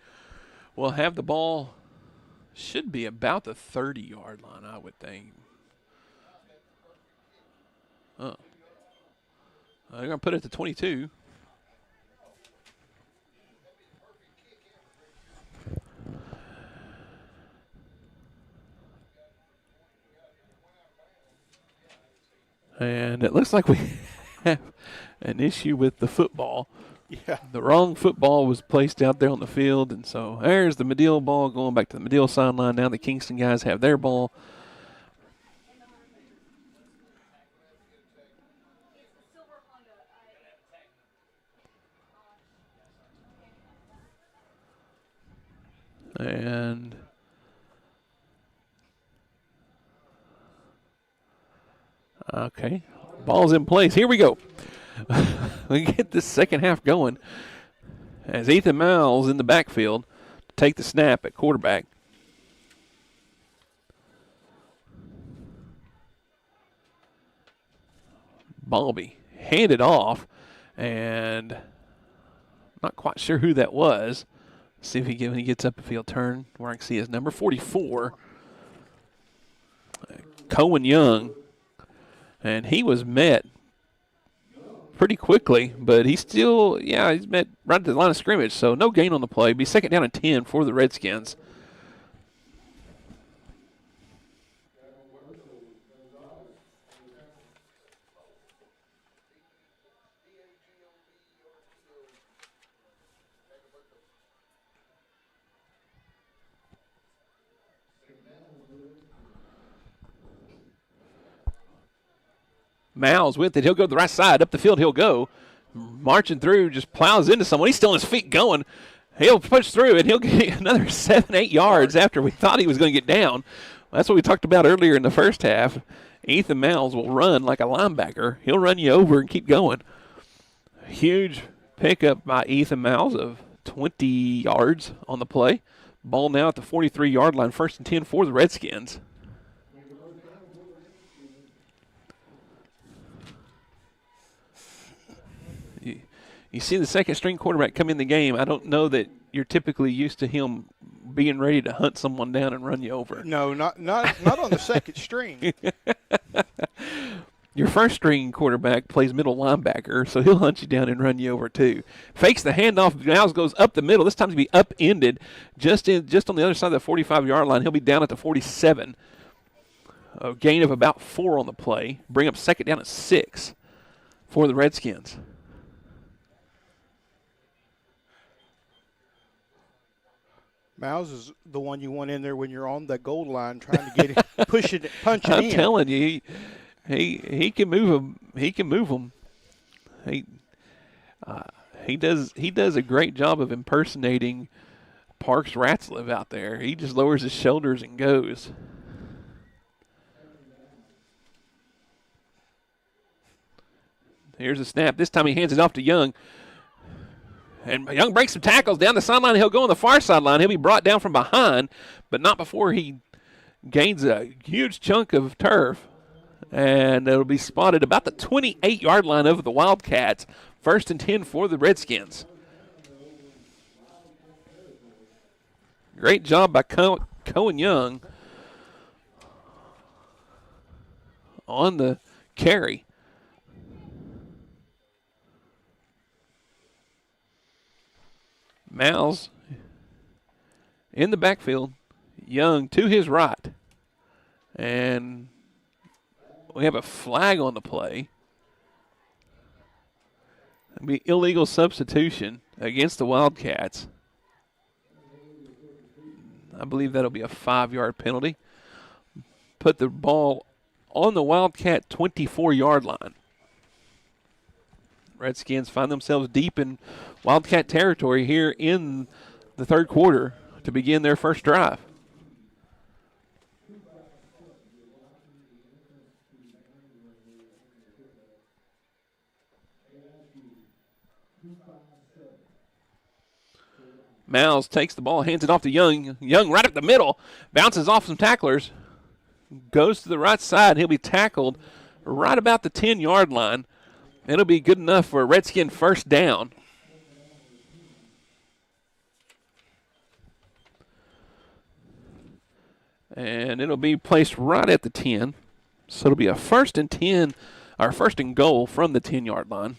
will have the ball, should be about the 30-yard line, I would think. Oh. They're going to put it to 22. And it looks like we have an issue with the football. Yeah. The wrong football was placed out there on the field, and so there's the Madill ball going back to the Madill sideline. Now the Kingston guys have their ball. And okay, ball's in place. Here we go. We get this second half going as Ethan Miles in the backfield to take the snap at quarterback. Balby handed off, and not quite sure who that was. See if he gets up if he'll turn where I can see his number 44, Cohen Young, and he was met pretty quickly, but he's met right at the line of scrimmage, so no gain on the play. Be second down and 10 for the Redskins. Miles with it. He'll go to the right side. Up the field he'll go. Marching through, just plows into someone. He's still on his feet going. He'll push through, and he'll get another 7-8 yards after we thought he was going to get down. That's what we talked about earlier in the first half. Ethan Miles will run like a linebacker. He'll run you over and keep going. Huge pickup by Ethan Miles of 20 yards on the play. Ball now at the 43-yard line. 1st and 10 for the Redskins. You see the second-string quarterback come in the game. I don't know that you're typically used to him being ready to hunt someone down and run you over. No, not on the second string. Your first-string quarterback plays middle linebacker, so he'll hunt you down and run you over too. Fakes the handoff. Miles goes up the middle. This time he'll be upended just on the other side of the 45-yard line. He'll be down at the 47. A gain of about 4 on the play. Bring up 2nd down at 6 for the Redskins. Miles is the one you want in there when you're on the goal line trying to get it, push it, punch it in. I'm telling you, he can move them. He can move them. He does a great job of impersonating Parks Ratzliff out there. He just lowers his shoulders and goes. Here's a snap. This time he hands it off to Young. And Young breaks some tackles down the sideline. He'll go on the far sideline. He'll be brought down from behind, but not before he gains a huge chunk of turf. And it'll be spotted about the 28-yard line of the Wildcats. 1st and 10 for the Redskins. Great job by Cohen Young on the carry. Miles in the backfield. Young to his right. And we have a flag on the play. It'll be illegal substitution against the Wildcats. I believe that'll be a 5-yard penalty. Put the ball on the Wildcat 24-yard line. Redskins find themselves deep in Wildcat territory here in the 3rd quarter to begin their first drive. Miles takes the ball, hands it off to Young. Young right up the middle, bounces off some tacklers, goes to the right side. He'll be tackled right about the 10-yard line. It'll be good enough for a Redskin 1st down. And it'll be placed right at the 10. So it'll be a 1st and 10, or 1st and goal from the 10-yard line.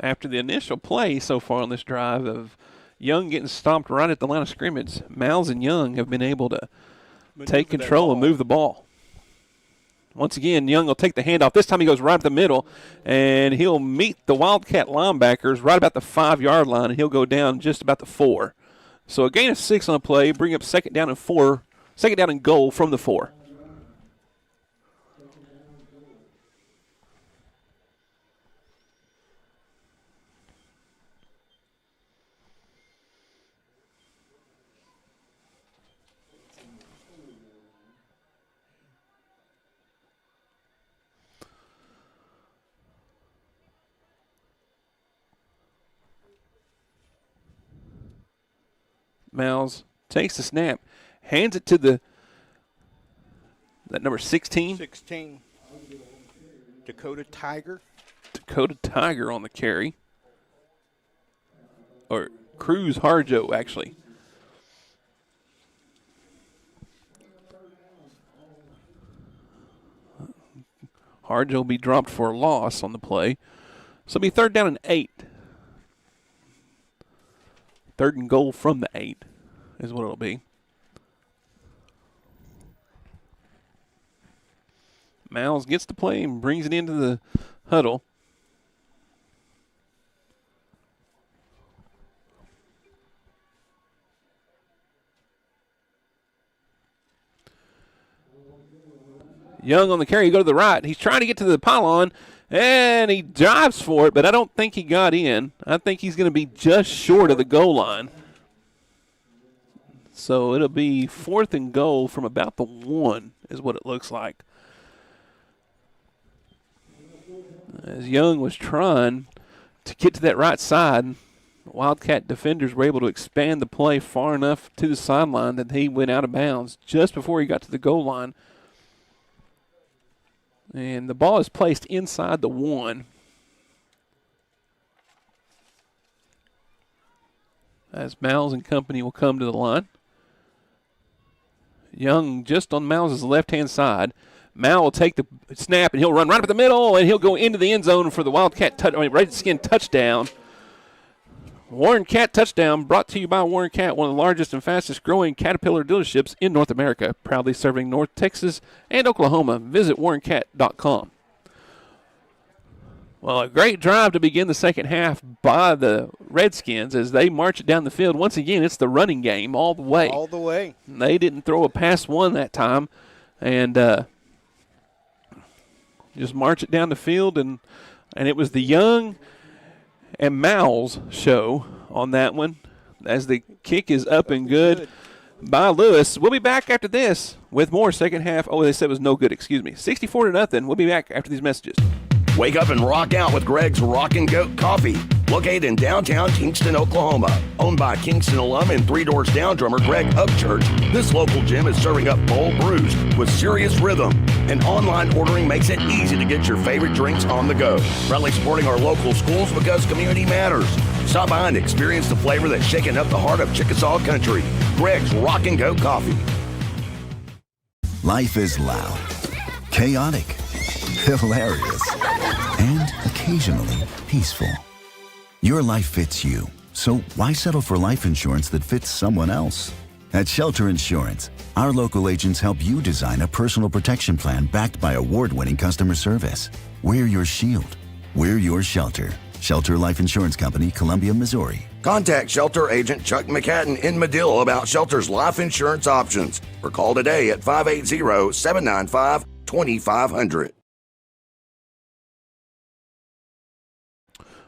After the initial play so far on this drive of Young getting stomped right at the line of scrimmage, Miles and Young have been able to take control and move the ball. Once again, Young will take the handoff. This time he goes right up the middle, and he'll meet the Wildcat linebackers right about the 5-yard line, and he'll go down just about the 4. So a gain of 6 on the play, bring up 2nd down and 4, 2nd down and goal from the 4. Miles takes the snap, hands it to that number 16. 16. Dakota Tiger. Dakota Tiger on the carry. Or Cruz Harjo, actually. Harjo will be dropped for a loss on the play. So it'll be 3rd down and 8. 3rd and goal from the 8 is what it'll be. Miles gets the play and brings it into the huddle. Young on the carry, go to the right. He's trying to get to the pylon, and he dives for it, but I don't think he got in. I think he's going to be just short of the goal line. So it'll be 4th and goal from about the 1 is what it looks like. As Young was trying to get to that right side, Wildcat defenders were able to expand the play far enough to the sideline that he went out of bounds just before he got to the goal line. And the ball is placed inside the 1. As Miles and company will come to the line. Young just on Miles' left-hand side. Mal will take the snap, and he'll run right up the middle, and he'll go into the end zone for the Wildcat Redskin touchdown. Warren Cat touchdown brought to you by Warren Cat, one of the largest and fastest growing Caterpillar dealerships in North America, proudly serving North Texas and Oklahoma. Visit warrencat.com. Well, a great drive to begin the second half by the Redskins as they march it down the field. Once again, it's the running game all the way. All the way. They didn't throw a pass one that time, and just march it down the field, and it was the Young and Miles show on that one as the kick is up and good by Lewis. We'll be back after this with more second half. Oh, they said it was no good. Excuse me. 64-0. We'll be back after these messages. Wake up and rock out with Greg's Rockin' Goat Coffee. Located in downtown Kingston, Oklahoma. Owned by Kingston alum and Three Doors Down drummer Greg Upchurch, this local gym is serving up bold brews with serious rhythm. And online ordering makes it easy to get your favorite drinks on the go. Proudly supporting our local schools because community matters. Stop by and experience the flavor that's shaking up the heart of Chickasaw country. Greg's Rockin' Goat Coffee. Life is loud, chaotic, hilarious, and occasionally peaceful. Your life fits you, so why settle for life insurance that fits someone else? At Shelter Insurance, our local agents help you design a personal protection plan backed by award-winning customer service. We're your shield. We're your shelter. Shelter Life Insurance Company, Columbia, Missouri. Contact Shelter Agent Chuck McCatton in Madill about Shelter's life insurance options. Or call today at 580-795-2500.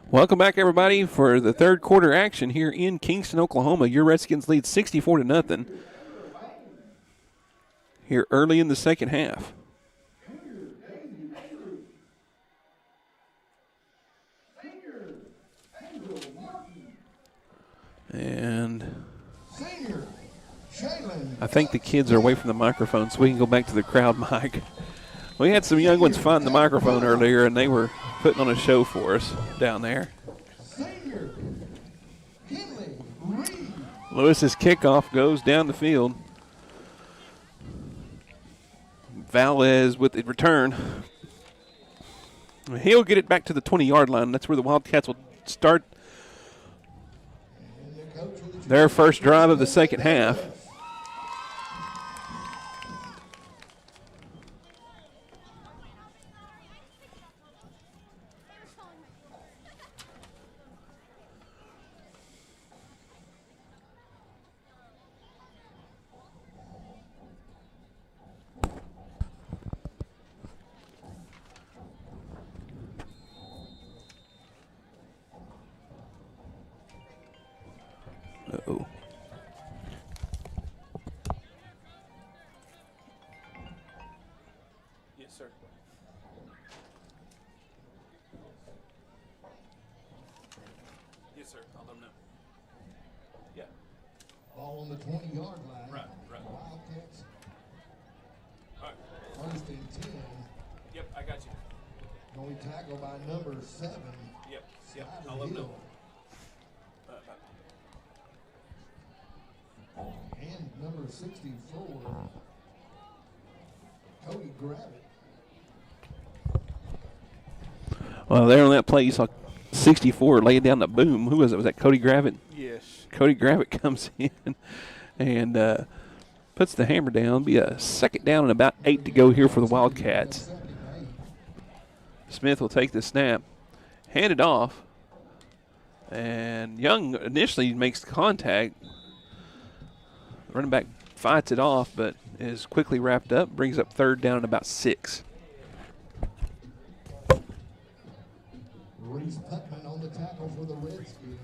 Welcome back, everybody, for the third quarter action here in Kingston, Oklahoma. Your Redskins lead 64-0 here early in the second half. And I think the kids are away from the microphone, so we can go back to the crowd mic. We had some young ones find the microphone earlier, and they were putting on a show for us down there. Lewis's kickoff goes down the field. Valles with the return. He'll get it back to the 20-yard line. That's where the Wildcats will start their first drive of the second half. Uh-oh. Yes, sir. Yes, sir. I'll let them know. Yeah. Ball on the 20-yard line. Right. Wildcats. All right. First and 10. Yep, I got you. Only tackle by number 7. Yep. I'll let them know. And number 64, Cody Gravitt. Well, there on that play, you saw 64 laying down the boom. Who was it? Was that Cody Gravitt? Yes. Cody Gravitt comes in and puts the hammer down. It'll be a second down and about 8 to go here for the Wildcats. Smith will take the snap, hand it off, and Young initially makes contact. Running back fights it off, but is quickly wrapped up. Brings up third down and about 6. Reese Putman on the tackle for the Redskins.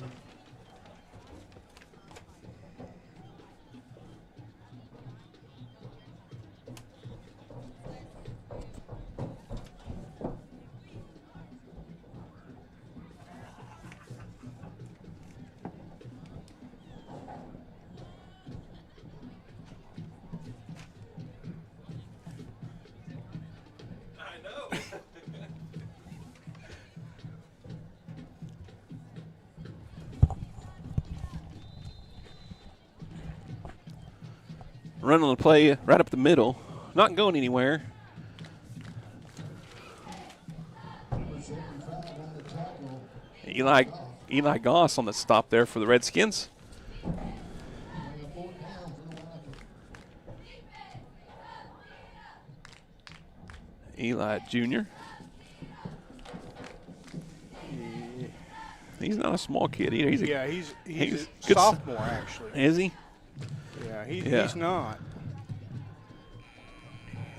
running the play right up the middle, not going anywhere. Eli Goss on the stop there for the Redskins. Eli Jr. He's not a small kid either. He's a sophomore, actually. Is he? Yeah, he's not.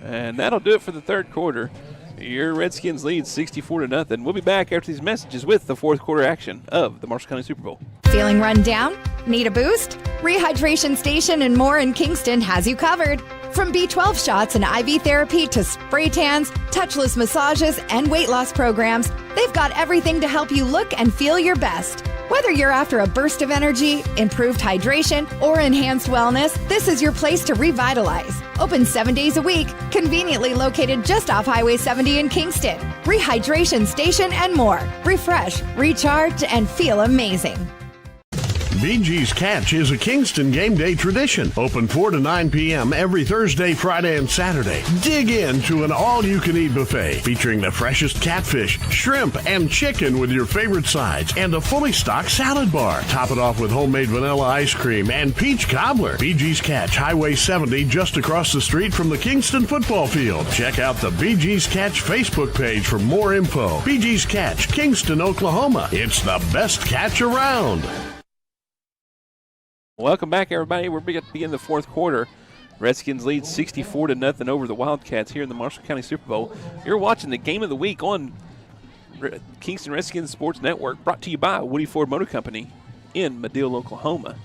And that'll do it for the third quarter. Your Redskins lead 64-0. We'll be back after these messages with the fourth quarter action of the Marshall County Super Bowl. Feeling run down? Need a boost? Rehydration Station and more in Kingston has you covered. From B12 shots and IV therapy to spray tans, touchless massages, and weight loss programs, they've got everything to help you look and feel your best. Whether you're after a burst of energy, improved hydration, or enhanced wellness, this is your place to revitalize. Open 7 days a week, conveniently located just off Highway 70 in Kingston. Rehydration Station and more. Refresh, recharge, and feel amazing. BG's Catch is a Kingston game day tradition. Open 4 to 9 p.m. every Thursday, Friday, and Saturday. Dig into an all-you-can-eat buffet featuring the freshest catfish, shrimp, and chicken with your favorite sides and a fully stocked salad bar. Top it off with homemade vanilla ice cream and peach cobbler. BG's Catch, Highway 70, just across the street from the Kingston football field. Check out the BG's Catch Facebook page for more info. BG's Catch, Kingston, Oklahoma. It's the best catch around. Welcome back, everybody. We're going to begin the fourth quarter. Redskins lead 64-0 over the Wildcats here in the Marshall County Super Bowl. You're watching the game of the week on Kingston Redskins Sports Network, brought to you by Woody Ford Motor Company in Madill, Oklahoma.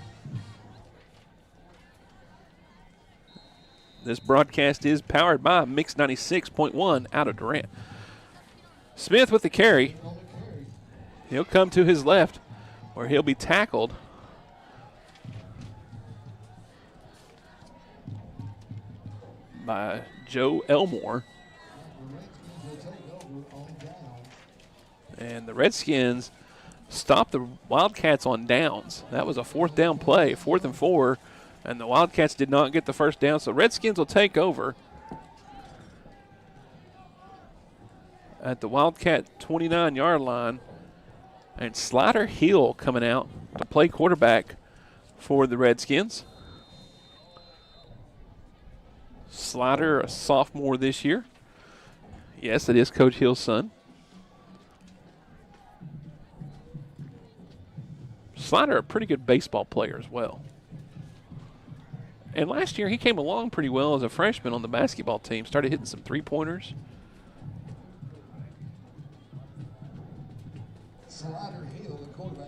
This broadcast is powered by Mix 96.1 out of Durant. Smith with the carry. He'll come to his left, where he'll be tackled by Joe Elmore. And the Redskins stopped the Wildcats on downs. That was a fourth down play, 4th and 4, and the Wildcats did not get the first down, so Redskins will take over at the Wildcat 29-yard line. And Slider Hill coming out to play quarterback for the Redskins. Slider, a sophomore this year. Yes, it is Coach Hill's son. Slider, a pretty good baseball player as well. And last year he came along pretty well as a freshman on the basketball team. Started hitting some three-pointers.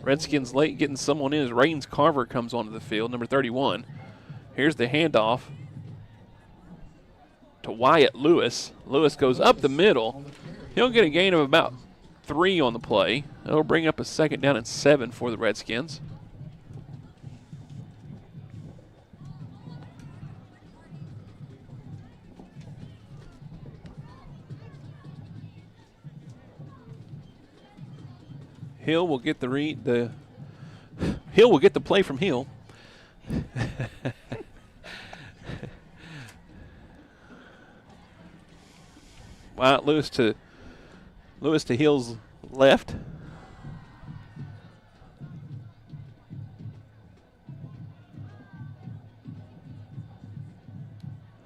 Redskins late getting someone in as Rains Carver comes onto the field, number 31. Here's the handoff to Wyatt Lewis. Lewis goes up the middle. He'll get a gain of about 3 on the play. That'll bring up a 2nd down and 7 for the Redskins. Hill will get Hill will get the play from Hill. Wyatt Lewis to Hill's left.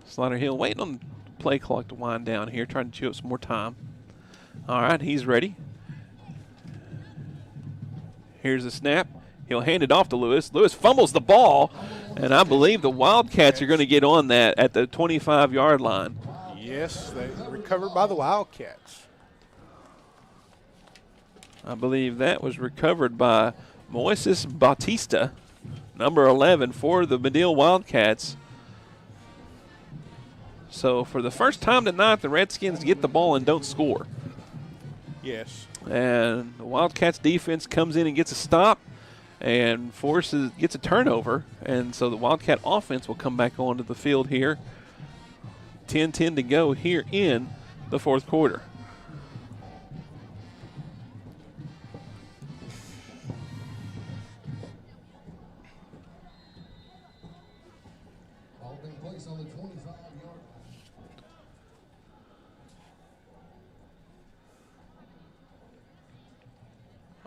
Slider Hill waiting on the play clock to wind down here, trying to chew up some more time. All right, he's ready. Here's the snap. He'll hand it off to Lewis. Lewis fumbles the ball, and I believe the Wildcats are going to get on that at the 25-yard line. Yes, they recovered by the Wildcats. I believe that was recovered by Moises Bautista, number 11 for the Madill Wildcats. So for the first time tonight, the Redskins get the ball and don't score. Yes. And the Wildcats defense comes in and gets a stop and gets a turnover. And so the Wildcat offense will come back onto the field here. 10-10 to go here in the fourth quarter.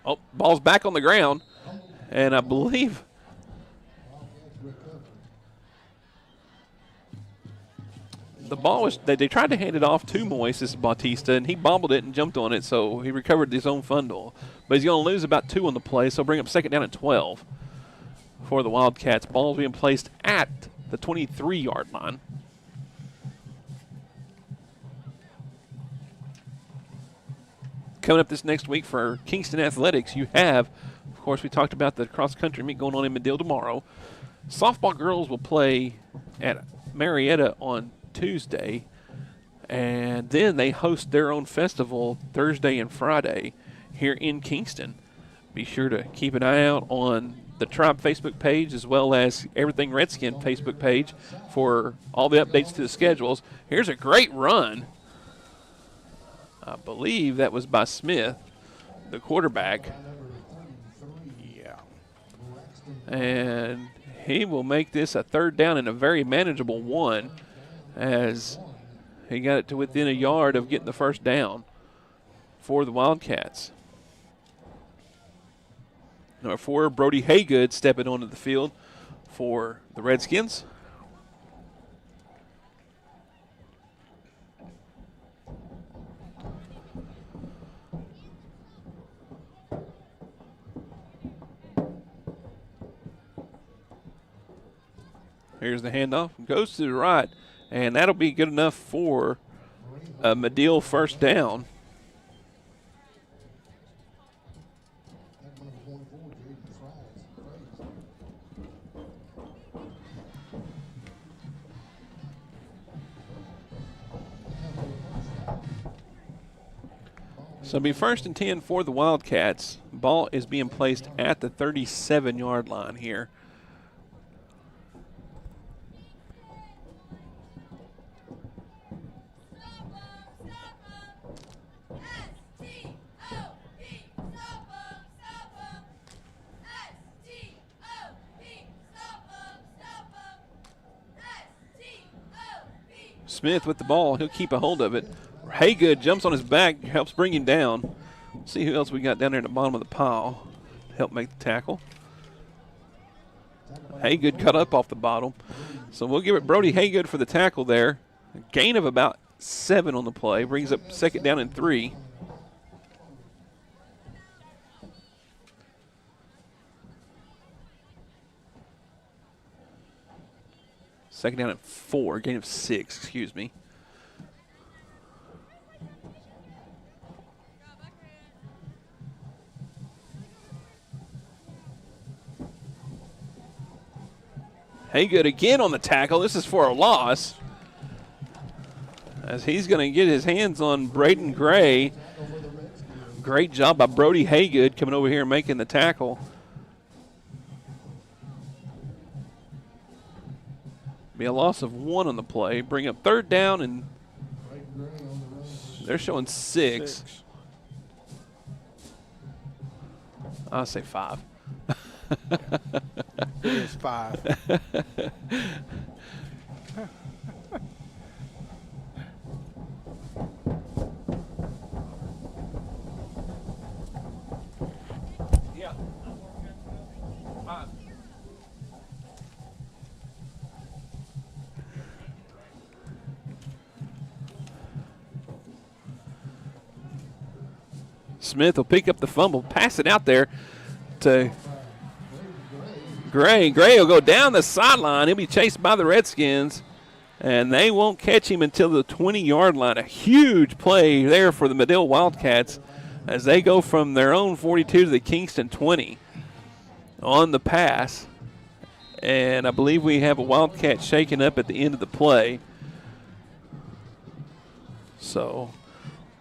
Oh, ball's back on the ground, and I believe the ball was, they tried to hand it off to Moises Bautista, and he bobbled it and jumped on it, so he recovered his own fumble. But he's going to lose about 2 on the play, so bring up second down at 12 for the Wildcats. Ball's being placed at the 23-yard line. Coming up this next week for Kingston Athletics, you have, of course, we talked about the cross-country meet going on in Madill tomorrow. Softball girls will play at Marietta on Tuesday, and then they host their own festival Thursday and Friday here in Kingston. Be sure to keep an eye out on the Tribe Facebook page as well as Everything Redskin Facebook page for all the updates to the schedules. Here's a great run. I believe that was by Smith, the quarterback. Yeah. And he will make this a third down and a very manageable one as he got it to within a yard of getting the first down for the Wildcats. Number 4, Brody Haygood stepping onto the field for the Redskins. Here's the handoff. Goes to the right, and that'll be good enough for a Madill first down. So it'll be 1st and 10 for the Wildcats. Ball is being placed at the 37-yard line here. Smith with the ball. He'll keep a hold of it. Haygood jumps on his back, helps bring him down. See who else we got down there at the bottom of the pile to help make the tackle. Haygood cut up off the bottom. So we'll give it Brody Haygood for the tackle there. A gain of about 7 on the play. Brings up second down and 3. Second down at 4, gain of 6, excuse me. Haygood again on the tackle. This is for a loss, as he's going to get his hands on Braden Gray. Great job by Brody Haygood coming over here and making the tackle. Be a loss of 1 on the play. Bring up third down, and they're showing 6. I'll say 5. It is 5. Yeah. 5. Smith will pick up the fumble, pass it out there to Gray. Gray will go down the sideline. He'll be chased by the Redskins, and they won't catch him until the 20-yard line. A huge play there for the Madill Wildcats as they go from their own 42 to the Kingston 20 on the pass. And I believe we have a Wildcat shaken up at the end of the play. So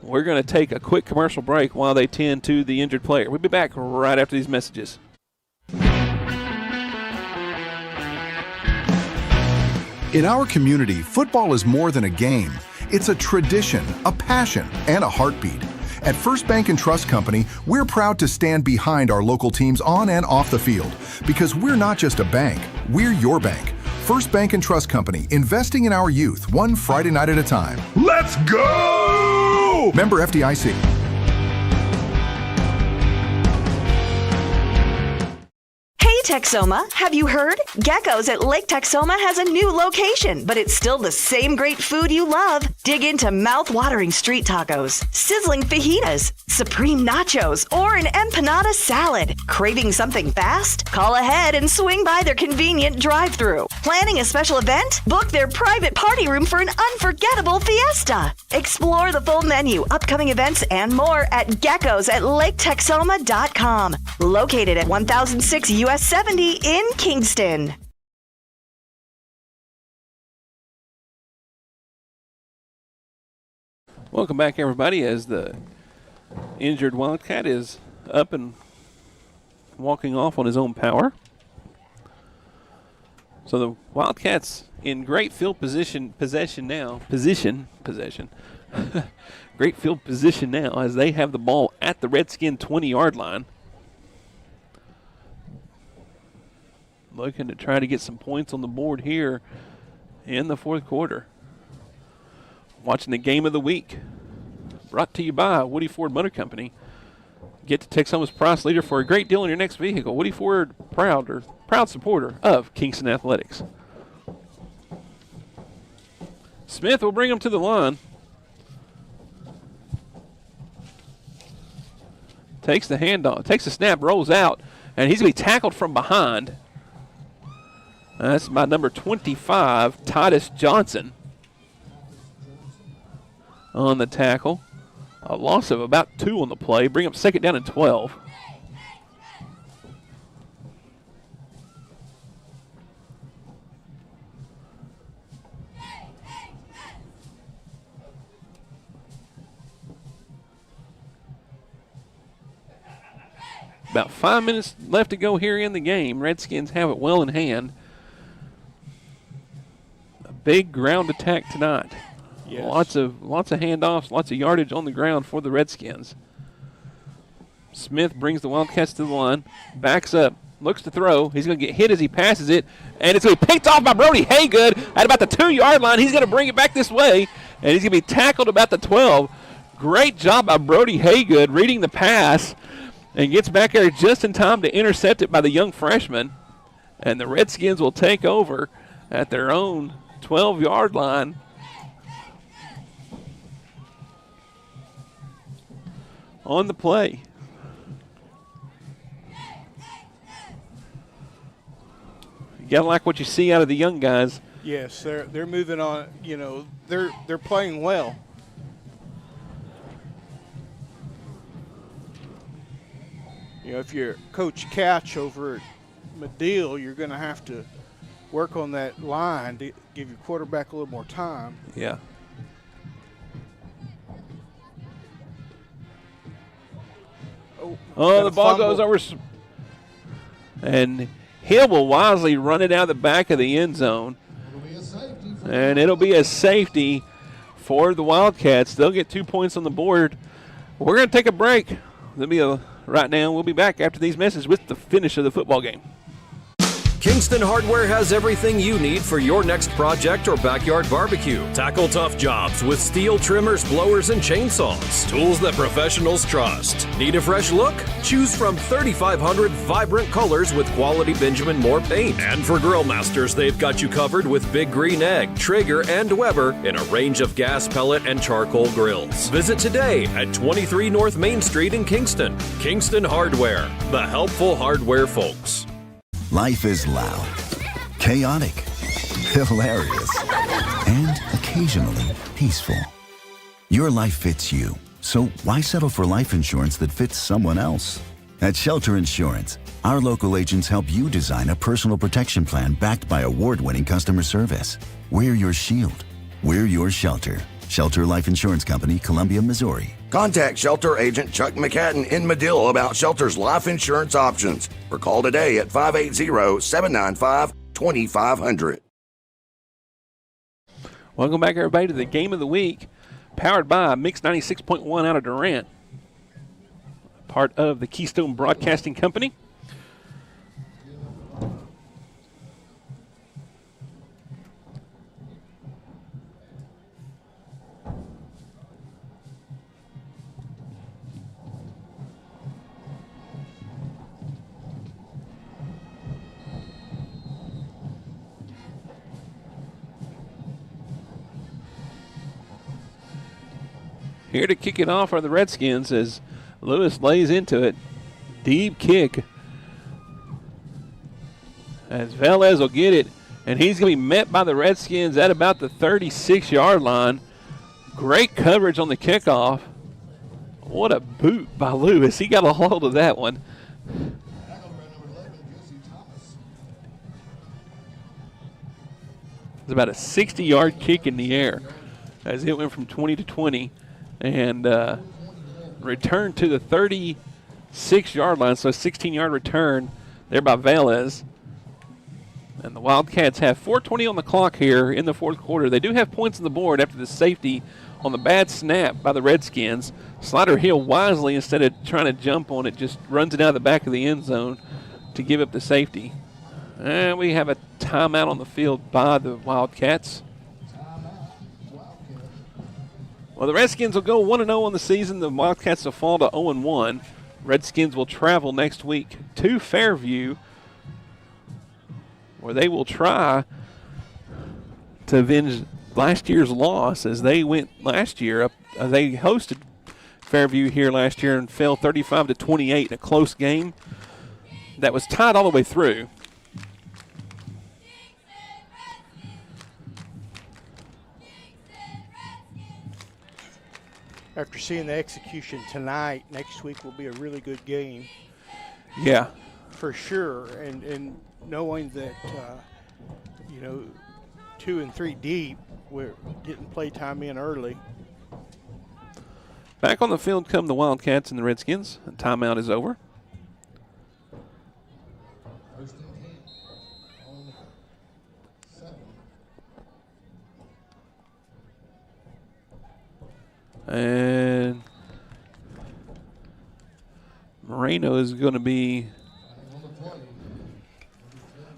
we're going to take a quick commercial break while they tend to the injured player. We'll be back right after these messages. In our community, football is more than a game. It's a tradition, a passion, and a heartbeat. At First Bank and Trust Company, we're proud to stand behind our local teams on and off the field because we're not just a bank, we're your bank. First Bank and Trust Company, investing in our youth, one Friday night at a time. Let's go! Member FDIC. Hey Texoma, have you heard? Gecko's at Lake Texoma has a new location, but it's still the same great food you love. Dig into mouth-watering street tacos, sizzling fajitas, supreme nachos, or an empanada salad. Craving something fast? Call ahead and swing by their convenient drive-thru. Planning a special event? Book their private party room for an unforgettable fiesta. Explore the full menu, upcoming events, and more at Gecko's at LakeTexoma.com. Located at 1006 US 70 in Kingston. Welcome back, everybody, as the injured Wildcat is up and walking off on his own power. So the Wildcats in great field possession now. Great field position now as they have the ball at the Redskin 20-yard line. Looking to try to get some points on the board here in the fourth quarter. Watching the game of the week. Brought to you by Woody Ford Motor Company. Get to Texoma's price leader for a great deal on your next vehicle. Woody Ford, proud supporter of Kingston Athletics. Smith will bring him to the line. Takes the handoff, takes the snap, rolls out, and he's going to be tackled from behind. That's by number 25, Titus Johnson, on the tackle. A loss of about 2 on the play. Bring up second down and 12. About 5 minutes left to go here in the game. Redskins have it well in hand. Big ground attack tonight. Yes. Lots of handoffs, lots of yardage on the ground for the Redskins. Smith brings the Wildcats to the line, backs up, looks to throw. He's going to get hit as he passes it, and it's going to be picked off by Brody Haygood at about the 2-yard line. He's going to bring it back this way, and he's going to be tackled about the 12. Great job by Brody Haygood reading the pass and gets back there just in time to intercept it by the young freshman. And the Redskins will take over at their own 12-yard line. On the play. You gotta like what you see out of the young guys. Yes, they're moving on. You know, they're playing well. You know, if you're Coach Catch over at Madill, you're going to have to work on that line to give your quarterback a little more time. Yeah. Oh, the ball goes over. And Hill will wisely run it out the back of the end zone. And it'll be a safety for the Wildcats. They'll get 2 points on the board. We're going to take a break. Right now, we'll be back after these messages with the finish of the football game. Kingston Hardware has everything you need for your next project or backyard barbecue. Tackle tough jobs with steel trimmers, blowers, and chainsaws. Tools that professionals trust. Need a fresh look? Choose from 3,500 vibrant colors with quality Benjamin Moore paint. And for grill masters, they've got you covered with Big Green Egg, Traeger, and Weber in a range of gas, pellet, and charcoal grills. Visit today at 23 North Main Street in Kingston. Kingston Hardware, the helpful hardware folks. Life is loud, chaotic, hilarious, and occasionally peaceful. Your life fits you, so why settle for life insurance that fits someone else? At Shelter Insurance, our local agents help you design a personal protection plan backed by award-winning customer service. We're your shield. We're your shelter. Shelter Life Insurance Company, Columbia, Missouri. Contact Shelter Agent Chuck McCadden in Madill about Shelter's life insurance options or call today at 580-795-2500. Welcome back, everybody, to the game of the week, powered by Mix 96.1 out of Durant, part of the Keystone Broadcasting Company. Here to kick it off are the Redskins as Lewis lays into it. Deep kick. As Velez will get it, and he's going to be met by the Redskins at about the 36-yard line. Great coverage on the kickoff. What a boot by Lewis. He got a hold of that one. It's about a 60-yard kick in the air as it went from 20 to 20 and returned to the 36-yard line, so a 16-yard return there by Velez. And the Wildcats have 4:20 on the clock here in the fourth quarter. They do have points on the board after the safety on the bad snap by the Redskins. Slider Hill wisely, instead of trying to jump on it, just runs it out of the back of the end zone to give up the safety. And we have a timeout on the field by the Wildcats. Well, the Redskins will go 1-0 on the season. The Wildcats will fall to 0-1. Redskins will travel next week to Fairview, where they will try to avenge last year's loss, as they went last year up. They hosted Fairview here last year and fell 35-28 in a close game that was tied all the way through. After seeing the execution tonight, next week will be a really good game. Yeah. For sure, and knowing that, 2 and 3 deep, we're getting playtime in early. Back on the field come the Wildcats and the Redskins. The timeout is over. And Moreno is going to be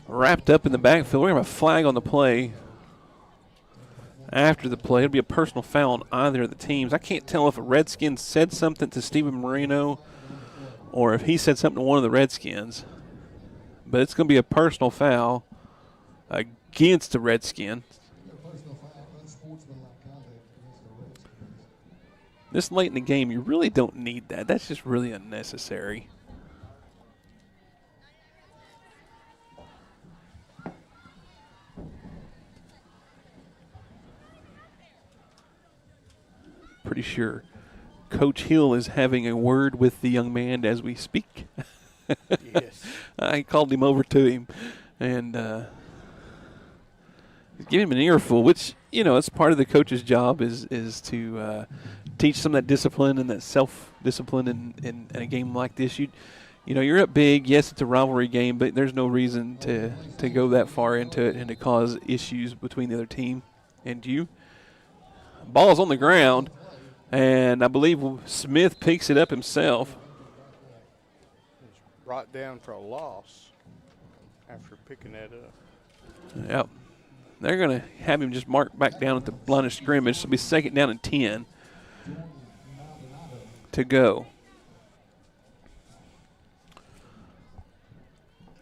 wrapped up in the backfield. We're going to have a flag on the play. After the play, it'll be a personal foul on either of the teams. I can't tell if a Redskin said something to Steven Moreno or if he said something to one of the Redskins. But it's going to be a personal foul against the Redskins. This late in the game, you really don't need that. That's just really unnecessary. Pretty sure Coach Hill is having a word with the young man as we speak. Yes. I called him over to him and give him an earful, which, it's part of the coach's job is to teach some of that discipline and that self-discipline in a game like this. You're up big. Yes, it's a rivalry game, but there's no reason to go that far into it and to cause issues between the other team and you. Ball's on the ground, and I believe Smith picks it up himself. It's brought down for a loss after picking that up. Yep. They're going to have him just mark back down at the line of scrimmage. So it'll be 2nd down and 10 to go.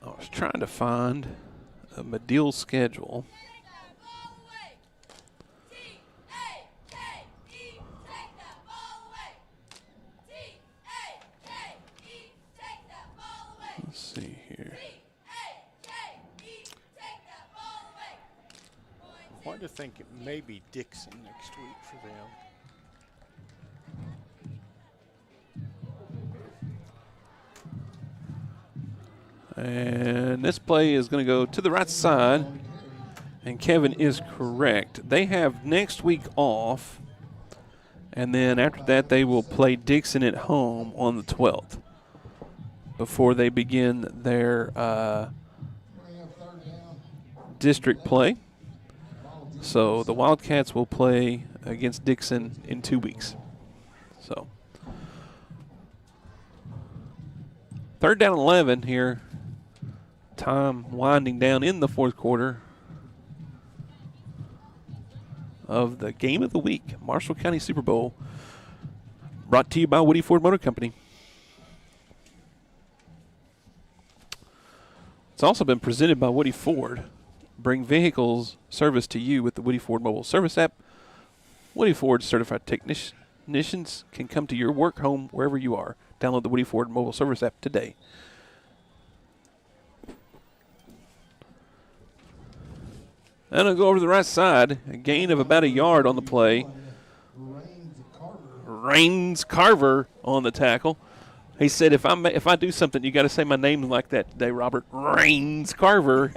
I was trying to find a Madill schedule. Let's see here. I want to think it may be Dixon next week for them. And this play is going to go to the right side, and Kevin is correct. They have next week off, and then after that they will play Dixon at home on the 12th before they begin their district play. So the Wildcats will play against Dixon in 2 weeks. So 3rd down and 11 here. Time winding down in the fourth quarter of the game of the week, Marshall County Super Bowl, brought to you by Woody Ford Motor Company. It's also been presented by Woody Ford. Bring vehicles service to you with the Woody Ford mobile service app. Woody Ford certified technician, technicians can come to your work, home, wherever you are. Download the Woody Ford mobile service app today. And I'll go over to the right side. A gain of about a yard on the play. Rains Carver on the tackle. He said, if I do something, you got to say my name like that today, Robert. Rains Carver.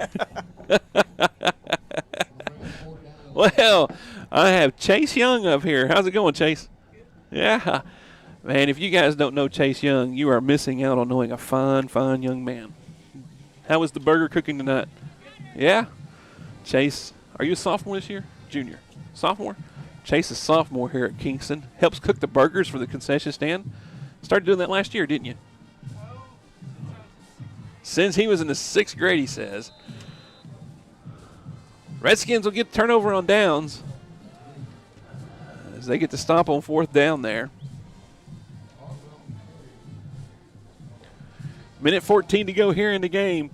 Well, I have Chase Young up here. How's it going, Chase? Yeah. Man, if you guys don't know Chase Young, you are missing out on knowing a fine, fine young man. How was the burger cooking tonight? Yeah? Chase, are you a sophomore this year? Junior? Sophomore? Chase is sophomore here at Kingston. Helps cook the burgers for the concession stand. Started doing that last year, didn't you? Since he was in the 6th grade, he says. Redskins will get turnover on downs as they get to stop on 4th down there. Minute 14 to go here in the game.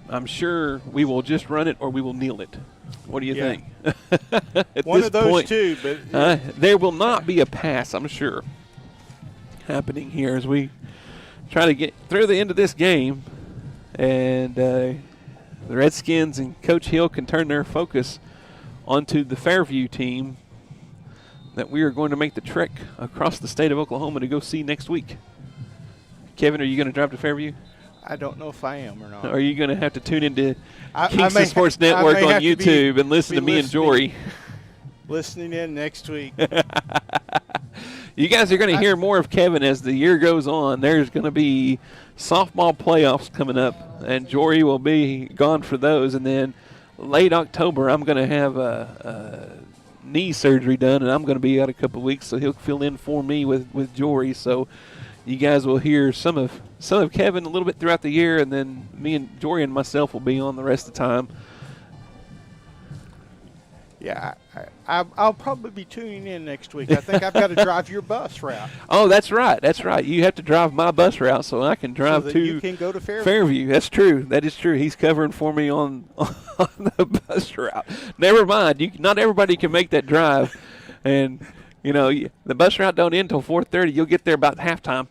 I'm sure we will just run it or we will kneel it. What do you think? At one this of those point, two. But there will not be a pass, I'm sure, happening here as we try to get through the end of this game. And the Redskins and Coach Hill can turn their focus onto the Fairview team that we are going to make the trek across the state of Oklahoma to go see next week. Kevin, are you going to drive to Fairview? I don't know if I am or not. Or are you going to have to tune into Kingston Sports Network on YouTube and listen to me and Jory? Listening in next week. You guys are going to hear more of Kevin as the year goes on. There's going to be softball playoffs coming up, and Jory will be gone for those. And then late October, I'm going to have a knee surgery done, and I'm going to be out a couple of weeks, so he'll fill in for me with Jory. So you guys will hear some of Kevin a little bit throughout the year, and then me and Jory and myself will be on the rest of the time. Yeah, I'll probably be tuning in next week. I think I've got to drive your bus route. Oh, that's right. That's right. You have to drive my bus route so I can drive so that to you can go to Fairview. That's true. That is true. He's covering for me on the bus route. Never mind. Not everybody can make that drive. And, you know, the bus route don't end until 4:30. You'll get there about halftime.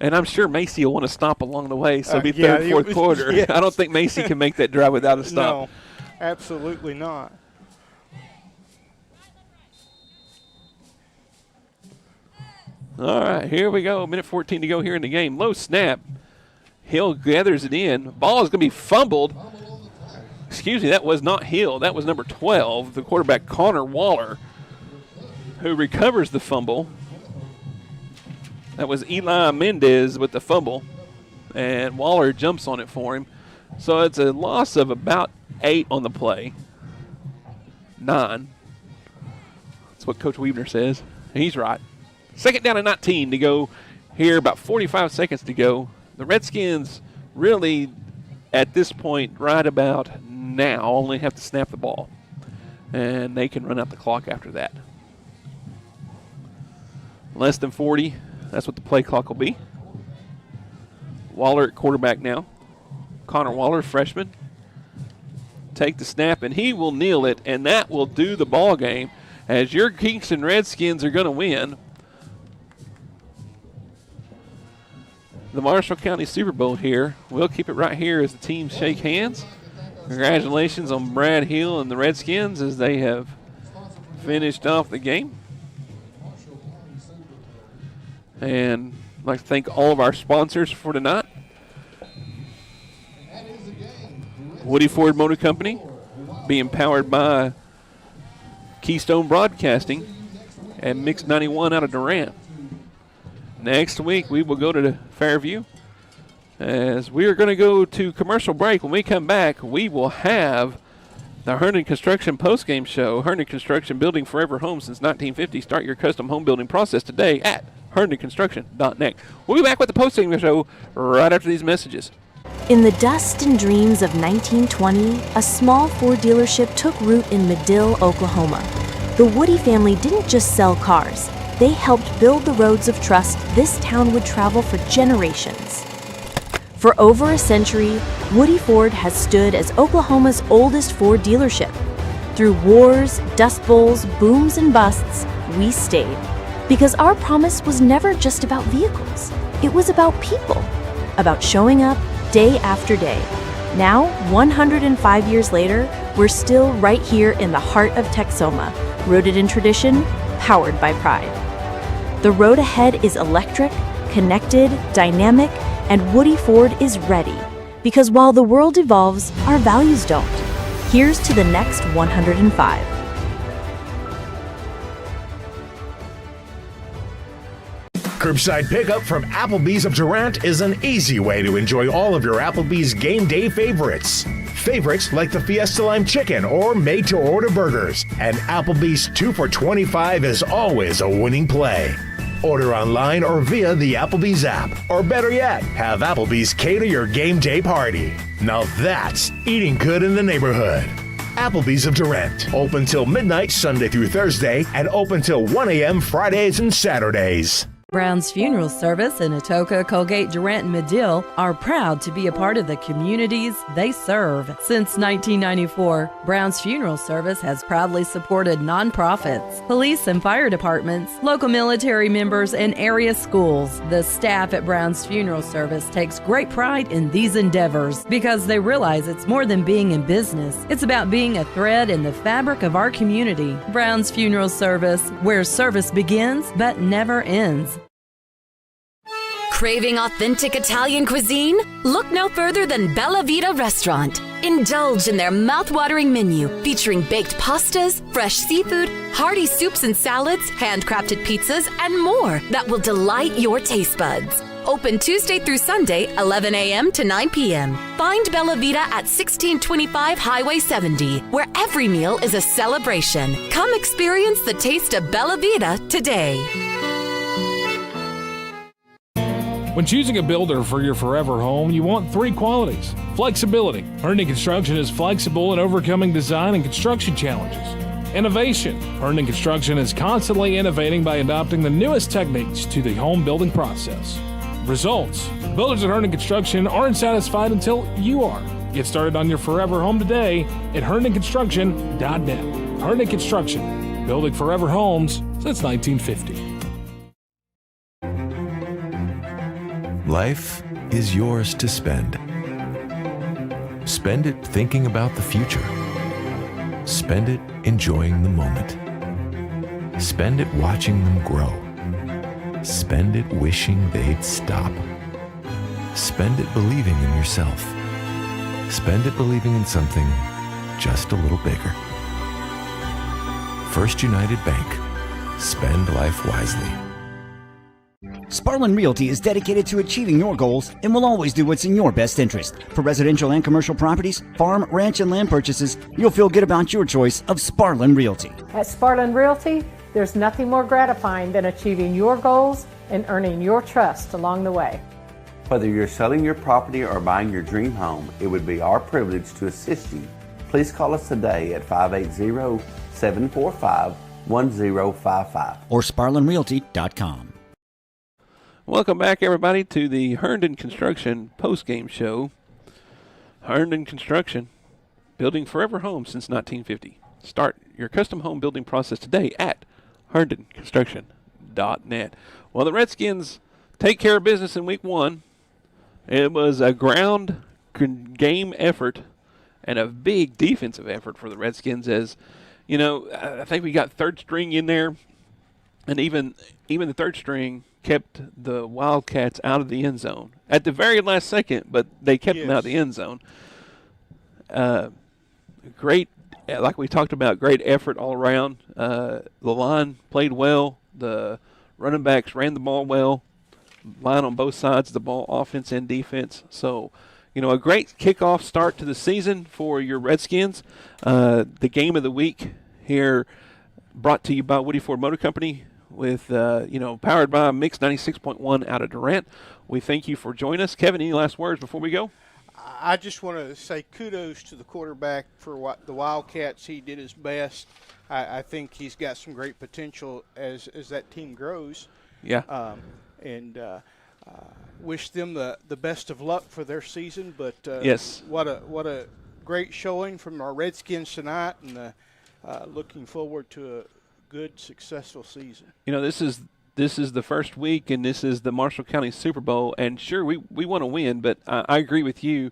And I'm sure Macy will want to stop along the way, so it'll be third, fourth quarter. Yes. I don't think Macy can make that drive without a stop. No, absolutely not. All right, here we go. Minute 14 to go here in the game. Low snap. Hill gathers it in. Ball is going to be fumbled. Excuse me, that was not Hill. That was number 12, the quarterback, Connor Waller, who recovers the fumble. That was Eli Mendez with the fumble, and Waller jumps on it for him. So it's a loss of about 8 on the play. 9. That's what Coach Weaver says. He's right. 2nd down and 19 to go here, about 45 seconds to go. The Redskins really, at this point, right about now, only have to snap the ball. And they can run out the clock after that. Less than 40. That's what the play clock will be. Waller at quarterback now. Connor Waller, freshman. Take the snap, and he will kneel it, and that will do the ball game as your Kingston Redskins are going to win the Marshall County Super Bowl here. We'll keep it right here as the teams shake hands. Congratulations on Brad Hill and the Redskins as they have finished off the game. And I'd like to thank all of our sponsors for tonight. Woody Ford Motor Company, being powered by Keystone Broadcasting and Mix 91 out of Durant. Next week, we will go to Fairview as we are going to go to commercial break. When we come back, we will have the Herndon Construction postgame show. Herndon Construction, building forever homes since 1950. Start your custom home building process today at HerndonConstruction.net. We'll be back with the postgame show right after these messages. In the dust and dreams of 1920, a small Ford dealership took root in Madill, Oklahoma. The Woody family didn't just sell cars. They helped build the roads of trust this town would travel for generations. For over a century, Woody Ford has stood as Oklahoma's oldest Ford dealership. Through wars, dust bowls, booms, and busts, we stayed. Because our promise was never just about vehicles. It was about people. About showing up day after day. Now, 105 years later, we're still right here in the heart of Texoma, rooted in tradition, powered by pride. The road ahead is electric, connected, dynamic, and Woody Ford is ready. Because while the world evolves, our values don't. Here's to the next 105. Curbside pickup from Applebee's of Durant is an easy way to enjoy all of your Applebee's game day favorites. Favorites like the Fiesta Lime Chicken or made-to-order burgers. And Applebee's 2 for $25 is always a winning play. Order online or via the Applebee's app. Or better yet, have Applebee's cater your game day party. Now that's eating good in the neighborhood. Applebee's of Durant. Open till midnight Sunday through Thursday and open till 1 a.m. Fridays and Saturdays. Brown's Funeral Service in Atoka, Colgate, Durant, and Madill are proud to be a part of the communities they serve. Since 1994, Brown's Funeral Service has proudly supported nonprofits, police and fire departments, local military members, and area schools. The staff at Brown's Funeral Service takes great pride in these endeavors because they realize it's more than being in business. It's about being a thread in the fabric of our community. Brown's Funeral Service, where service begins but never ends. Craving authentic Italian cuisine? Look no further than Bella Vita Restaurant. Indulge in their mouth-watering menu featuring baked pastas, fresh seafood, hearty soups and salads, handcrafted pizzas, and more that will delight your taste buds. Open Tuesday through Sunday, 11 a.m. to 9 p.m. Find Bella Vita at 1625 Highway 70, where every meal is a celebration. Come experience the taste of Bella Vita today. When choosing a builder for your forever home, you want 3 qualities. Flexibility. Herndon Construction is flexible in overcoming design and construction challenges. Innovation. Herndon Construction is constantly innovating by adopting the newest techniques to the home building process. Results. Builders at Herndon Construction aren't satisfied until you are. Get started on your forever home today at herndonconstruction.net. Herndon Construction, building forever homes since 1950. Life is yours to spend. Spend it thinking about the future. Spend it enjoying the moment. Spend it watching them grow. Spend it wishing they'd stop. Spend it believing in yourself. Spend it believing in something just a little bigger. First United Bank. Spend life wisely. Sparlin Realty is dedicated to achieving your goals and will always do what's in your best interest. For residential and commercial properties, farm, ranch, and land purchases, you'll feel good about your choice of Sparlin Realty. At Sparlin Realty, there's nothing more gratifying than achieving your goals and earning your trust along the way. Whether you're selling your property or buying your dream home, it would be our privilege to assist you. Please call us today at 580-745-1055 or sparlinrealty.com. Welcome back, everybody, to the Herndon Construction postgame show. Herndon Construction, building forever homes since 1950. Start your custom home building process today at herndonconstruction.net. Well, the Redskins take care of business in week 1. It was a ground game effort and a big defensive effort for the Redskins. As you know, I think we got third string in there, and even the third string kept the Wildcats out of the end zone at the very last second, but they kept them out of the end zone. Great, like we talked about, great effort all around. The line played well. The running backs ran the ball well. Line on both sides of the ball, offense and defense. So, you know, a great kickoff start to the season for your Redskins. The game of the week here brought to you by Woody Ford Motor Company, with, powered by Mix 96.1 out of Durant. We thank you for joining us. Kevin, any last words before we go? I just want to say kudos to the quarterback for the Wildcats. He did his best. I think he's got some great potential as that team grows. Yeah. wish them the best of luck for their season. But yes, what a great showing from our Redskins tonight, and looking forward to a good, successful season. You know, this is the first week, and this is the Marshall County Super Bowl, and sure, we want to win, but I agree with you.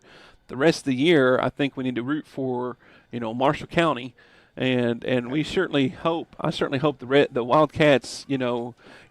The rest of the year, I think we need to root for, Marshall County, and we certainly hope. I certainly hope the Wildcats,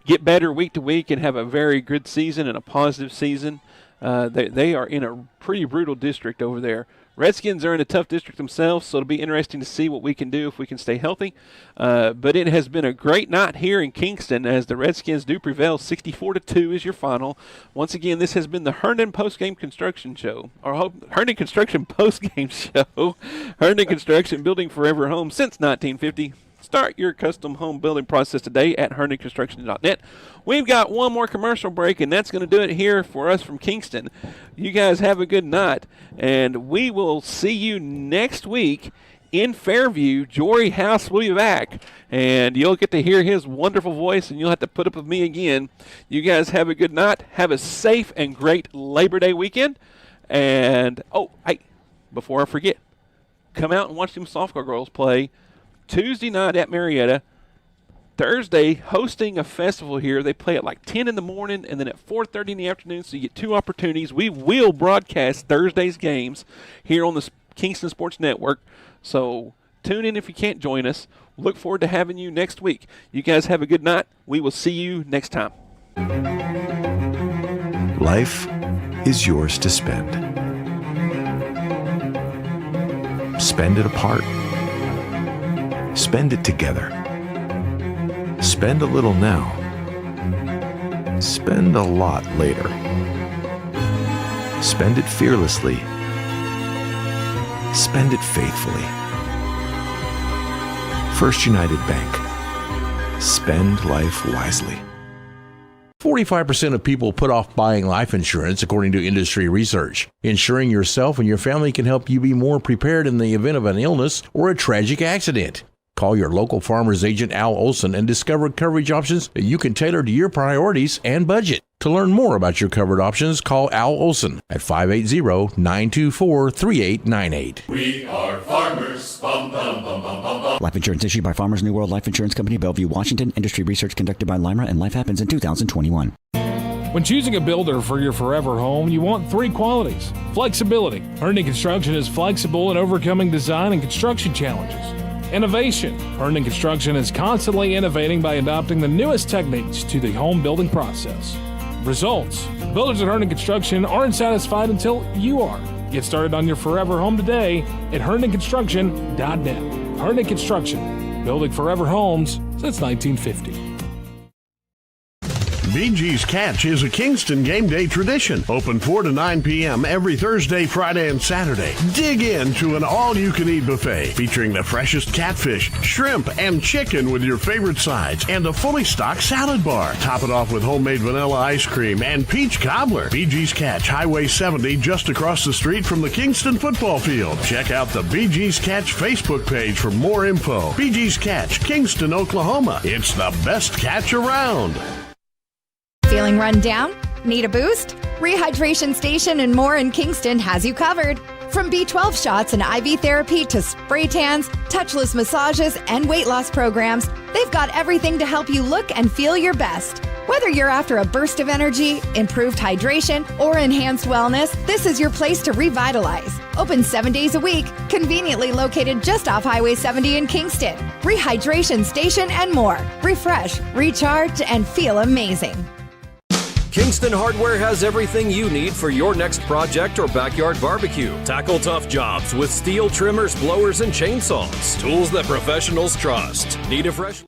get better week to week and have a very good season and a positive season. They are in a pretty brutal district over there. Redskins are in a tough district themselves, so it'll be interesting to see what we can do if we can stay healthy. But it has been a great night here in Kingston as the Redskins do prevail. 64-2 is your final. Once again, this has been the Herndon Postgame Construction Show, or Herndon Construction Postgame Show. Herndon Construction, building forever home since 1950. Start your custom home building process today at HerndonConstruction.net. We've got one more commercial break, and that's going to do it here for us from Kingston. You guys have a good night, and we will see you next week in Fairview. Jory House will be back, and you'll get to hear his wonderful voice, and you'll have to put up with me again. You guys have a good night. Have a safe and great Labor Day weekend. And, hey, before I forget, come out and watch them softball girls play Tuesday night at Marietta. Thursday, hosting a festival here. They play at like 10 in the morning and then at 4:30 in the afternoon, so you get two opportunities. We will broadcast Thursday's games here on the Kingston Sports Network, so tune in if you can't join us. Look forward to having you next week. You guys have a good night. We will see you next time. Life is yours to spend. Spend it apart. Spend it together. Spend a little now. Spend a lot later. Spend it fearlessly. Spend it faithfully. First United Bank. Spend life wisely. 45% of people put off buying life insurance, according to industry research. Insuring yourself and your family can help you be more prepared in the event of an illness or a tragic accident. Call your local farmer's agent, Al Olson, and discover coverage options that you can tailor to your priorities and budget. To learn more about your covered options, call Al Olson at 580-924-3898. We are farmers. Bum, bum, bum, bum, bum, bum. Life insurance issued by Farmers New World Life Insurance Company, Bellevue, Washington. Industry research conducted by Lima, and Life Happens in 2021. When choosing a builder for your forever home, you want three qualities. Flexibility. Herndon Construction is flexible in overcoming design and construction challenges. Innovation. Herndon Construction is constantly innovating by adopting the newest techniques to the home building process. Results. Builders at Herndon Construction aren't satisfied until you are. Get started on your forever home today at HerndonConstruction.net. Herndon Construction, building forever homes since 1950. BG's Catch is a Kingston game day tradition. Open 4 to 9 p.m. every Thursday, Friday, and Saturday. Dig into an all-you-can-eat buffet featuring the freshest catfish, shrimp, and chicken with your favorite sides and a fully stocked salad bar. Top it off with homemade vanilla ice cream and peach cobbler. BG's Catch, Highway 70, just across the street from the Kingston football field. Check out the BG's Catch Facebook page for more info. BG's Catch, Kingston, Oklahoma. It's the best catch around. Feeling run down? Need a boost? Rehydration Station and more in Kingston has you covered. From B12 shots and IV therapy to spray tans, touchless massages, and weight loss programs, they've got everything to help you look and feel your best. Whether you're after a burst of energy, improved hydration, or enhanced wellness, this is your place to revitalize. Open 7 days a week, conveniently located just off Highway 70 in Kingston. Rehydration Station and more. Refresh, recharge, and feel amazing. Kingston Hardware has everything you need for your next project or backyard barbecue. Tackle tough jobs with steel trimmers, blowers, and chainsaws. Tools that professionals trust. Need a fresh